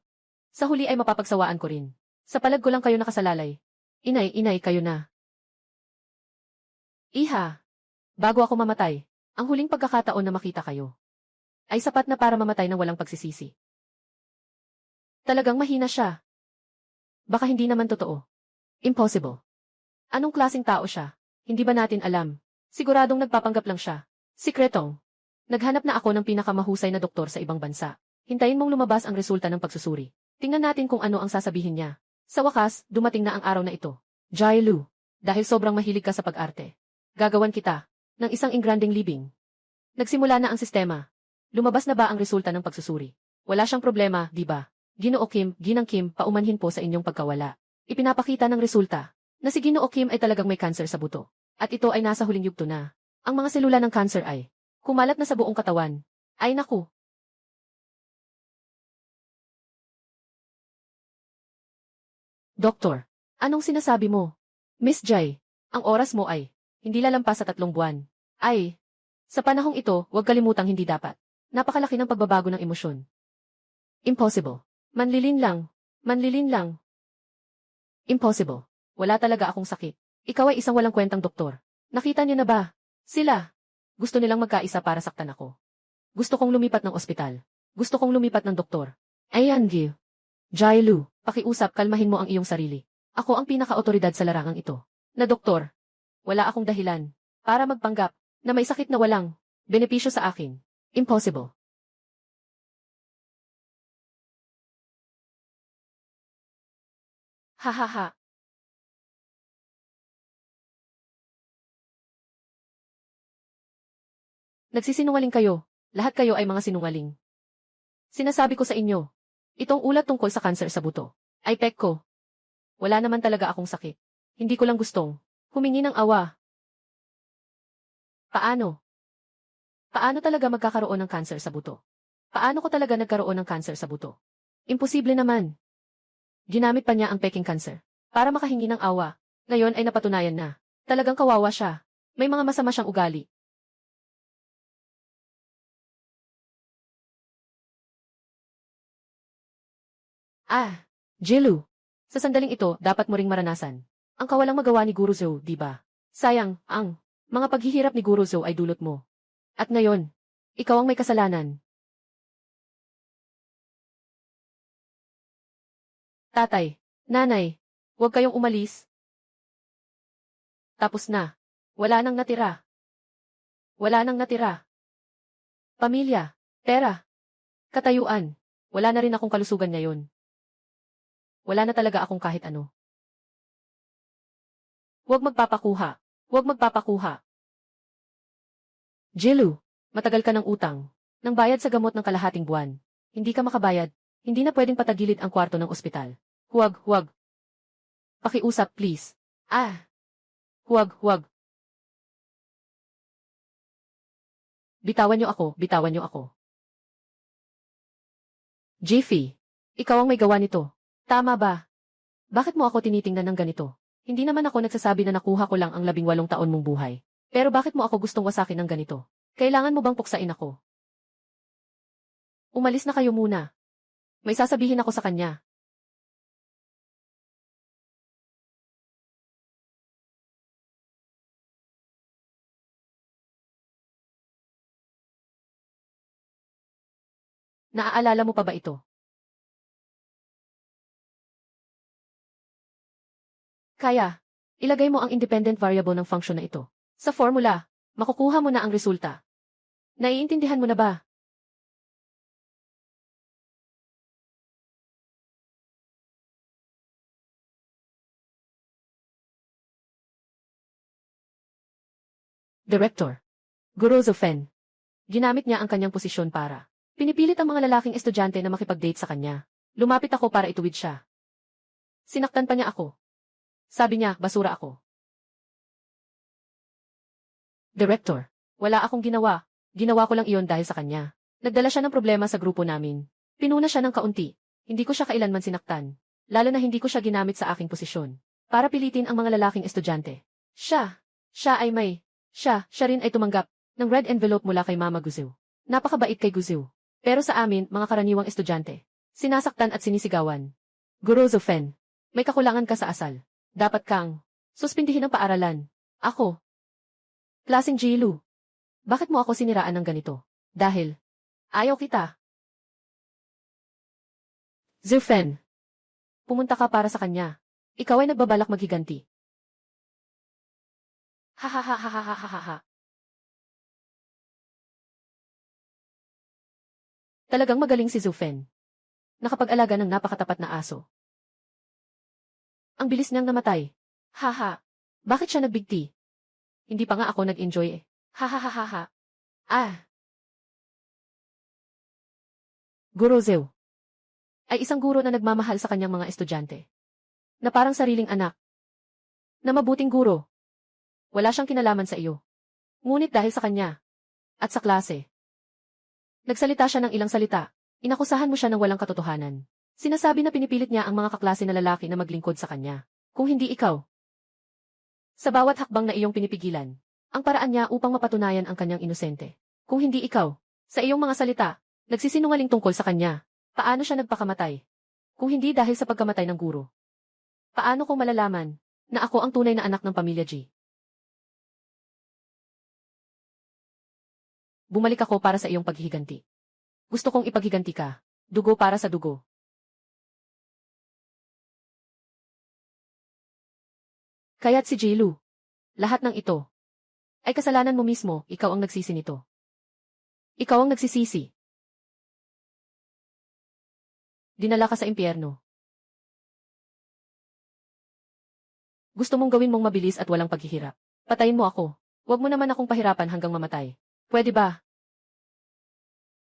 Sa huli ay mapapagsawaan ko rin. Sa palag ko lang kayo nakasalalay. Inay, kayo na. Iha. Bago ako mamatay, ang huling pagkakataon na makita kayo ay sapat na para mamatay ng walang pagsisisi. Talagang mahina siya. Baka hindi naman totoo. Impossible. Anong klaseng tao siya? Hindi ba natin alam? Siguradong nagpapanggap lang siya. Sikretong. Naghanap na ako ng pinakamahusay na doktor sa ibang bansa. Hintayin mong lumabas ang resulta ng pagsusuri. Tingnan natin kung ano ang sasabihin niya. Sa wakas, dumating na ang araw na ito. Jilu, dahil sobrang mahilig ka sa pag-arte, gagawan kita ng isang ingranding libing. Nagsimula na ang sistema. Lumabas na ba ang resulta ng pagsusuri? Wala siyang problema, di ba? Ginoo Kim, Ginang Kim, paumanhin po sa inyong pagkawala. Ipinapakita ng resulta na si Ginoo Kim ay talagang may cancer sa buto. At ito ay nasa huling yugto na. Ang mga selula ng cancer ay kumalat na sa buong katawan. Ay naku. Doktor, anong sinasabi mo? Miss Jai, ang oras mo ay hindi lalampas sa 3 buwan. Ay, sa panahong ito, huwag kalimutang hindi dapat. Napakalaki ng pagbabago ng emosyon. Impossible. Manlilin lang. Manlilin lang. Impossible. Wala talaga akong sakit. Ikaw ay isang walang kwentang doktor. Nakita niyo na ba? Sila. Gusto nilang magkaisa para saktan ako. Gusto kong lumipat ng ospital. Gusto kong lumipat ng doktor. Ayan, Gil. Jilu, pakiusap, kalmahin mo ang iyong sarili. Ako ang pinaka-otoridad sa larangang ito. Na doktor. Wala akong dahilan para magpanggap na may sakit na walang benepisyo sa akin. Impossible. Hahaha. Nagsisinungaling kayo. Lahat kayo ay mga sinungaling. Sinasabi ko sa inyo, itong ulat tungkol sa kanser sa buto ay pek ko. Wala naman talaga akong sakit. Hindi ko lang gustong humingi ng awa. Paano? Paano talaga magkakaroon ng kanser sa buto? Paano ko talaga nagkaroon ng kanser sa buto? Imposible naman. Ginamit pa niya ang peking cancer para makahingi ng awa. Ngayon ay napatunayan na. Talagang kawawa siya. May mga masama siyang ugali. Ah, Jilu. Sa sandaling ito, dapat mo ring maranasan ang kawalang magawa ni Guru Zhou, di ba? Sayang, ang mga paghihirap ni Guru Zhou ay dulot mo. At ngayon, ikaw ang may kasalanan. Tatay, nanay, huwag kayong umalis. Tapos na. Wala nang natira. Wala nang natira. Pamilya, pera, katayuan. Wala na rin akong kalusugan ngayon. wala na talaga akong kahit ano. Huwag magpapakuha. Huwag magpapakuha. Jilu, matagal ka ng utang. Nang bayad sa gamot ng kalahating buwan. Hindi ka makabayad. Hindi na pwedeng patagilid ang kwarto ng ospital. Huwag, huwag. Pakiusap, please. Huwag, huwag. Bitawan niyo ako, bitawan niyo ako. Jiffy, ikaw ang may gawa nito. Tama ba? Bakit mo ako tinitingnan ng ganito? Hindi naman ako nagsasabi na nakuha ko lang ang 18 taon mong buhay. Pero bakit mo ako gustong wasakin ng ganito? Kailangan mo bang puksain ako? Umalis na kayo muna. May sasabihin ako sa kanya. Naaalala mo pa ba ito? Kaya, ilagay mo ang independent variable ng function na ito. Sa formula, makukuha mo na ang resulta. Naiintindihan mo na ba? Director. Guru Zofen. Ginamit niya ang kanyang posisyon para pinipilit ang mga lalaking estudyante na makipag-date sa kanya. Lumapit ako para ituwid siya. Sinaktan pa niya ako. Sabi niya, basura ako. Director. Wala akong ginawa. Ginawa ko lang iyon dahil sa kanya. Nagdala siya ng problema sa grupo namin. Pinuna siya ng kaunti. Hindi ko siya kailanman sinaktan. Lalo na hindi ko siya ginamit sa aking posisyon. Para pilitin ang mga lalaking estudyante. Siya rin ay tumanggap ng red envelope mula kay Mama Guziw. Napakabait kay Guziw. Pero sa amin, mga karaniwang estudyante, sinasaktan at sinisigawan. Guru Zofen, may kakulangan ka sa asal. Dapat kang suspindihin ng paaralan. Ako. Klaseng Jilu. Bakit mo ako siniraan ng ganito? Dahil ayaw kita. Zofen. Pumunta ka para sa kanya. Ikaw ay nagbabalak maghiganti. Ha. Talagang magaling si Zofen. Nakapag-alaga ng napakatapat na aso. Ang bilis niyang namatay. Haha. Bakit siya nagbigti? Hindi pa nga ako nag-enjoy eh. Ha. Guro Zew. Ay isang guro na nagmamahal sa kanyang mga estudyante. Na parang sariling anak. Na mabuting guro. Wala siyang kinalaman sa iyo. Ngunit dahil sa kanya. At sa klase. Nagsalita siya ng ilang salita. Inakusahan mo siya ng walang katotohanan. Sinasabi na pinipilit niya ang mga kaklase na lalaki na maglingkod sa kanya. Kung hindi ikaw. Sa bawat hakbang na iyong pinipigilan, ang paraan niya upang mapatunayan ang kanyang inosente. Kung hindi ikaw, sa iyong mga salita, nagsisinungaling tungkol sa kanya, paano siya nagpakamatay? Kung hindi dahil sa pagkamatay ng guro. Paano ko malalaman na ako ang tunay na anak ng pamilya G? Bumalik ako para sa iyong paghihiganti. Gusto kong ipaghiganti ka. Dugo para sa dugo. Kaya't si Jilu. Lahat ng ito ay kasalanan mo mismo, ikaw ang nagsisi nito. Ikaw ang nagsisisi. Dinala ka sa impyerno. Gusto mong gawin mong mabilis at walang paghihirap. Patayin mo ako. Huwag mo naman akong pahirapan hanggang mamatay. Pwede ba?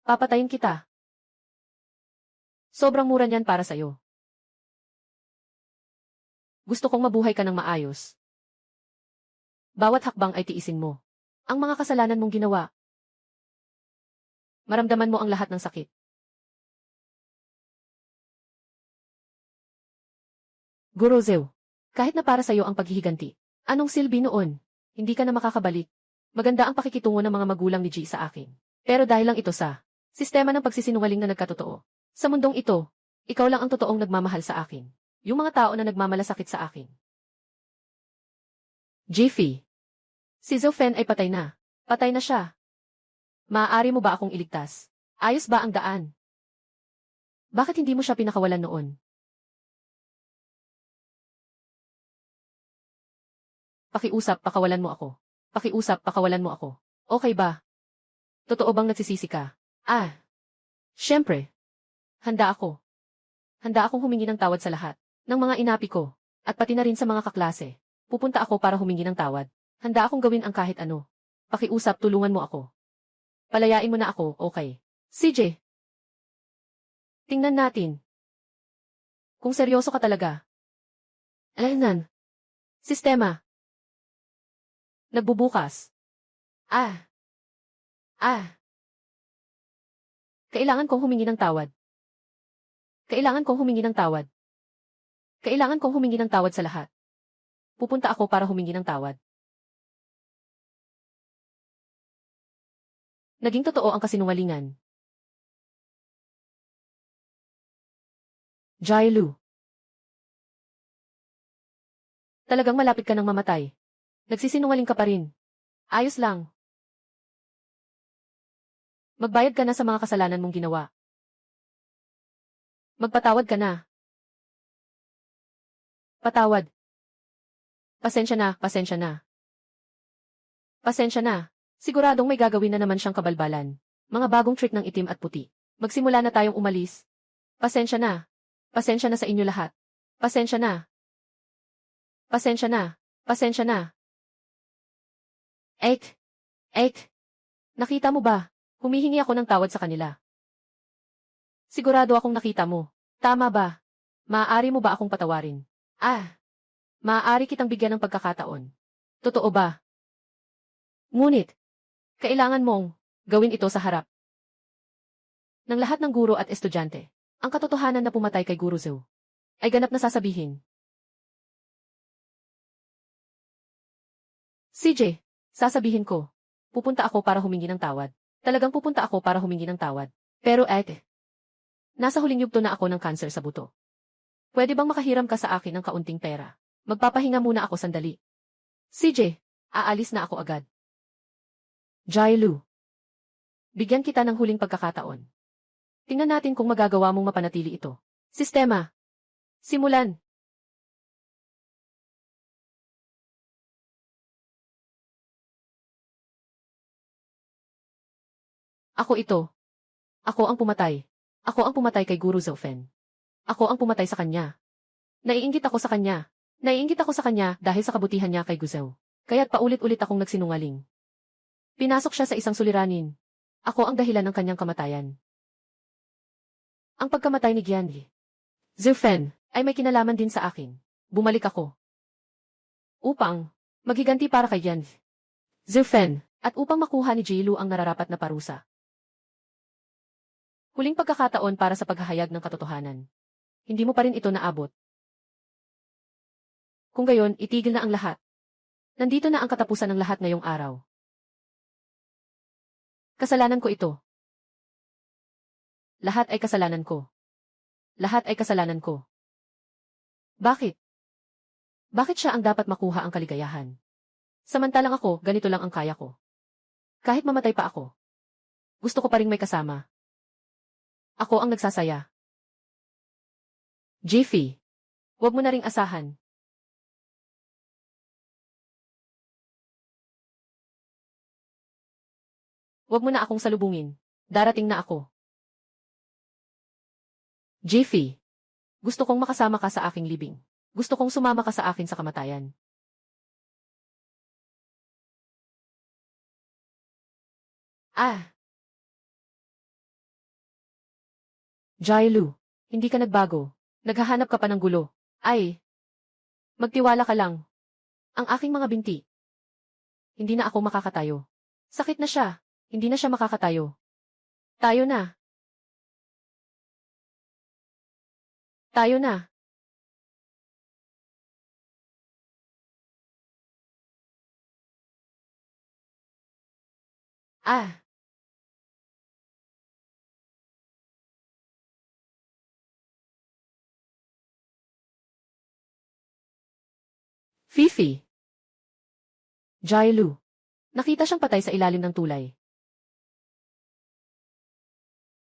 Papatayin kita. Sobrang mura niyan para sa'yo. Gusto kong mabuhay ka ng maayos. Bawat hakbang ay tiisin mo. Ang mga kasalanan mong ginawa. Maramdaman mo ang lahat ng sakit. Guro Zew, kahit na para sa'yo ang paghihiganti, anong silbi noon? Hindi ka na makakabalik. Maganda ang pakikitungo ng mga magulang ni G sa akin. Pero dahil lang ito sa sistema ng pagsisinungaling na nagkatotoo. Sa mundong ito, ikaw lang ang totoong nagmamahal sa akin. Yung mga tao na nagmamalasakit sa akin. Jiffy. Si Zofen ay patay na. Patay na siya. Maaari mo ba akong iligtas? Ayos ba ang daan? Bakit hindi mo siya pinakawalan noon? Pakiusap, pakawalan mo ako. Pakiusap, pakawalan mo ako. Okay ba? Totoo bang nagsisisi ka? Siyempre. Handa ako. Handa akong humingi ng tawad sa lahat. ng mga inapi ko, at pati na rin sa mga kaklase. Pupunta ako para humingi ng tawad. Handa akong gawin ang kahit ano. Pakiusap, tulungan mo ako. Palayain mo na ako, okay? CJ. Tingnan natin. Kung seryoso ka talaga. Alaynan. Sistema. Nagbubukas. Kailangan kong humingi ng tawad. Kailangan kong humingi ng tawad. Kailangan kong humingi ng tawad sa lahat. Pupunta ako para humingi ng tawad. Naging totoo ang kasinungalingan. Jailu. Talagang malapit ka ng mamatay. Nagsisinungaling ka pa rin. Ayos lang. Magbayad ka na sa mga kasalanan mong ginawa. Magpatawad ka na. Patawad. Pasensya na, pasensya na. Pasensya na. Siguradong may gagawin na naman siyang kabalbalan. Mga bagong trick ng itim at puti. Magsimula na tayong umalis. Pasensya na. Pasensya na sa inyo lahat. Pasensya na. Pasensya na. Pasensya na. Ek. Nakita mo ba? Humihingi ako ng tawad sa kanila. Sigurado akong nakita mo. Tama ba? Maaari mo ba akong patawarin? Maaari kitang bigyan ng pagkakataon. Totoo ba? Ngunit, kailangan mong gawin ito sa harap ng lahat ng guro at estudyante. Ang katotohanan na pumatay kay Guru Zhou ay ganap na sasabihin. CJ, sasabihin ko, pupunta ako para humingi ng tawad. Talagang pupunta ako para humingi ng tawad. Pero nasa huling yugto na ako ng cancer sa buto. Pwede bang makahiram ka sa akin ng kaunting pera? Magpapahinga muna ako sandali. CJ, aalis na ako agad. Jailu. Bigyan kita ng huling pagkakataon. Tingnan natin kung magagawa mong mapanatili ito. Sistema. Simulan. Ako ito. Ako ang pumatay. Ako ang pumatay kay Guru Zhou Fen. Ako ang pumatay sa kanya. Naiinggit ako sa kanya. Naiinggit ako sa kanya dahil sa kabutihan niya kay Gu Zhou. Kaya't paulit-ulit akong nagsinungaling. Pinasok siya sa isang suliranin. Ako ang dahilan ng kanyang kamatayan. Ang pagkamatay ni Zhou Fen ay may kinalaman din sa akin. Bumalik ako upang maghiganti para kay Zhou Fen at upang makuha ni Jailu ang nararapat na parusa. Huling pagkakataon para sa paghahayag ng katotohanan. Hindi mo pa rin ito naabot. Kung gayon, itigil na ang lahat. Nandito na ang katapusan ng lahat ngayong araw. Kasalanan ko ito. Lahat ay kasalanan ko. Lahat ay kasalanan ko. Bakit? Bakit siya ang dapat makuha ang kaligayahan? Samantalang ako, ganito lang ang kaya ko. Kahit mamatay pa ako, gusto ko pa ring may kasama. Ako ang nagsasaya. Jiffy, huwag mo na ring asahan. Huwag mo na akong salubungin. Darating na ako. Jiffy, gusto kong makasama ka sa aking libing. Gusto kong sumama ka sa akin sa kamatayan. Jailu, hindi ka nagbago. Naghahanap ka pa ng gulo. Magtiwala ka lang. Ang aking mga binti. Hindi na ako makakatayo. Sakit na siya. Hindi na siya makakatayo. Tayo na. Tayo na. Fifi. Jailu. Nakita siyang patay sa ilalim ng tulay.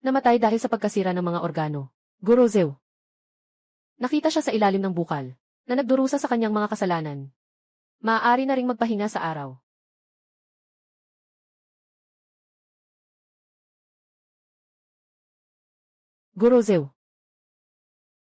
Namatay dahil sa pagkasira ng mga organo. Guru Zhou. Nakita siya sa ilalim ng bukal, na nagdurusa sa kanyang mga kasalanan. Maaari na ring magpahinga sa araw. Guru Zhou.